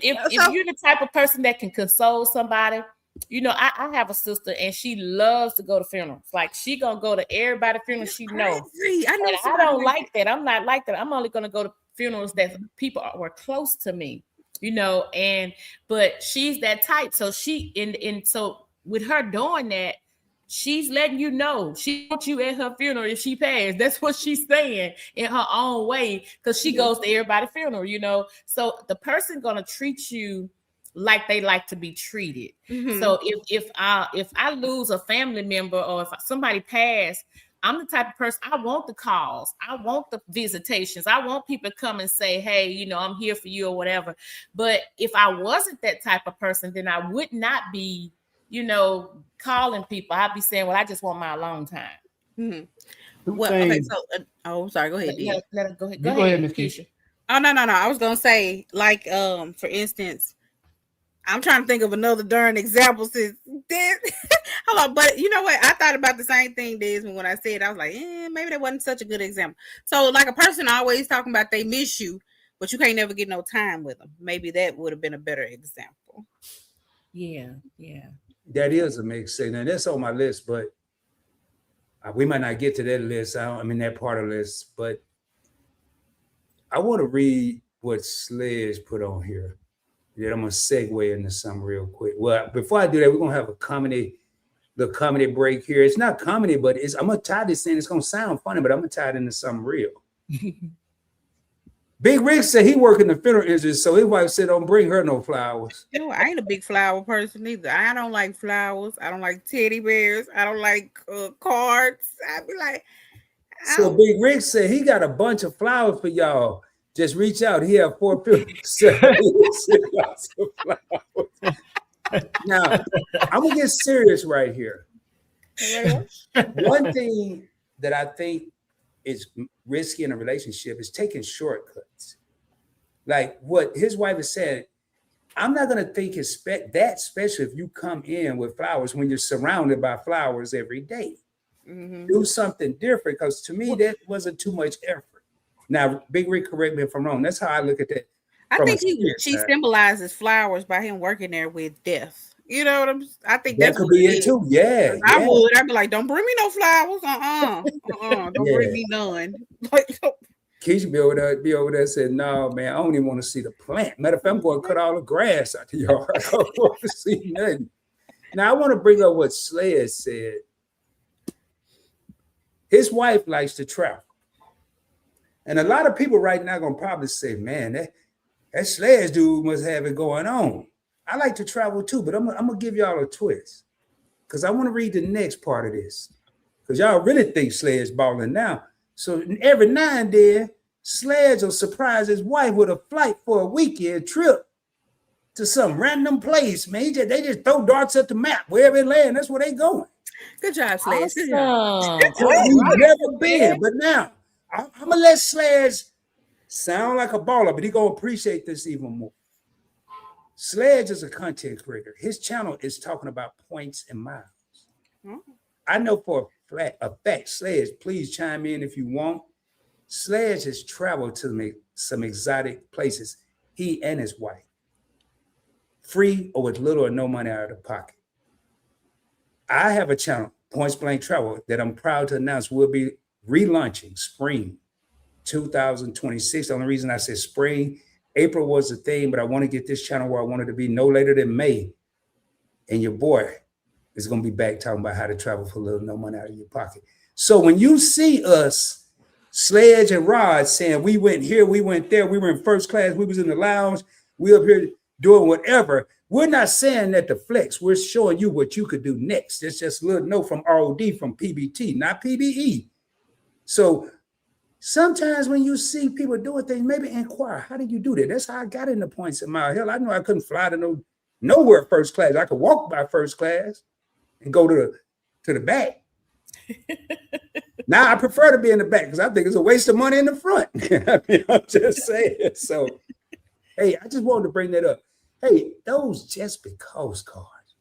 you're the type of person that can console somebody, I have a sister and she loves to go to funerals. Like, she gonna go to everybody's funeral she knows. I don't like that. I'm not like that. I'm only gonna go to funerals that people were close to me, but she's that type. So so with her doing that, she's letting you know she wants you at her funeral if she passed. That's what she's saying in her own way, because she goes to everybody's funeral, So the person gonna treat you like they like to be treated. So if I lose a family member or if somebody passed, I'm the type of person, I want the calls, I want the visitations, I want people to come and say, hey, I'm here for you or whatever. But if I wasn't that type of person, then I would not be, calling people. I'd be saying, well, I just want my alone time. Well, okay, so I'm sorry, go ahead. Go ahead, Miss Kisha. Oh, no. I was gonna say, like, for instance, I'm trying to think of another darn example since this. Hold on, but you know what? I thought about the same thing, Desmond, when I said it. I was like, maybe that wasn't such a good example. So, like, a person always talking about they miss you, but you can't never get no time with them. Maybe that would have been a better example. Yeah. That is a mixed signal. And that's on my list, but we might not get to that list. That part of the list, but I want to read what Sledge put on here. Yeah, I'm gonna segue into something real quick. Well, before I do that, we're gonna have the comedy break here. It's not comedy, but I'm gonna tie this in. It's gonna sound funny, but I'm gonna tie it into something real. Big Rick said he work in the funeral industry, so his wife said, "Don't bring her no flowers." No, I ain't a big flower person either. I don't like flowers. I don't like teddy bears. I don't like cards. I'd be like, so Big Rick said he got a bunch of flowers for y'all. Just reach out. He have 4 people. Now, I'm gonna get serious right here. One thing that I think is risky in a relationship is taking shortcuts. Like what his wife has said, I'm not gonna think it's that special if you come in with flowers when you're surrounded by flowers every day. Do something different, because to me that wasn't too much effort. Now, Big Rick, correct me if I'm wrong. That's how I look at that. I think she symbolizes flowers by him working there with death. You know what I think that could be it too. Yeah, I'd be like, don't bring me no flowers. Don't bring me none. Kisha be over there said, no, man, I don't even want to see the plant. Matter of fact, I'm going to cut all the grass out the yard. I don't want to see nothing. Now, I want to bring up what Sledge said. His wife likes to travel. And a lot of people right now are going to probably say, man, that Sledge dude must have it going on. I like to travel too, but I'm going to give y'all a twist, because I want to read the next part of this, because y'all really think Sledge balling now. So every now and then, Sledge will surprise his wife with a flight for a weekend trip to some random place, man. They just throw darts at the map. Wherever they land, that's where they going. Good job, Sledge. Awesome. We've never been, but now I'm gonna let Sledge sound like a baller, but he gonna appreciate this even more. Sledge is a content creator. His channel is talking about points and miles. I know for a fact, Sledge, please chime in if you want. Sledge has traveled to some exotic places, he and his wife, free or with little or no money out of the pocket. I have a channel, Points Blank Travel, that I'm proud to announce will be relaunching spring 2026. The only reason I said spring, April was the thing, but I want to get this channel where I wanted to be no later than May. And your boy is going to be back talking about how to travel for little, no money out of your pocket. So when you see us, Sledge and Rod, saying we went here, we went there, we were in first class, we was in the lounge, we up here doing whatever, we're not saying that to flex. We're showing you what you could do next. It's just a little note from ROD, from PBT, not PBE. So sometimes when you see people doing things, maybe inquire, how did you do that? That's how I got into points in mile. Hell, I knew I couldn't fly to nowhere first class. I could walk by first class and go to the back. Now I prefer to be in the back because I think it's a waste of money in the front. I mean, I'm just saying. So, hey, I just wanted to bring that up. Hey, those just because cards.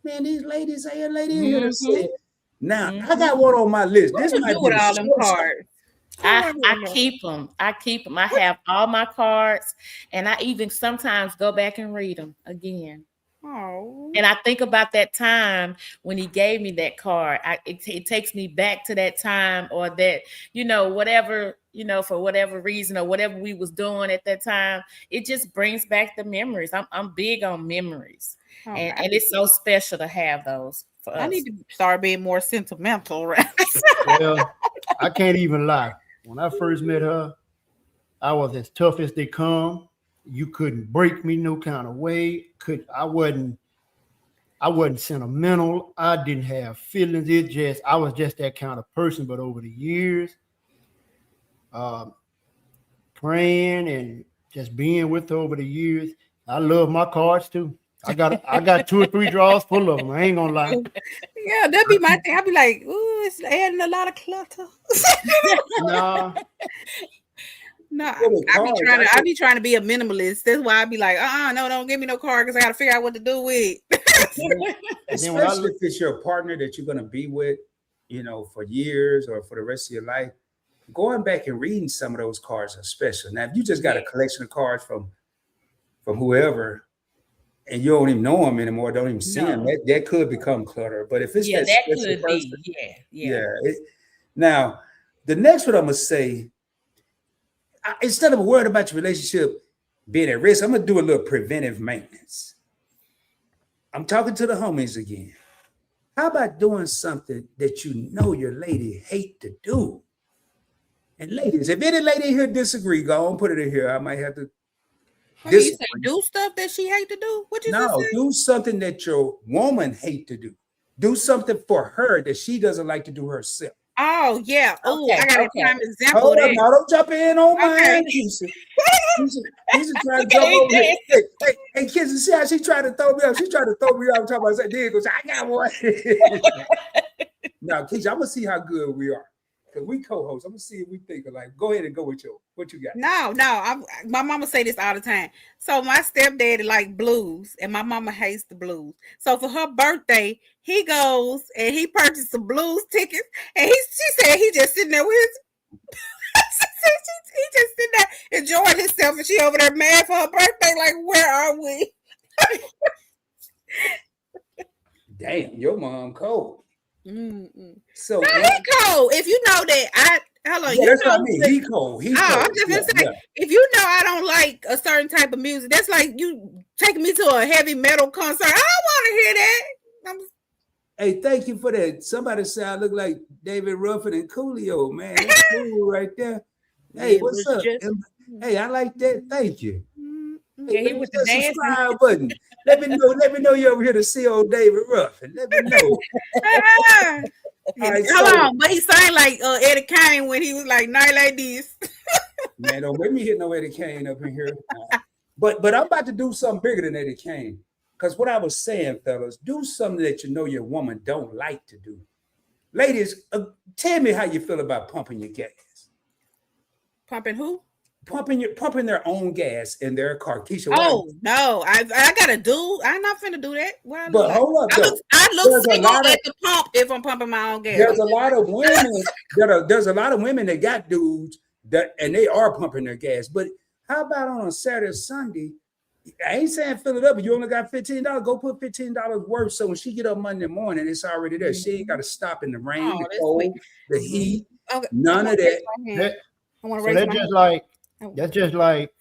Man, these ladies ain't here to say it. Now, I got one on my list. This might be with all them cards. I keep them. I have all my cards, and I even sometimes go back and read them again. Oh. And I think about that time when he gave me that card. It takes me back to that time, or that, whatever, for whatever reason or whatever we was doing at that time. It just brings back the memories. I'm big on memories, and it's so special to have those for us. I need to start being more sentimental, right? Well, I can't even lie. When I first met her, I was as tough as they come. You couldn't break me no kind of way. I wasn't sentimental. I didn't have feelings. I was just that kind of person. But over the years, praying and just being with her over the years, I love my cards too. I got 2 or 3 drawers full of them. I ain't gonna lie. Yeah, that'd be my thing. I'd be like, ooh, it's adding a lot of clutter. No, I be trying to be a minimalist. That's why I be like, no, don't give me no card because I gotta figure out what to do with. Especially if it's your partner that you're gonna be with, for years or for the rest of your life. Going back and reading some of those cards are special. Now, if you just got a collection of cards from whoever, and you don't even know them anymore, don't even see them, that could become clutter. But if it's that special person, now, the next one I'm gonna say, instead of worrying about your relationship being at risk, I'm going to do a little preventive maintenance. I'm talking to the homies again. How about doing something that your lady hate to do? And ladies, if any lady here disagree, go on, put it in here. I might have to You say do stuff that she hate to do? What you say? Do something that your woman hate to do. Do something for her that she doesn't like to do herself. Oh, yeah. Oh, I got a prime example. Hold up, now don't jump in on mine. Kisha trying to jump over here. Hey, Kisha, see how she tried to throw me up? She tried to throw me up. Talking about, I got one. Now, Kisha, I'm going to see how good we are. Because we co-hosts. I'm going to see if we think alike. Go ahead and go with what you got. No. My mama say this all the time. So my stepdaddy like blues, and my mama hates the blues. So for her birthday, he goes and he purchased some blues tickets. And she said he just sitting there with his... he just sitting there enjoying himself. And she over there mad for her birthday. Like, where are we? Damn, your mom cold. Mm-mm. So he cold. If you know that that's what I mean. He cold. I'm just gonna say, if you know I don't like a certain type of music, that's like you taking me to a heavy metal concert. I don't want to hear that. Hey, thank you for that. Somebody said I look like David Ruffin and Coolio, man. That's cool right there. Hey, what's up? Hey, I like that. Thank you. Yeah, he with the subscribe button. Let me know you're over here to see old David Ruffin. Let me know. Right, hold on, but he sang like Eddie Kane when he was like night like this. Man, don't make me hit no Eddie Kane up in here. But I'm about to do something bigger than Eddie Kane. Because what I was saying, fellas, do something that your woman don't like to do. Ladies, tell me how you feel about pumping your gas. Pumping who? Pumping their own gas in their car. Kisha, why? Oh no, I got a dude. I'm not finna do that. What I look But like? hold up, though. I look There's a single lot of- at the pump if I'm pumping my own gas. There's a lot of women there's a lot of women that got dudes and they are pumping their gas. But how about on a Saturday or Sunday? I ain't saying fill it up, but you only got $15. Go put $15 worth. So when she get up Monday morning, it's already there. She ain't got to stop in the rain, Oh, the that's cold, sweet. the heat, Okay. none of that. I want to So raise that's my just hand. like Oh. that's just like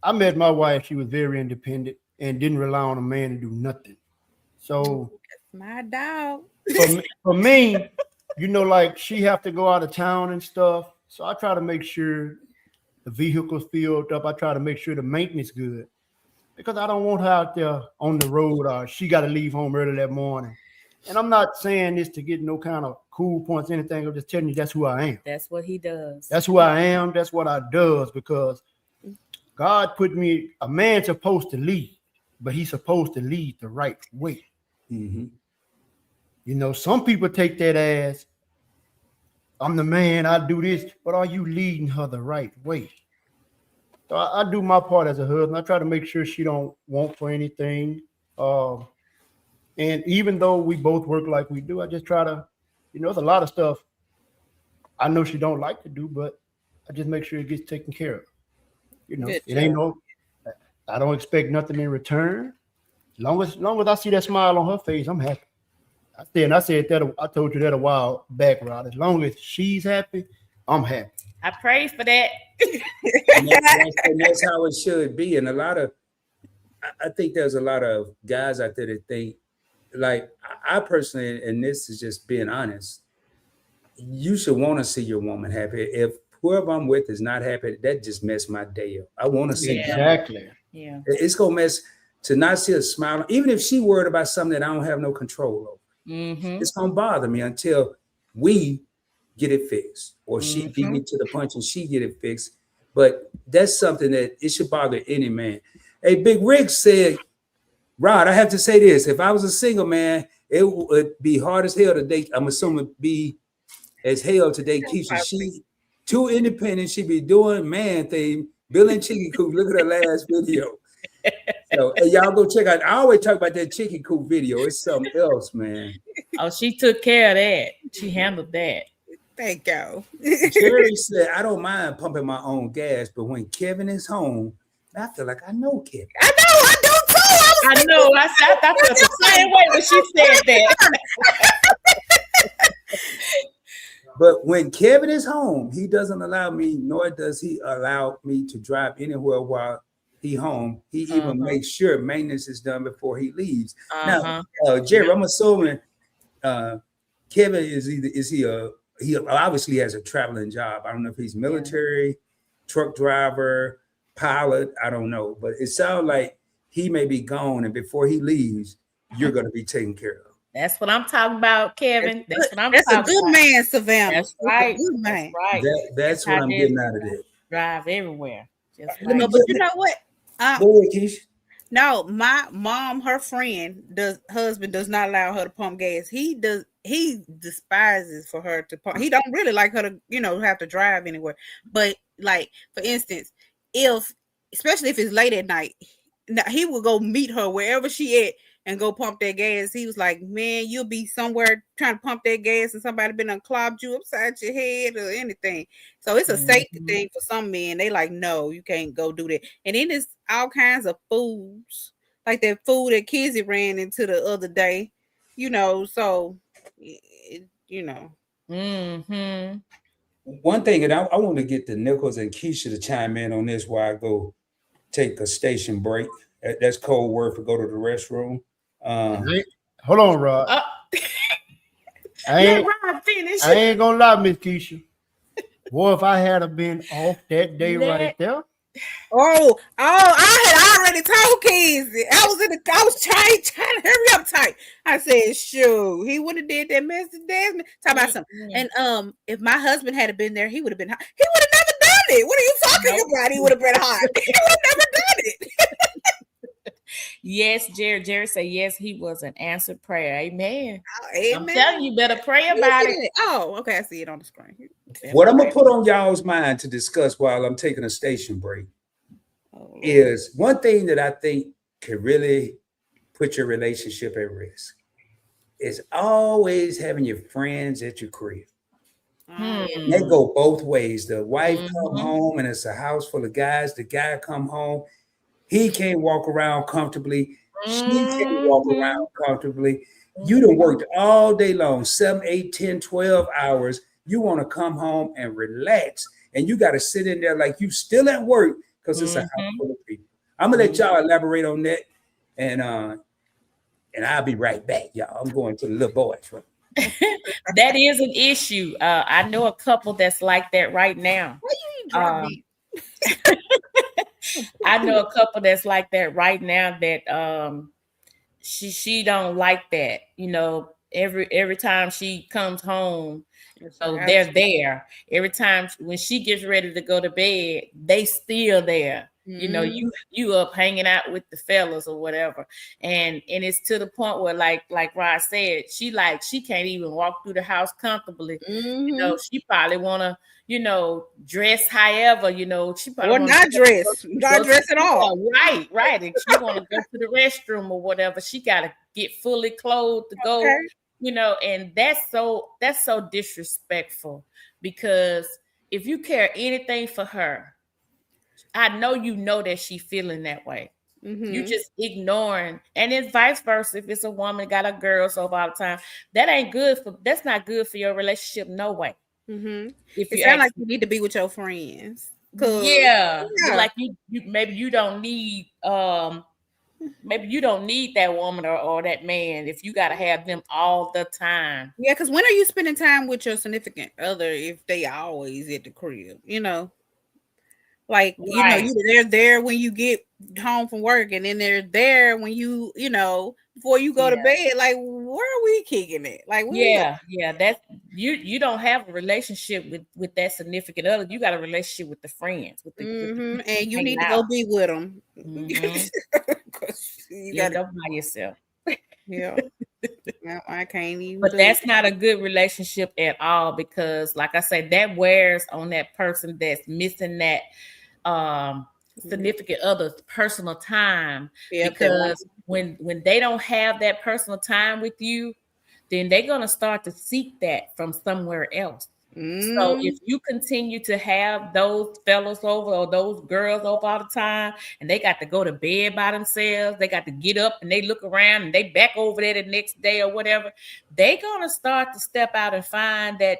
I met my wife. She was very independent and didn't rely on a man to do nothing. So My dog. for me, you know, like she have to go out of town and stuff. So I try to make sure the vehicle's filled up. I try to make sure the maintenance good because I don't want her out there on the road or she got to leave home early that morning. And I'm not saying this to get no kind of cool points, anything. I'm just telling you that's who I am. That's what he does. That's who I am. That's what I does because God put me, a man supposed to lead, but he's supposed to lead the right way. Mm-hmm. You know, some people take that as, I'm the man, I do this, but are you leading her the right way? So I do my part as a husband. I try to make sure she don't want for anything. And even though we both work like we do, I just try to, you know, there's a lot of stuff I know she don't like to do, but I just make sure it gets taken care of. You know, Good it ain't no, I don't expect nothing in return. Long as I see that smile on her face, I'm happy. I said that, I told you that a while back, Rod. As long as she's happy, I'm happy. I pray for that. And that's how it should be. And I think there's a lot of guys out there that think, like, I personally, and this is just being honest, you should want to see your woman happy. If whoever I'm with is not happy, that just messed my day up. I want to see them. Exactly. Yeah. It's gonna mess to not see her smile, even if she worried about something that I don't have no control over. Mm-hmm. It's gonna bother me until we get it fixed, or she beat me to the punch and she get it fixed. But that's something that it should bother any man. Hey, Big Rick said, Rod, I have to say this: if I was a single man, it would be hard as hell to date. I'm assuming it'd be as hell to date Kisha. She too independent. She be doing man thing, building chicken coop. Look at her last video. So hey, y'all go check out. I always talk about that chicken coop video. It's something else, man. Oh, she took care of that. She handled that. Thank you. Jerry said, I don't mind pumping my own gas, but when Kevin is home, I feel like I know Kevin. I know, I do too. I know. I felt the same way when she said that. But when Kevin is home, he doesn't allow me, nor does he allow me to drive anywhere while he home. He even makes sure maintenance is done before he leaves. Now, Jerry, I'm assuming Kevin he obviously has a traveling job. I don't know if he's military, truck driver, pilot. I don't know, but it sounds like he may be gone, and before he leaves, you're going to be taken care of. That's what I'm talking about, Kevin. That's what I'm That's talking a good about. man, Savannah. That's right. Good man. Right. That's what I'm getting out of it. Drive everywhere. Just Let me right. But you know what? Go ahead, Keisha. No, my mom, her husband does not allow her to pump gas. He despises for her to pump. He don't really like her to, have to drive anywhere. But like, for instance, especially if it's late at night, he will go meet her wherever she at and go pump that gas. He was like, man, you'll be somewhere trying to pump that gas and somebody been unclogged you upside your head or anything. So it's a safety thing for some men. They like, no, you can't go do that. And then there's all kinds of foods, like that food that Kizzy ran into the other day, so, Mm-hmm. One thing, and I want to get the Nichols and Keisha to chime in on this while I go take a station break. That's code word for go to the restroom. Hold on, Rod. I ain't gonna lie, Miss Keisha. Boy, if I had been off that day right there. Oh, I had already told Kizzy. I was trying to hurry up tight. I said, sure, he would have did that message, Desmond. Talk about something. And if my husband had been there, he would have been hot. He would have never done it. What are you talking about? He would have been hot. He would have never done it. Yes, Jerry said yes, he was an answered prayer. Amen. Amen. I'm telling you, better pray about it. Oh, okay. I see it on the screen. What I'm gonna put on y'all's mind to discuss while I'm taking a station break is one thing that I think can really put your relationship at risk is always having your friends at your crib. They go both ways. The wife come home and it's a house full of guys. The guy come home, he can't walk around comfortably. She can't walk around comfortably. You done worked all day long, 7, 8, 10, 12 hours. You want to come home and relax. And you got to sit in there like you still at work because it's a house full of people. I'm gonna let y'all elaborate on that. And I'll be right back, y'all. I'm going to the little boys. That is an issue. I know a couple that's like that right now. I know a couple that's like that right now that she don't like that. You know, every time she comes home, so they're there. Every time when she gets ready to go to bed, they still there. You know, you up hanging out with the fellas or whatever, and it's to the point where like Rod said, she can't even walk through the house comfortably. You know, she probably wanna dress however, she probably or not dress at all. Right. If she wanna go to the restroom or whatever, she gotta get fully clothed to go. And that's so disrespectful, because if you care anything for her, I know that she feeling that way. You just ignoring, and it's vice versa. If it's a woman got a girl so all the time, that's not good for your relationship. No way. If you sound like you need to be with your friends. Like you maybe you don't need that woman or that man if you got to have them all the time. Yeah, because when are you spending time with your significant other if they always at the crib? Like, they're there when you get home from work, and then they're there when you before you go to bed. Like, where are we kicking it? Like, that's you don't have a relationship with that significant other. You got a relationship with the friends, with the and you need to go be with them. You got to go by yourself. Yeah. No, I can't even. But that's not a good relationship at all, because, like I said, that wears on that person that's missing that significant other's personal time. Because when they don't have that personal time with you, then they're gonna start to seek that from somewhere else. So if you continue to have those fellas over or those girls over all the time, and they got to go to bed by themselves, they got to get up and they look around and they back over there the next day or whatever, they gonna start to step out and find that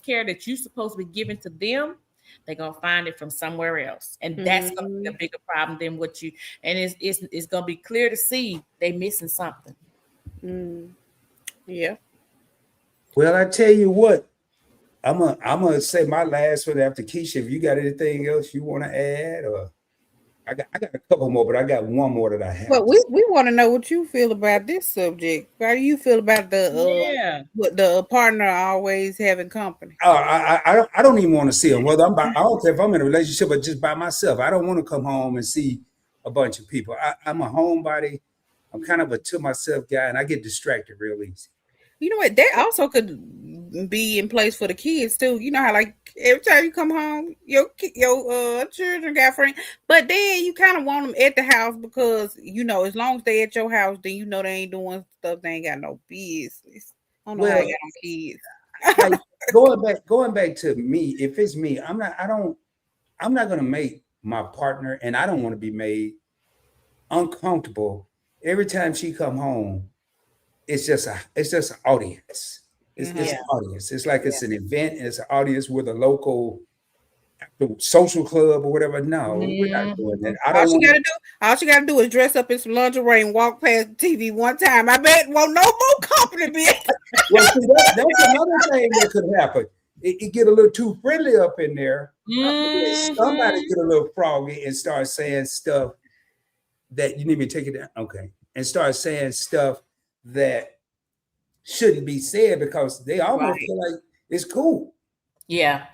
care that you're supposed to be giving to them. They're gonna find it from somewhere else, and that's gonna be a bigger problem than what you. And it's gonna be clear to see they missing something. Yeah. Well, I tell you what. I'm gonna say my last one after Kisha. If you got anything else you want to add, or I got a couple more, but I got one more that I have. But we want to know what you feel about this subject. How do you feel about the partner always having company? I don't even want to see them. Whether I don't care if I'm in a relationship or just by myself. I don't want to come home and see a bunch of people. I'm a homebody. I'm kind of a to myself guy, and I get distracted real easy. You know what? That also could be in place for the kids too. You know how, like, every time you come home, your children got friends, but then you kind of want them at the house because as long as they at your house, then they ain't doing stuff they ain't got no business. I don't know how you got kids. Like, going back to me, if it's me, I'm not gonna make my partner, and I don't want to be made uncomfortable every time she come home. It's just an audience. It's an audience. It's like it's an event. It's an audience with a local social club or whatever. No, we're not doing that. All she gotta do is dress up in some lingerie and walk past the TV one time. I bet won't no more company be. Well, see, that's another thing that could happen. It get a little too friendly up in there. Somebody get a little froggy and start saying stuff that you need to take it down. Okay, and start saying stuff that shouldn't be said because they almost feel like it's cool. Yeah.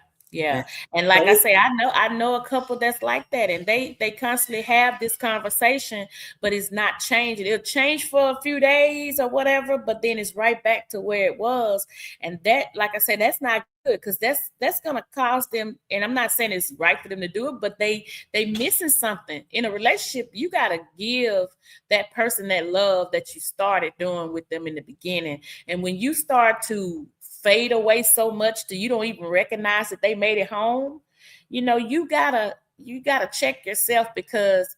And like I say, I know a couple that's like that, and they constantly have this conversation, but it's not changing. It'll change for a few days or whatever, but then it's right back to where it was. And that, like I said, that's not because that's gonna cause them. And I'm not saying it's right for them to do it, but they missing something in a relationship. You gotta give that person that love that you started doing with them in the beginning. And when you start to fade away so much that you don't even recognize that they made it home, you know, you gotta check yourself, because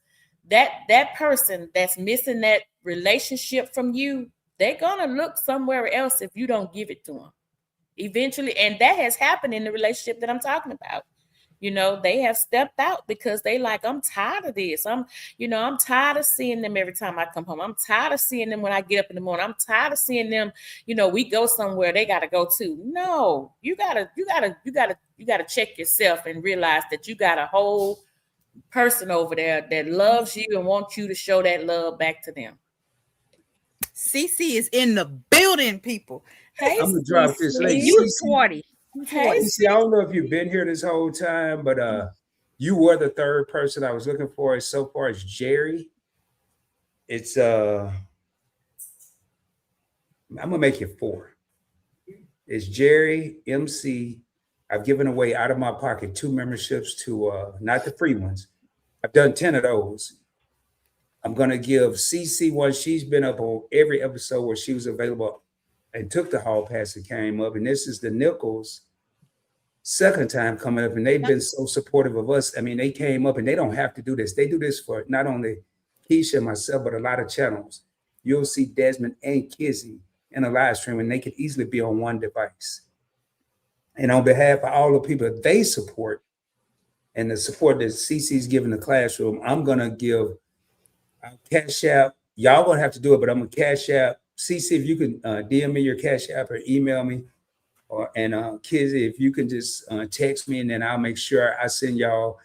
that person that's missing that relationship from you, they're gonna look somewhere else if you don't give it to them eventually. And that has happened in the relationship that I'm talking about. You know, they have stepped out because they like, I'm tired of this. I'm tired of seeing them every time I come home. I'm tired of seeing them when I get up in the morning. I'm tired of seeing them, you know, we go somewhere, they gotta go too. No, you gotta check yourself and realize that you got a whole person over there that loves you and wants you to show that love back to them. CC is in the building, people. Hey, I'm gonna drop this link. You 40. Hey, See, I don't know if you've been here this whole time, but you were the third person I was looking for. So far, it's Jerry. It's I'm gonna make it 4. It's Jerry, MC. I've given away out of my pocket 2 memberships to not the free ones. I've done 10 of those. I'm gonna give CC one. She's been up on every episode where she was available and took the hall pass and came up. And this is the Nichols second time coming up, and they've been so supportive of us. I mean, they came up and they don't have to do this. They do this for not only Kisha and myself, but a lot of channels. You'll see Desmond and Kizzy in a live stream, and they could easily be on one device. And on behalf of all the people they support and the support that CC's giving the classroom, I'm going to give Cash App. Y'all going to have to do it, but I'm going to Cash App. CC, if you can DM me your Cash App or email me, and Kizzy, if you can just text me, and then I'll make sure I send y'all.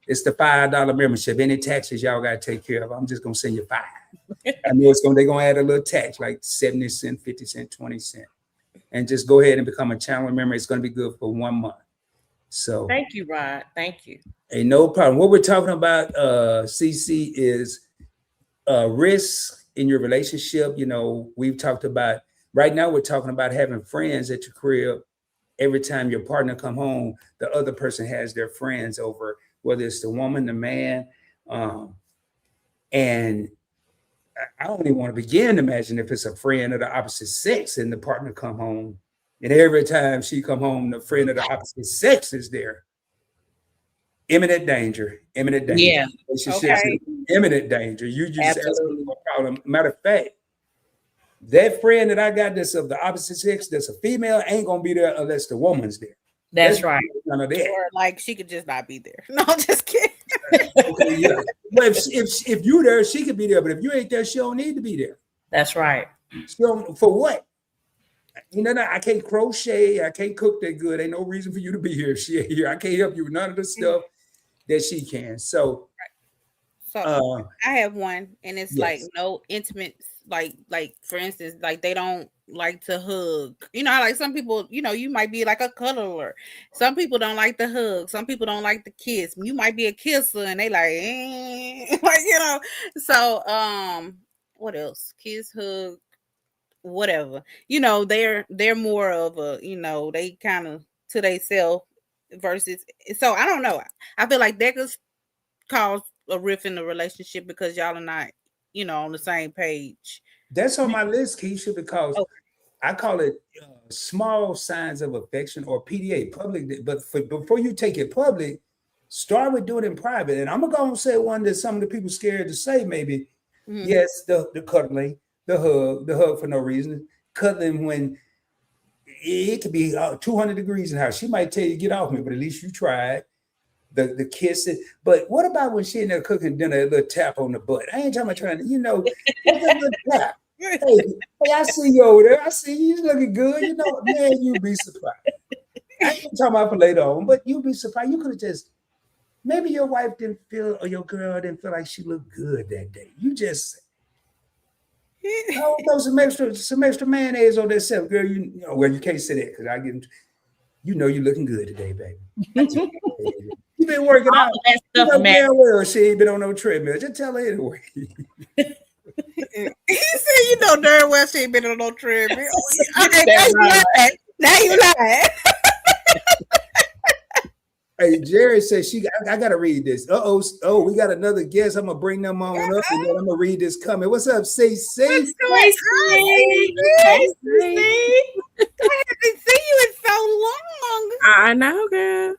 It's the $5 membership. Any taxes y'all got to take care of, I'm just going to send you 5. I know they're going to add a little tax, like 70 cents, 50 cents, 20 cents. And just go ahead and become a channel member. It's going to be good for 1 month. So thank you, Rod. Thank you. Hey, no problem. What we're talking about, CC, is risk in your relationship. You know, we've talked about, right now we're talking about having friends at your crib. Every time your partner come home, the other person has their friends over, whether it's the woman, the man. And I don't even want to begin to imagine if it's a friend of the opposite sex and the partner come home. And every time she come home, the friend of the opposite sex is there. Imminent danger. Imminent danger. Yeah. Okay. Imminent danger. You just Absolutely. no problem. Matter of fact, that friend that I got that's of the opposite sex, that's a female, ain't gonna be there unless the woman's there. That's right. None of that. Or like she could just not be there. No, just kidding. Okay, yeah. But if you there, she could be there. But if you ain't there, she don't need to be there. That's right. She don't, for what? You know, I can't crochet. I can't cook that good. Ain't no reason for you to be here if she ain't here. I can't help you with none of the stuff that she can. So I have one, and it's yes. like no intimate, like for instance, like they don't like to hug. You know, like some people, you know, you might be like a cuddler. Some people don't like the hug. Some people don't like the kiss. You might be a kisser, and they like, like, you know. So what else? Kiss, hug, whatever. You know, they're more of a, you know, they kind of to themselves versus. So I don't know. I feel like that could cause a rift in the relationship because y'all are not, you know, on the same page. That's on my list, Kisha, because I call it small signs of affection, or PDA, public. But before you take it public, start with doing it in private. And I'm gonna go and say one that some of the people scared to say, maybe. Mm-hmm. Yes, the cuddling, the hug for no reason, cuddling when it could be 200 degrees in the house. She might tell you, get off me, but at least you tried. The kissing. But what about when she in there cooking dinner, a little tap on the butt? I ain't talking about trying to, you know, a little tap. Hey, I see you over there. I see you looking good. You know, man, you'd be surprised. I ain't talking about for later on, but you'd be surprised. You could have just, maybe your wife didn't feel, or your girl didn't feel like she looked good that day. You just, throw some extra mayonnaise on that self, girl. You know, well, you can't say that because I get, you know, you're looking good today, baby. You've been working all out. That stuff, you know, man. well, she ain't been on no treadmill. Just tell her anyway. He said, you know darn well she ain't been on no treadmill. Okay, now you lying. Hey, Jerry says I gotta read this. Oh, we got another guest. I'm gonna bring them on up and then I'm gonna read this comment. What's up, CC? What's going on, Hey, I haven't seen you in so long. I know, girl.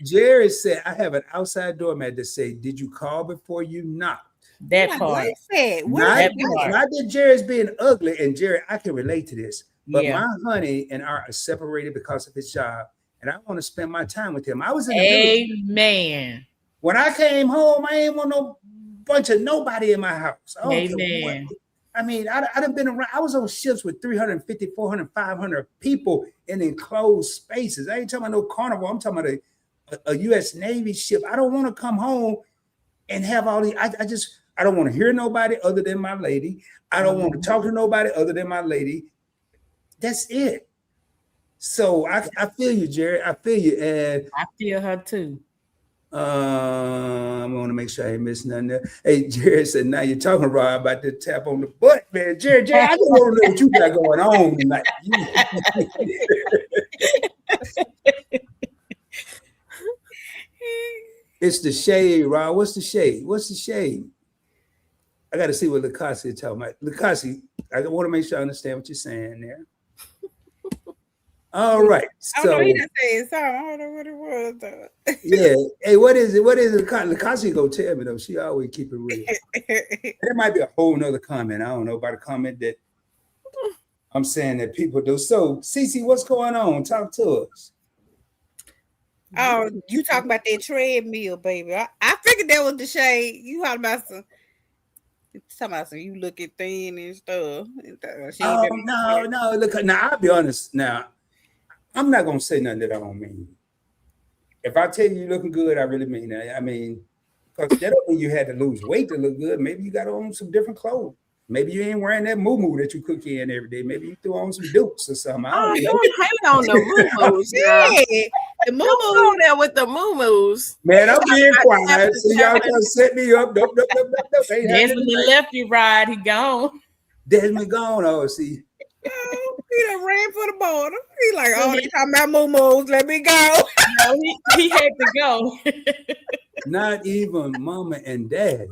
Jerry said, I have an outside doormat that say, did you call before you knocked? that I part. like that. Not that Jerry's being ugly, and Jerry, I can relate to this, but Yeah. my honey and I are separated because of his job, and I want to spend my time with him. I was in the village. Amen. When I came home, I ain't want no bunch of nobody in my house. I don't care Amen. what. I mean, I'd have been around. I was on ships with 350, 400, 500 people in enclosed spaces. I ain't talking about no carnival. I'm talking about a U.S. Navy ship. I don't want to come home and have all these. I don't want to hear nobody other than my lady. I don't want to talk to nobody other than my lady. That's it. So I feel you, Jerry. I feel you. And I feel her too. I want to make sure I ain't missing nothing there. Hey, Jerry said, now you're talking Rob about the tap on the butt, man. Jerry, I just want to know what you got going on tonight. It's the shade, Rob. What's the shade? What's the shade? I got to see what Lucasi is talking about. Lucasi, I want to make sure I understand what you're saying there. All right. I don't know, he just said something. I don't know what it was though. Yeah. Hey, what is it? What is it? Lucasi go tell me though. She always keep it real. There might be a whole nother comment. I don't know about a comment that I'm saying that people do. So, Cece, what's going on? Talk to us. Oh, you talking about that treadmill, baby. I figured that was the shade. You talking about some you looking thin and stuff. Oh, no. Look, now I'll be honest. Now, I'm not gonna say nothing that I don't mean. If I tell you you're looking good, I really mean that. I mean, because that don't mean you had to lose weight to look good. Maybe you got on some different clothes. Maybe you ain't wearing that moo-moo that you cook in every day. Maybe you threw on some dukes or something. I don't know. Don't hate on the moo-moos. Yeah, the Don't go there with the moo-moos. Man, I'm being quiet. So y'all trying to set me up. Nope. Desmond left you, Rod. He gone. Desmond gone. Oh, see. Oh, he done ran for the border. He like, oh, they talking about moo-moos. Let me go. No, he had to go. Not even mama and daddy.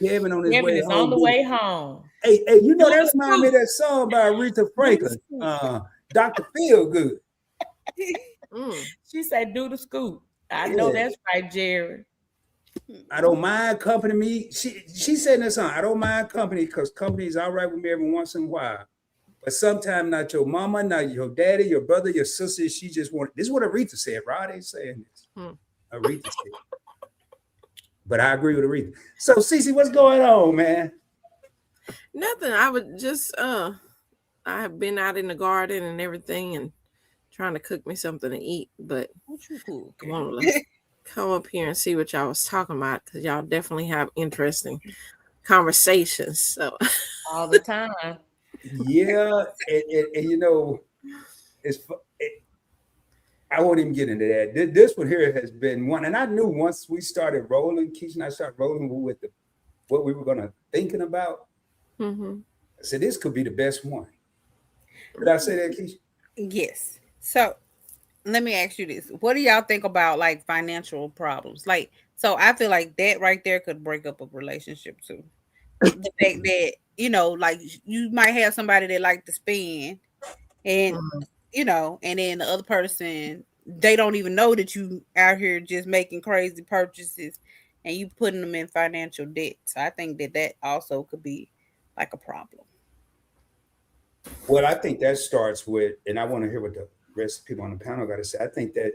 Kevin on his Kevin way is home. on the way home. Hey, you know that reminds me of that song by Aretha Franklin, Dr. Feelgood. She said, do the scoop. I know that's right, Jerry. I don't mind company me. She said that song. I don't mind company because company is all right with me every once in a while. But sometimes not your mama, not your daddy, your brother, your sister. She just want. This is what Aretha said. Rod ain't saying this. Aretha said. But I agree with Aretha. So, Cece, what's going on, man? Nothing. I would just I have been out in the garden and everything and trying to cook me something to eat, but I want to come up here and see what y'all was talking about because y'all definitely have interesting conversations. So All the time. Yeah, and you know, I won't even get into that. This one here has been one, and I knew once we started rolling, Kisha and I started rolling with what we were gonna thinking about. I said this could be the best one. Did I say that, Kisha? Yes. So let me ask you this: what do y'all think about like financial problems? Like, so I feel like that right there could break up a relationship too. The fact that like you might have somebody that like to spend, and and then the other person, they don't even know that you out here just making crazy purchases and you putting them in financial debt. So I think that also could be like a problem. Well, I think that starts with, and I want to hear what the rest of the people on the panel got to say. I think that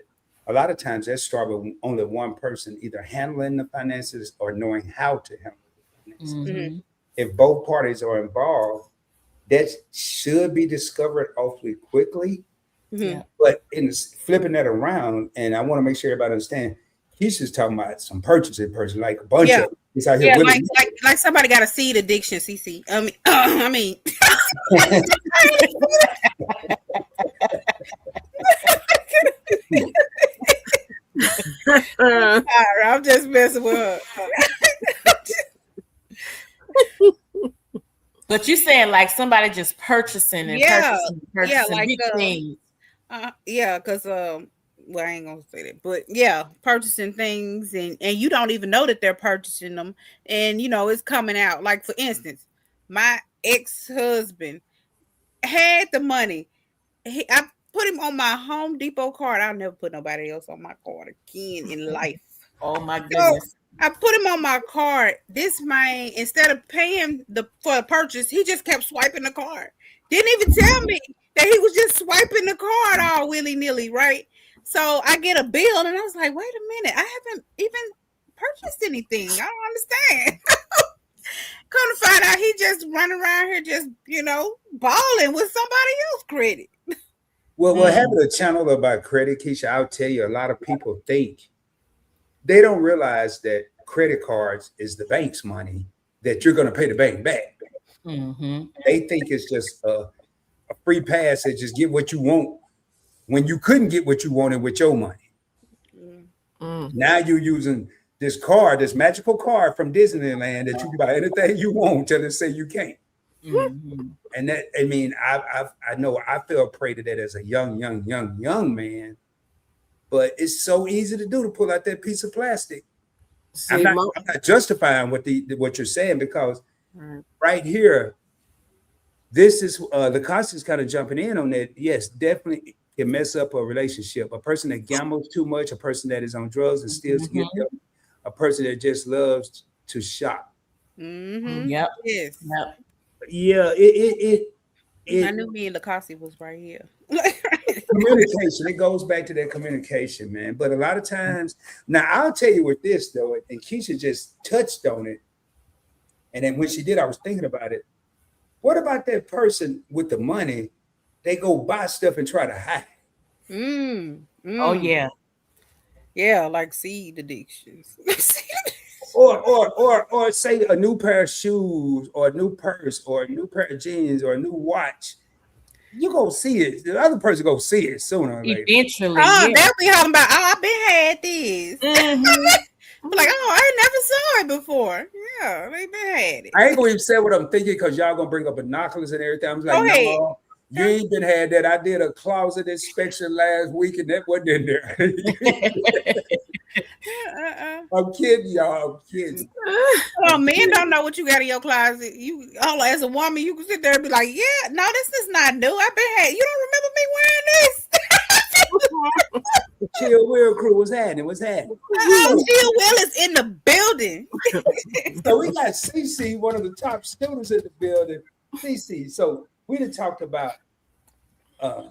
a lot of times that starts with only one person either handling the finances or knowing how to handle the finances. If both parties are involved, that should be discovered awfully quickly. But in flipping that around, and I want to make sure everybody understands, he's just talking about some purchasing person, like a bunch of he's out here like somebody got a seed addiction, CC. I mean I'm just messing with her. But you saying like somebody just purchasing and purchasing like big things. because well, I ain't gonna say that, but yeah, purchasing things and you don't even know that they're purchasing them, and it's coming out. Like for instance, my ex-husband had the money. I put him on my Home Depot card. I'll never put nobody else on my card again in life. Oh my So goodness. I put him on my card. This man, instead of paying for the purchase, he just kept swiping the card. Didn't even tell me that he was just swiping the card all willy-nilly, right? So I get a bill and I was like, wait a minute, I haven't even purchased anything. I don't understand. Come to find out he just running around here just, balling with somebody else's credit. Well, having a channel about credit, Kisha, I'll tell you, a lot of people think they don't realize that credit cards is the bank's money that you're going to pay the bank back. Mm-hmm. They think it's just a free pass that just get what you want when you couldn't get what you wanted with your money. Now you're using this card, this magical card from Disneyland that you can buy anything you want till it say you can't. Mm-hmm. And that, I mean, I know I feel prey to that as a young man, but it's so easy to do to pull out that piece of plastic. See, I'm not justifying what you're saying, because right here, this is the cost is kind of jumping in on that. Yes, definitely it mess up a relationship. A person that gambles too much, a person that is on drugs and steals to get them, a person that just loves to shop. Mm-hmm. Yep. Yes. Yep. Yeah, I knew me and Lacoste was right here. Communication. It goes back to that communication, man. But a lot of times, now I'll tell you with this though, and Kisha just touched on it. And then when she did, I was thinking about it. What about that person with the money? They go buy stuff and try to hide it. Oh yeah. Yeah, like seed addictions. Or say a new pair of shoes or a new purse or a new pair of jeans or a new watch. You gonna see it. The other person gonna see it sooner or later. Eventually. Oh, yeah. they'll be talking about, I've been had this. I'm like, I never saw it before. Yeah, they been had it. I ain't gonna even say what I'm thinking because y'all gonna bring up binoculars and everything. I'm like, no, you ain't been had that. I did a closet inspection last week and that wasn't in there. I'm kidding, y'all. I'm kidding. Oh, men don't know what you got in your closet. You, as a woman, you can sit there and be like, yeah, no, this is not new. I've been had. You don't remember me wearing this? Chill Will crew, what's happening? Chill Will is in the building. So we got CC, one of the top students in the building. CC. So we done talked about,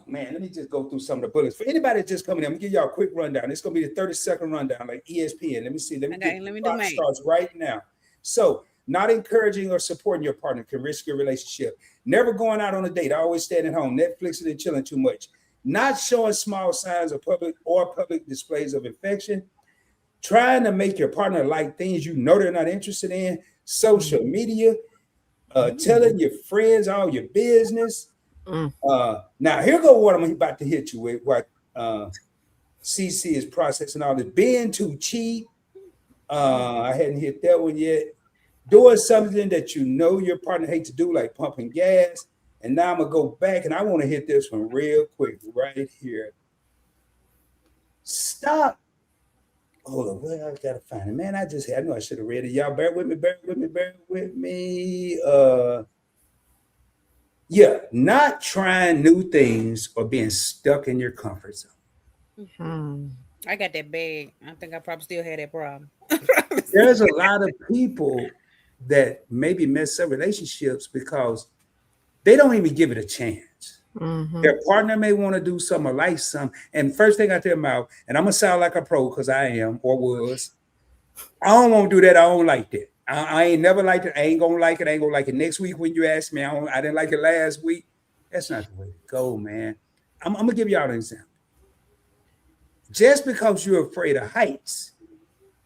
man, let me just go through some of the bullets. For anybody that's just coming in, I'm gonna give y'all a quick rundown. It's gonna be the 30-second rundown, like ESPN. Let me see. Let me do mine. Starts right now. So, not encouraging or supporting your partner can risk your relationship. Never going out on a date. Always staying at home. Netflixing and chilling too much. Not showing small signs of public displays of affection. Trying to make your partner like things you know they're not interested in. Social media. Telling your friends all your business. Now here go what I'm about to hit you with. What CC is processing all this. Being too cheap. I hadn't hit that one yet. Doing something that you know your partner hates to do, like pumping gas. And now I'm gonna go back and I want to hit this one real quick right here. Stop. Hold on, well, I gotta find it. Man, I know I should have read it. Y'all bear with me. Yeah, not trying new things or being stuck in your comfort zone. I got that bag. I think I probably still had that problem. There's a lot of people that maybe mess up relationships because they don't even give it a chance. Their partner may want to do something or like something. And first thing out their mouth, and I'm going to sound like a pro because I am or was, I don't want to do that. I don't like that. I ain't never liked it. I ain't going to like it. I ain't going to like it next week when you ask me. I didn't like it last week. That's not the way to go, man. I'm going to give y'all an example. Just because you're afraid of heights,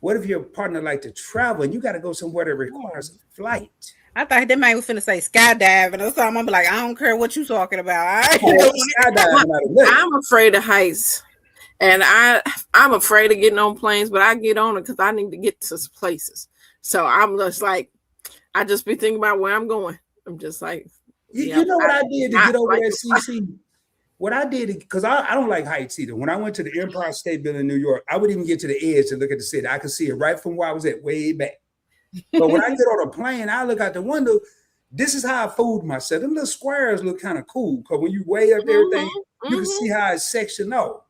what if your partner like to travel and you got to go somewhere that requires a flight? I thought that man was finna say skydiving or something. I'm like, I don't care what you talking about. I'm afraid of heights, and I'm afraid of getting on planes, but I get on it because I need to get to some places. So I'm just like, I just be thinking about where I'm going. I'm just like, you know what I did to get over that, CC? what I did, because I don't like heights either. When I went to the Empire State Building in New York, I wouldn't even get to the edge to look at the city. I could see it right from where I was at, way back. But when I get on a plane, I look out the window. This is how I fooled myself. Them little squares look kind of cool, because when you weigh up everything, you can see how it's sectioned out.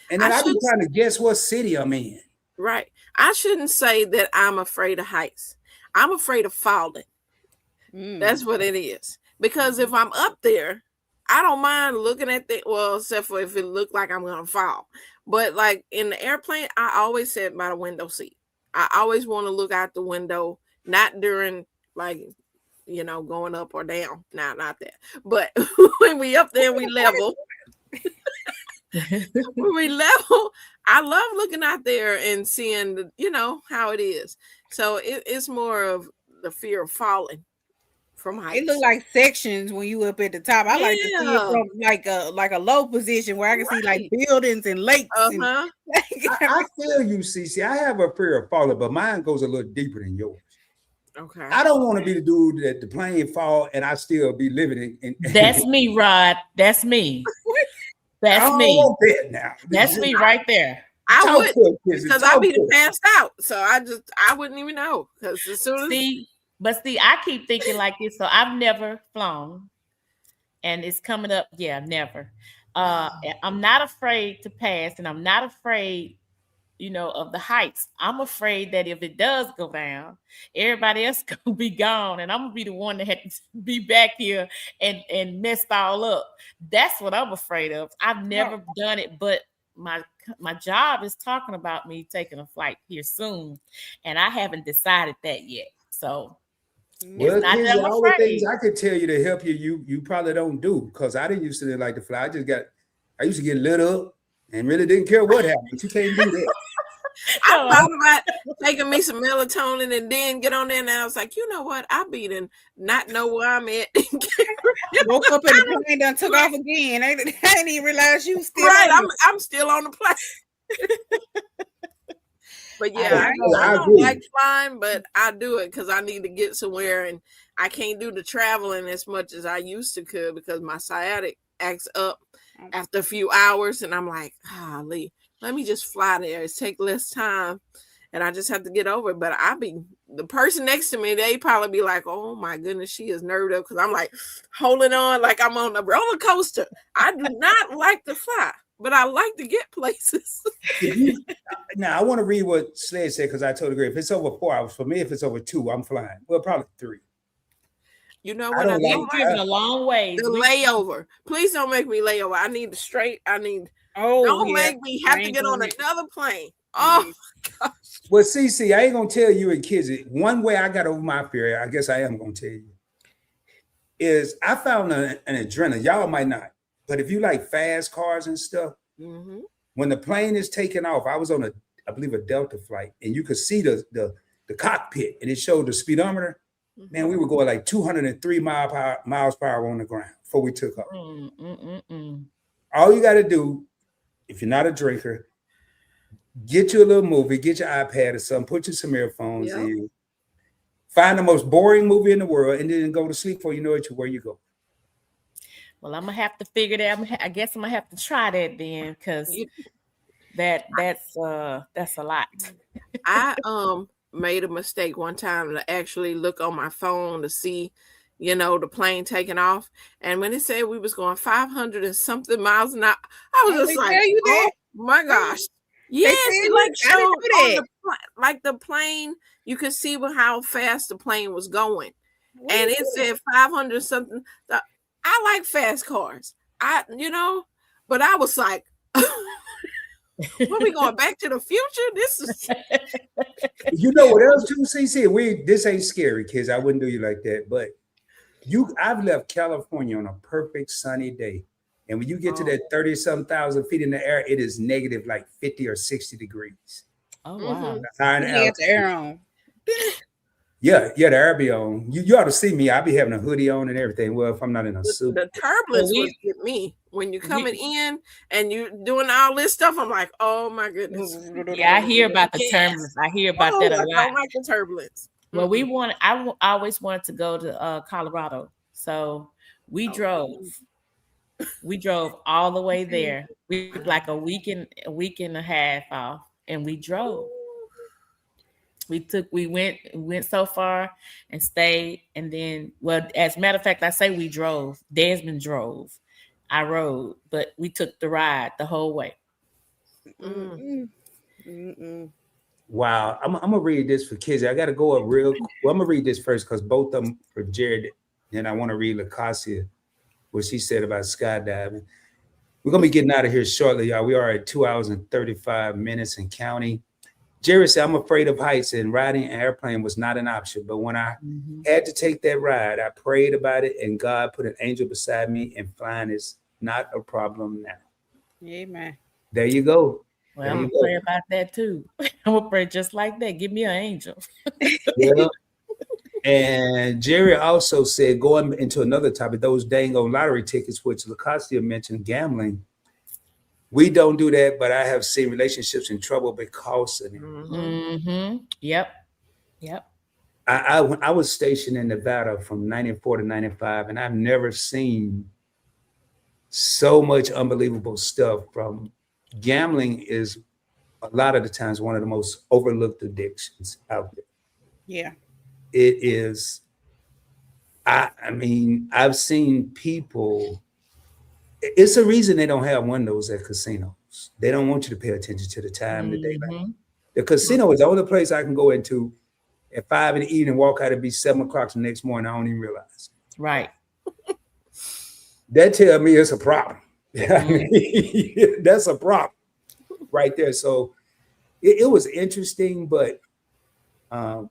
And then I've been trying to guess what city I'm in. Right. I shouldn't say that I'm afraid of heights. I'm afraid of falling. That's what it is. Because if I'm up there, I don't mind looking at except for if it looked like I'm going to fall. But like in the airplane, I always sit by the window seat. I always want to look out the window, not during like, going up or down. Nah, not that. But when we up there, we level. When we level, I love looking out there and seeing, how it is. So it's more of the fear of falling from heights. It look like sections when you up at the top. I like to see it from like a low position where I can see like buildings and lakes. I feel you, Cece. I have a fear of falling, but mine goes a little deeper than yours. Okay. I don't want to be the dude that the plane fall and I still be living in. That's me, Rod. That's me. That's me. Now. That's me right there. I would, because I'd be passed out. So I wouldn't even know. Because as soon as I keep thinking like this. So I've never flown, and it's coming up. Yeah, never. I'm not afraid to pass, and I'm not afraid, of the heights. I'm afraid that if it does go down, everybody else gonna be gone, and I'm gonna be the one that had to be back here and messed all up. That's what I'm afraid of. I've never done it, but my job is talking about me taking a flight here soon, and I haven't decided that yet. So, well, all the things I could tell you to help you probably don't do, because I didn't used to like to fly. I used to get lit up and really didn't care what happened. But you can't do that. I thought about taking me some melatonin and then get on there, and I was like, you know what? I beat and not know where I'm at. Woke up in the plane, done took off again. I didn't even realize you still right. I'm still on the plane. But yeah, I don't like flying, but I do it because I need to get somewhere, and I can't do the traveling as much as I used to could because my sciatic acts up after a few hours, and I'm like, Lee, let me just fly there. It take less time, and I just have to get over it. But the person next to me, they probably be like, oh my goodness, she is nerved up, because I'm like holding on like I'm on a roller coaster. I do not like to fly, but I like to get places. Now, I want to read what Sled said, because I totally agree. If it's over 4 hours, for me, if it's over 2, I'm flying. Well, probably 3. You know what? We've driven a long way. The layover. Please don't make me lay over. I need don't make me have to get on another plane. Oh my gosh. Well, Cece, I ain't gonna tell you and kids. One way I got over my fear, I guess I am gonna tell you, is I found an adrenaline. Y'all might not, but if you like fast cars and stuff, when the plane is taking off, I was on I believe a Delta flight, and you could see the cockpit, and it showed the speedometer. Man, we were going like 203 miles per hour on the ground before we took off. All you got to do, if you're not a drinker, get you a little movie, get your iPad or something, put you some earphones in, find the most boring movie in the world, and then go to sleep before you know it, where you go. Well, I'm gonna have to figure that. I guess I'm gonna have to try that then, because that's a lot. I made a mistake one time to actually look on my phone to see, the plane taking off. And when it said we was going 500 and something miles an hour, I was just like, oh my gosh. Yes, it like showed the plane, you could see how fast the plane was going. And it said 500 something. I like fast cars. But I was like, what, we going back to the future? This is You know what else too, CC? This ain't scary, kids. I wouldn't do you like that. But I've left California on a perfect sunny day. And when you get to that 30-something thousand feet in the air, it is negative like 50 or 60 degrees. Oh wow. You have the air on. Yeah, the air be on. You ought to see me. I be having a hoodie on and everything. Well, if I'm not in a suit. The turbulence would get me. When you're coming in and you're doing all this stuff, I'm like, oh my goodness. Yeah, I hear about the turbulence. I hear about that a lot. I don't like the turbulence. Well, I always wanted to go to Colorado. So we drove We drove all the way there. We took like a week and a half off, and we drove. We went so far and stayed, and then, well, as a matter of fact, I say we drove. Desmond drove. I rode, but we took the ride the whole way. Wow. I'm gonna read this for Kizzy. I gotta go up real quick. Well, I'm gonna read this first because both of them for Jared, and I want to read LaCassia, what she said about skydiving. We're gonna be getting out of here shortly, y'all. We are at 2 hours and 35 minutes and counting. Jerry said, I'm afraid of heights, and riding an airplane was not an option. But when I had to take that ride, I prayed about it, and God put an angel beside me, and flying is not a problem now. Amen. There you go. Well, I'm gonna pray about that too. I'm gonna pray just like that. Give me an angel. Yeah. And Jerry also said, going into another topic, those dang old lottery tickets, which LaCastia mentioned, gambling. We don't do that, but I have seen relationships in trouble because of it. Yep. I was stationed in Nevada from 94 to 95, and I've never seen so much unbelievable stuff. From gambling is a lot of the times one of the most overlooked addictions out there. Yeah. It is. I mean, I've seen people. It's a reason they don't have windows at casinos. They don't want you to pay attention to the time, the daylight. The casino is the only place I can go into at 5 in the evening, walk out, and be 7 o'clock the next morning. I don't even realize. Right. That tells me it's a problem. That's a problem right there. So it was interesting, but I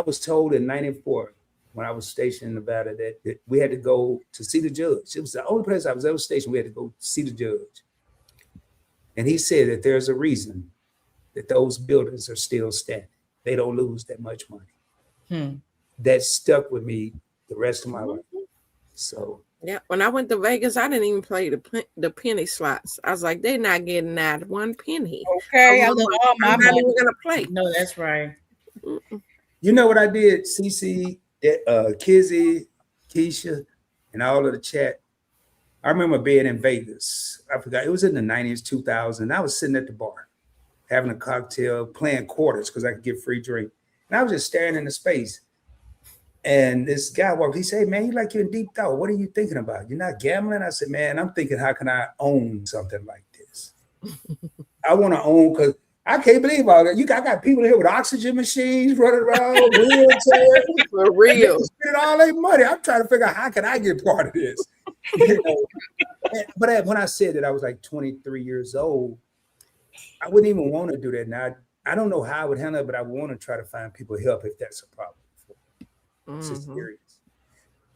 was told in 94, when I was stationed in Nevada, that we had to go to see the judge. It was the only place I was ever stationed. We had to go see the judge. And he said that there's a reason that those buildings are still standing. They don't lose that much money. That stuck with me the rest of my life. So yeah, when I went to Vegas, I didn't even play the penny slots. I was like, they're not getting that 1 penny. Okay, I'm not even gonna play. No, that's right. you know what I did, CC, Kizzy, Kisha, and all of the chat. I remember being in Vegas. I forgot, it was in the 90s, 2000. I was sitting at the bar, having a cocktail, playing quarters because I could get free drink. And I was just staring into space. And this guy walked, he said, man, you're in deep thought. What are you thinking about? You're not gambling? I said, man, I'm thinking, how can I own something like this? I want to own, because I can't believe all that. I got people here with oxygen machines running around, wheelchairs. For real. Spending all their money. I'm trying to figure out, how can I get part of this? But when I said that I was like 23 years old, I wouldn't even want to do that now. I don't know how I would handle it, but I want to try to find people help if that's a problem. This is serious.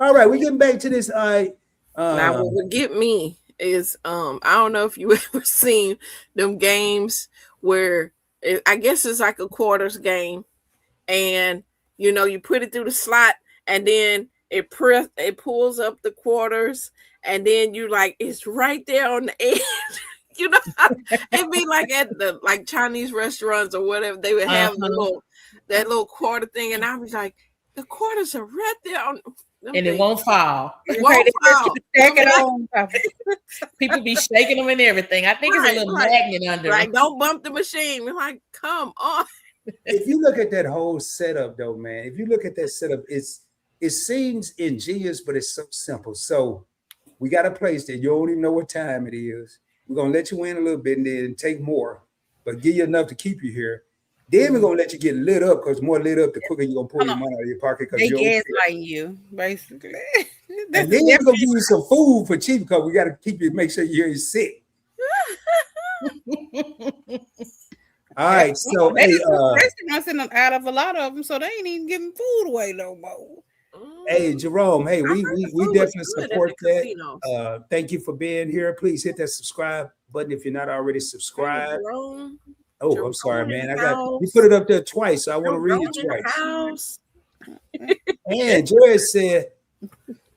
All right, we're getting back to this. Now, what would get me is, I don't know if you ever seen them games where I guess it's like a quarters game, and you put it through the slot, and then it pulls up the quarters, and then it's right there on the edge. It'd be like at the Chinese restaurants or whatever, they would have that little quarter thing, and I was like, the quarters are right there on them, and it won't fall. It won't fall. People be shaking them and everything. I think it's a little magnet under. Like, don't bump the machine. We're like, come on. If you look at that whole setup, though, man, if you look at that setup, it seems ingenious, but it's so simple. So we got a place that you don't even know what time it is. We're gonna let you in a little bit and then take more, but give you enough to keep you here. Then we're gonna let you get lit up, because more lit up, the quicker you're gonna pull your money out of your pocket. They gaslight you, basically. And then we're gonna give you some food for cheap, because we gotta keep you, make sure you're sick. All right, so restaurants out of a lot of them, so they ain't even giving food away no more. Hey, Jerome, hey, we definitely support that. Thank you for being here. Please hit that subscribe button if you're not already subscribed. Oh, I'm sorry, man. You put it up there twice, so I want to read it twice. And Jared said,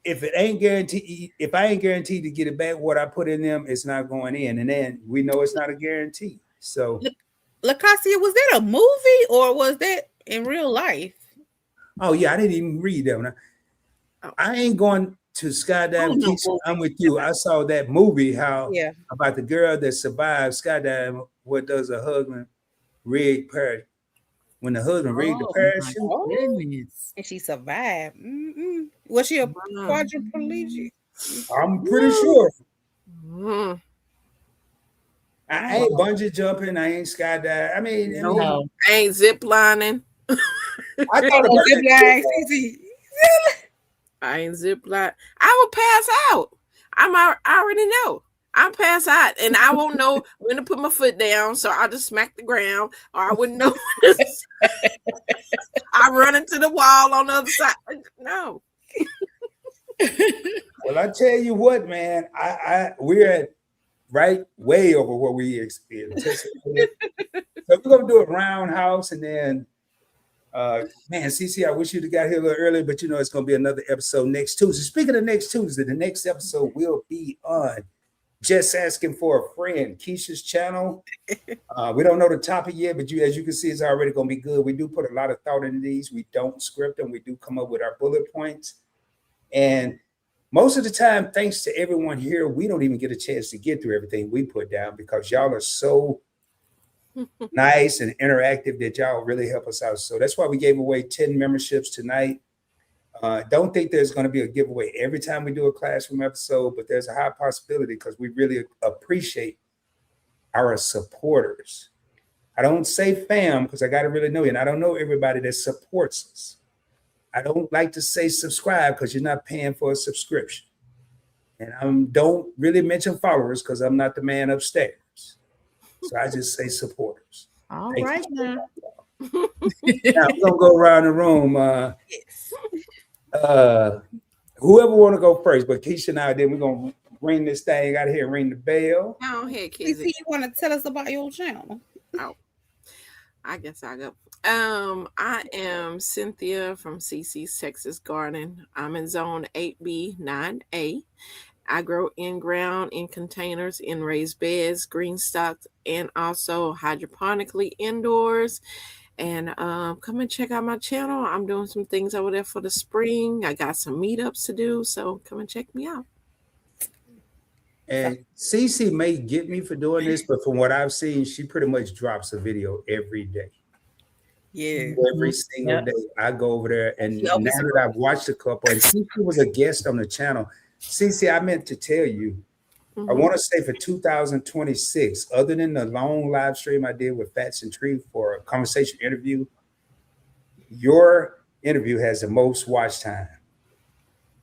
if I ain't guaranteed to get it back, what I put in them, it's not going in. And then we know it's not a guarantee. So LaCassia, was that a movie or was that in real life? Oh yeah, I didn't even read that one. I ain't going. to skydiving. Oh, no. Kisha, I'm with you. I saw that movie Yeah. about the girl that survived skydiving. What does a husband rig parachute? When the husband rigged the parachute, Oh. Goodness. And she survived. Was she a Wow. quadriplegic? I'm pretty sure. Mm. I ain't bungee jumping. I ain't skydiving. I mean, No. I ain't zip lining. I thought about Zip line, CC. I ain't zip line. I will pass out. I already know. I'll pass out, and I won't know when to put my foot down, so I'll just smack the ground, or I wouldn't know. I run into the wall on the other side. No. Well, I tell you what, man, we're at way over what we anticipated. So we're gonna do a roundhouse, and then, man, CC, I wish you'd have got here a little earlier, but it's gonna be another episode next Tuesday. Speaking of next Tuesday, the next episode will be on Just Asking for a Friend, Kisha's channel. We don't know the topic yet, but as you can see, it's already gonna be good. We do put a lot of thought into these. We don't script them. We do come up with our bullet points. And most of the time, thanks to everyone here, we don't even get a chance to get through everything we put down because y'all are so nice and interactive that y'all really help us out. So that's why we gave away 10 memberships tonight. Don't think there's going to be a giveaway every time we do a classroom episode, but there's a high possibility because we really appreciate our supporters. I don't say fam because I got to really know you, and I don't know everybody that supports us. I don't like to say subscribe because you're not paying for a subscription. And I don't really mention followers because I'm not the man upstairs. So I just say supporters. All Thank right you. now. Now we're gonna go around the room. Whoever want to go first, but Kisha and I, then we're gonna ring this thing out of here, ring the bell. Go ahead, CC, Kizzy. you want to tell us about your channel? I guess I'll go. I am Cynthia from CC's Texas Garden. I'm in zone 8B, 9A. I grow in-ground, in containers, in raised beds, green stocks, and also hydroponically indoors. And come and check out my channel. I'm doing some things over there for the spring. I got some meetups to do, so come and check me out. And Cece may get me for doing this, but from what I've seen, she pretty much drops a video every day. Yeah. Every single Yep. day. I go over there, and She always now that I've watched a couple, and Cece was a guest on the channel. Cece, I meant to tell you, I want to say for 2026, other than the long live stream I did with Fats and Tree for a conversation interview, your interview has the most watch time.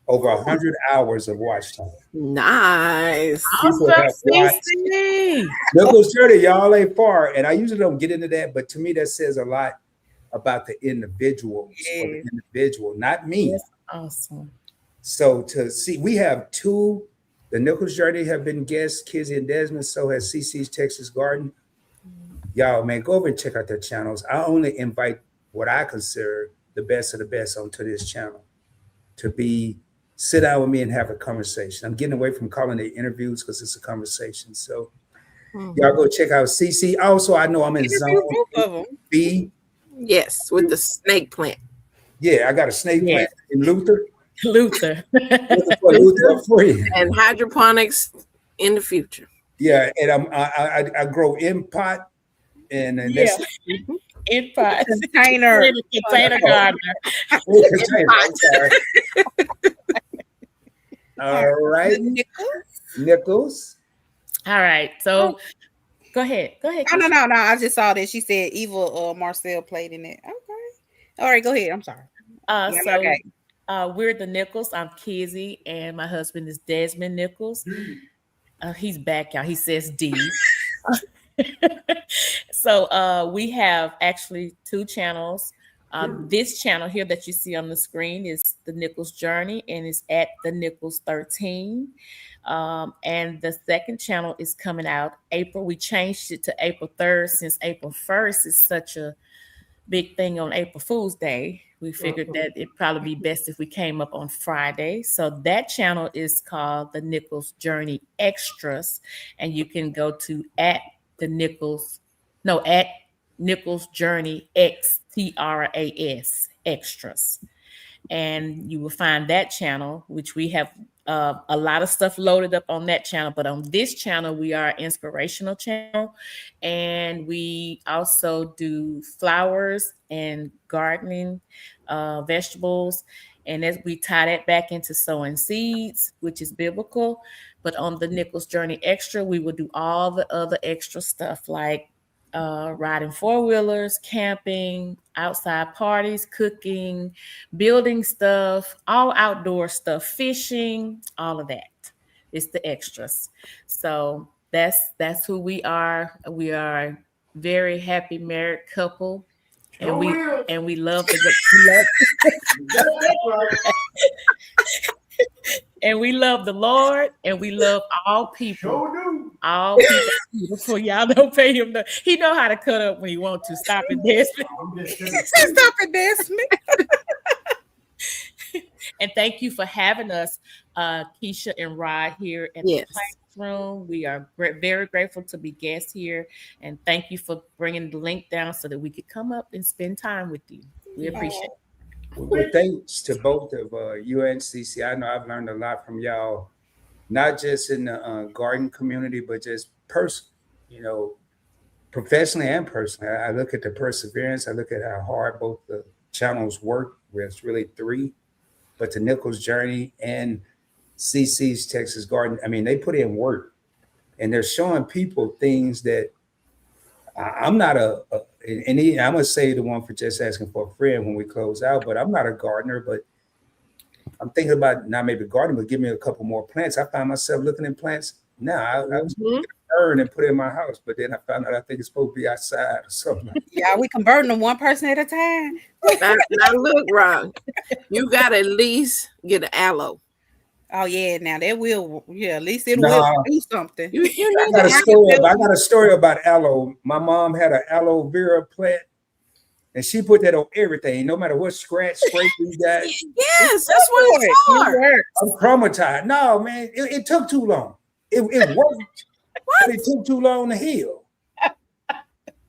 Over 100 hours of watch time. Nice. People have watched. Nichols 30, y'all ain't far. And I usually don't get into that, but to me, that says a lot about the individuals or the individual, not me. That's awesome. So to see, we have two. The Nichols Journey have been guests, Kizzy and Desmond. So has CC's Texas Garden. Y'all, man, go over and check out their channels. I only invite what I consider the best of the best onto this channel to sit down with me and have a conversation. I'm getting away from calling it interviews because it's a conversation. So y'all go check out CC. Also, I know I'm in zone B. Yes, with the snake plant. Yeah, I got a snake plant in Luther. Luther. Luther free. And hydroponics in the future. Yeah, and I grow in pot, and that's In pot. Container. Container gardener. I'm sorry. All right, Nichols. All right. So go ahead. Go ahead. No. I just saw that she said Eva Marcel played in it. Okay. All right, go ahead. I'm sorry. We're the Nichols. I'm Kizzy, and my husband is Desmond Nichols. He's back, y'all. He says D. So we have actually two channels. This channel here that you see on the screen is the Nichols Journey, and it's at the Nichols 13. And the second channel is coming out April. We changed it to April 3rd since April 1st is such a big thing on April Fool's Day. We figured that it'd probably be best if we came up on Friday. So that channel is called the Nichols Journey Extras, and you can go to at Nichols Journey XTRAS Extras. and you will find that channel, which we have a lot of stuff loaded up on that channel. But on this channel, we are an inspirational channel, and we also do flowers and gardening, vegetables, and as we tie that back into sowing seeds, which is biblical. But on the Nichols Journey Extra, we will do all the other extra stuff like riding four-wheelers, camping, outside parties, cooking, building stuff, all outdoor stuff, fishing, all of that. It's the extras. So that's who we are. We are a very happy married couple. And we love and we love the Lord, and we love all people. All people beautiful. Y'all don't pay him. He know how to cut up when he want to. Stop it, Desmond. Stop it, Desmond. And thank you for having us, Kisha and Rod, here at the Room. We are very grateful to be guests here, and thank you for bringing the link down so that we could come up and spend time with you. We appreciate it. Well, thanks to both of you and CC. I know I've learned a lot from y'all, not just in the garden community, but just professionally and personally. I look at the perseverance. I look at how hard both the channels work, where it's really three, but the Nichols Journey and CC's Texas Garden, I mean, they put in work, and they're showing people things that I'm not I'm gonna say the one for just asking for a friend when we close out, but I'm not a gardener, but I'm thinking about not maybe gardening, but give me a couple more plants. I find myself looking at plants now. I was going to burn and put it in my house, but then I found out I think it's supposed to be outside or something. Yeah, we converting them one person at a time. Now look, Ron, you got to at least get an aloe. Oh yeah, now that will, at least it will do something. I got a story about aloe. My mom had an aloe vera plant, and she put that on everything, no matter what scrape you got. Yes, that's what it's for. I'm traumatized. No, man, it took too long. It worked, but it took too long to heal.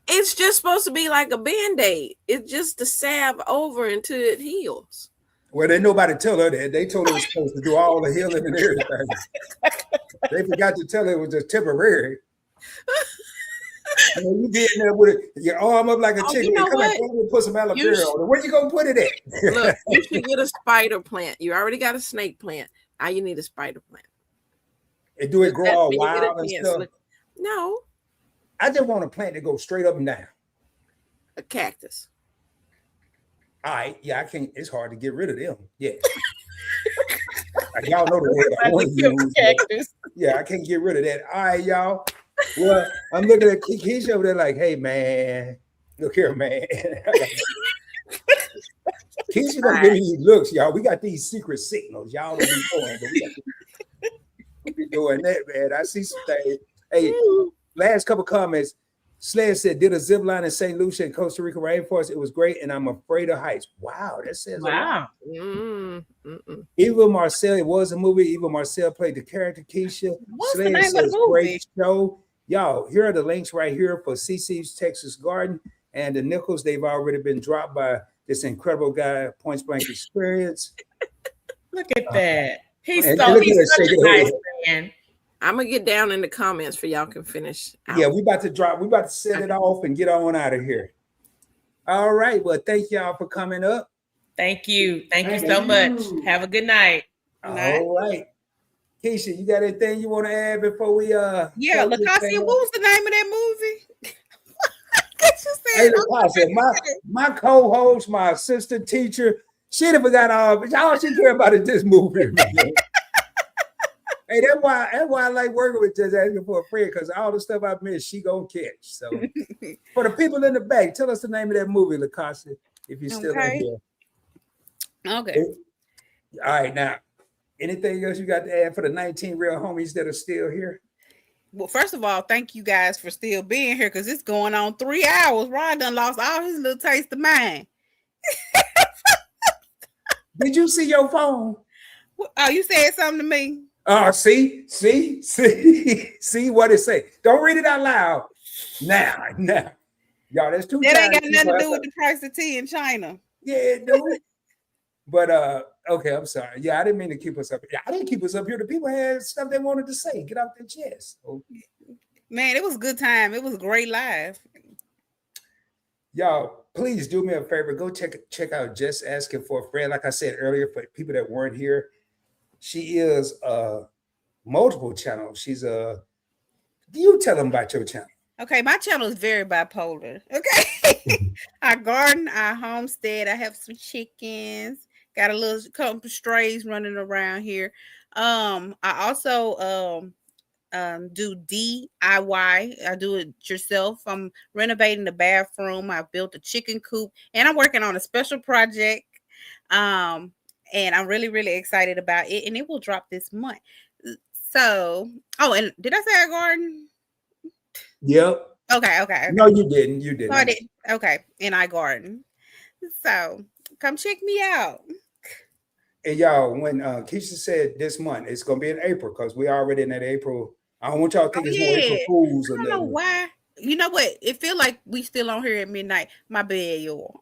It's just supposed to be like a Band-Aid. It's just to salve over until it heals. Well, didn't nobody tell her that. They told her it was supposed to do all the healing and everything. They forgot to tell her it was just temporary. You get in there with your arm up like a chicken. You know come and put some aloe vera on it. Where you gonna put it at? Look, you should get a spider plant. You already got a snake plant. Now you need a spider plant. And do it grow all wild and stuff? No. I just want a plant that goes straight up and down. A cactus. All right, yeah, I can't. It's hard to get rid of them. Yeah, y'all know the word I want to use. Yeah, I can't get rid of that. All right, y'all. Well, I'm looking at Kisha over there like, hey, man, look here, man. Kisha don't give me these looks, y'all. We got these secret signals. Y'all don't be doing, but we be doing that, man. I see some things. Hey, last couple comments. Sled said, did a zip line in St. Lucia and Costa Rica rainforest. It was great, and I'm afraid of heights. Wow, that says wow. Eva Marcel, it was a movie. Eva Marcel played the character Kisha. What's Sled the name says, of the movie? Great show. Y'all, here are the links right here for CC's Texas Garden and the Nichols. They've already been dropped by this incredible guy, Point Blank Experience. Look at that. He's and such a nice man. I'm gonna get down in the comments for y'all can finish. Yeah, we about to drop. We about to set it off and get on out of here. All right. Well, thank y'all for coming up. Thank you. Thank you so much. Have a good night. All right. Keisha, you got anything you want to add before we Yeah, Lacasia, what was the name of that movie? Hey, Lacasia, my co-host, my assistant teacher, she done forgot all she care about is this movie. Hey, that's why I like working with just asking for a friend, because all the stuff I missed, she gonna catch. So for the people in the back, tell us the name of that movie, Lacasia, if you're still in here. Okay. All right, now, anything else you got to add for the 19 real homies that are still here? Well, first of all, thank you guys for still being here, because it's going on 3 hours. Ryan done lost all his little taste of mine. Did you see your phone? Oh, you said something to me? See what it say. Don't read it out loud. Now. Y'all, that's too. That ain't got nothing to do with the price of tea in China. Yeah, dude. But okay, I'm sorry. Yeah, I didn't mean to keep us up. Yeah, I didn't keep us up here. The people had stuff they wanted to say. Get off their chest. Okay. Man, it was a good time. It was great live. Y'all, please do me a favor. Go check out Just Asking for a Friend. Like I said earlier, for people that weren't here, she is multiple channels. She's you tell them about your channel. Okay, my channel is very bipolar. Okay. I garden, I homestead, I have some chickens, got a little couple of strays running around here. I also do DIY. I do it yourself. I'm renovating the bathroom. I built a chicken coop, and I'm working on a special project. And I'm really, really excited about it. And it will drop this month. So, oh, and did I say I garden? Yep. Okay. No, you didn't. You didn't. I did. Okay, and I garden. So come check me out. And y'all, when Kisha said this month, it's gonna be in April because we already in that April. I don't want y'all to think it's no April Fools I or don't know nothing. why. You know what? It feel like we still on here at midnight. My bad, y'all.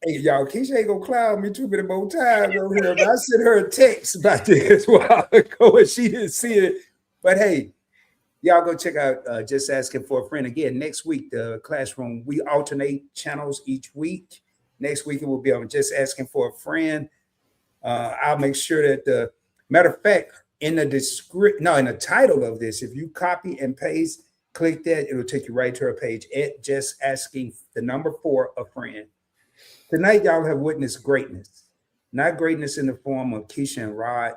Hey, y'all, Kisha ain't gonna cloud me too many more times over here. But I sent her a text about this a while ago and she didn't see it. But hey, y'all go check out Just Asking for a Friend. Again, next week, the classroom, we alternate channels each week. Next week, it will be on Just Asking for a Friend. I'll make sure that the matter of fact, in the title of this, if you copy and paste, click that, it'll take you right to our page at Just Asking the number 4 a Friend. Tonight, y'all have witnessed greatness, not greatness in the form of Kisha and Rod,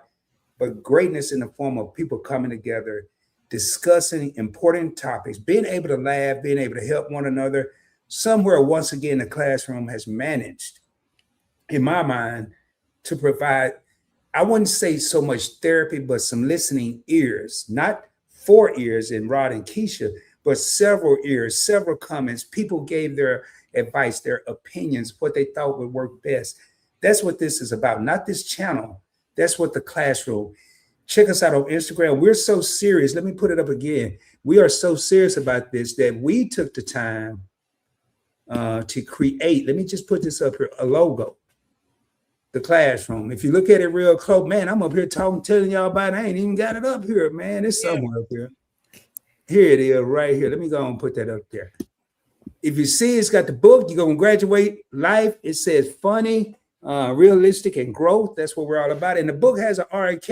but greatness in the form of people coming together, discussing important topics, being able to laugh, being able to help one another. Somewhere, once again, the classroom has managed, in my mind, to provide, I wouldn't say so much therapy, but some listening ears, not 4 ears in Rod and Kisha, but several ears, several comments. People gave their advice, their opinions, what they thought would work best. That's what this is about, not this channel. That's what the classroom. Check us out on Instagram. We're so serious. Let me put it up again. We are so serious about this that we took the time to create, let me just put this up here, a logo. The classroom. If you look at it real close, man, I'm up here talking, telling y'all about it. I ain't even got it up here, man. It's somewhere up here. Here it is, right here. Let me go and put that up there. If you see it's got the book, you're going to graduate life. It says funny, realistic, and growth. That's what we're all about. And the book has an RK.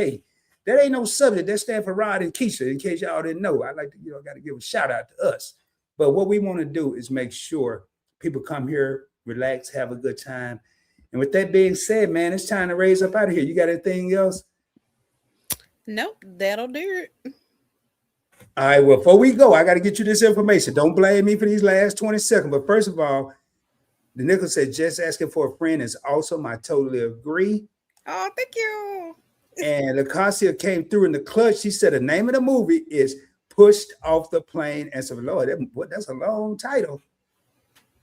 That ain't no subject. That stands for Rod and Kisha, in case y'all didn't know. I like to, got to give a shout out to us. But what we want to do is make sure people come here, relax, have a good time. And with that being said, man, it's time to raise up out of here. You got anything else? Nope, that'll do it. All right, well, before we go, I got to get you this information. Don't blame me for these last 20 seconds. But first of all, the nickel said, Just Asking for a Friend is awesome. I totally agree. Oh, thank you. And Lacasia came through in the clutch. She said the name of the movie is Pushed Off the Plane and Survived. Lord, that's a long title.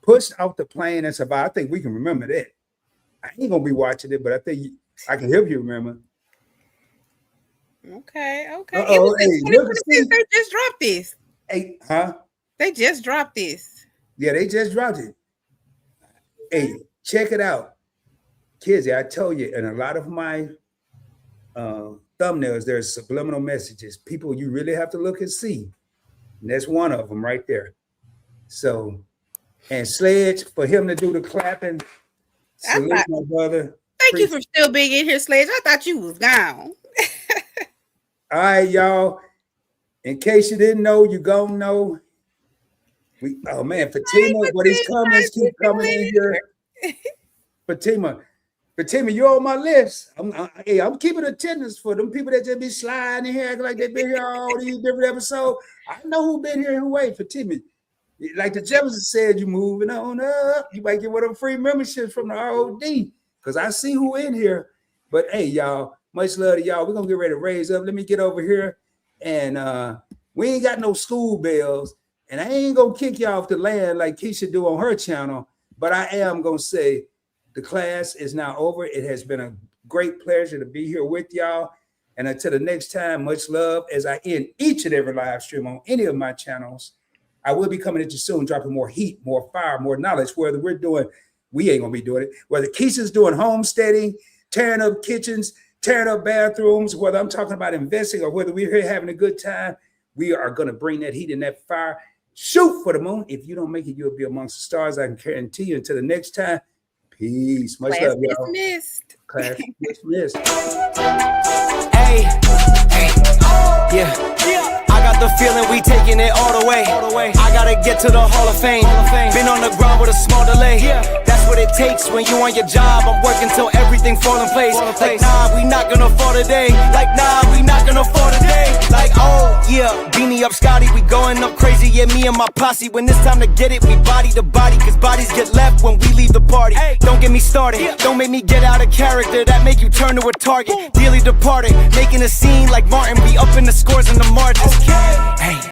Pushed Off the Plane and Survived. I think we can remember that. I ain't going to be watching it, but I think I can help you remember. Okay. It was they just dropped this. Hey, huh? They just dropped this. Yeah, they just dropped it. Hey, check it out. Kids, I told you, in a lot of my thumbnails, there's subliminal messages. People you really have to look and see. And that's one of them right there. So, and Sledge, for him to do the clapping, salute my brother. Thank you for still being in here, Sledge. I thought you was gone. All right, y'all. In case you didn't know, you gonna know. Oh man, Fatima, but these comments keep coming in here. Fatima, you're on my list. I'm keeping attendance for them people that just be sliding in here, acting like they've been here all these different episodes. I know who been here and who ain't. Fatima, like the Jefferson said, you moving on up. You might get one of them free memberships from the ROD because I see who in here. But hey, y'all. Much love to y'all. We're going to get ready to raise up. Let me get over here. And we ain't got no school bells. And I ain't going to kick y'all off the land like Kisha do on her channel. But I am going to say the class is now over. It has been a great pleasure to be here with y'all. And until the next time, much love. As I end each and every live stream on any of my channels, I will be coming at you soon, dropping more heat, more fire, more knowledge, whether we're doing we ain't gonna be doing it. Whether Kisha's doing homesteading, tearing up kitchens, tearing up bathrooms, whether I'm talking about investing or whether we're here having a good time, we are gonna bring that heat and that fire. Shoot for the moon. If you don't make it, you'll be amongst the stars. I can guarantee you. Until the next time, peace. Much Class love, y'all. dismissed. Class dismissed. Hey, yeah. I got the feeling we taking it all the way. I gotta get to the Hall of Fame. Been on the ground with a small delay. That's what it takes when you on your job. I'm working till everything fall in place. Like nah, we not gonna fall today. Like nah, we not gonna fall today. Like oh yeah, beanie up Scotty, we going up crazy. Yeah, me and my posse. When it's time to get it, we body to body. Cause bodies get left when we leave the party. Don't get me started. Don't make me get out of character. That make you turn to a target. Dearly departed, making a scene like Martin. We up in the scores and the margins.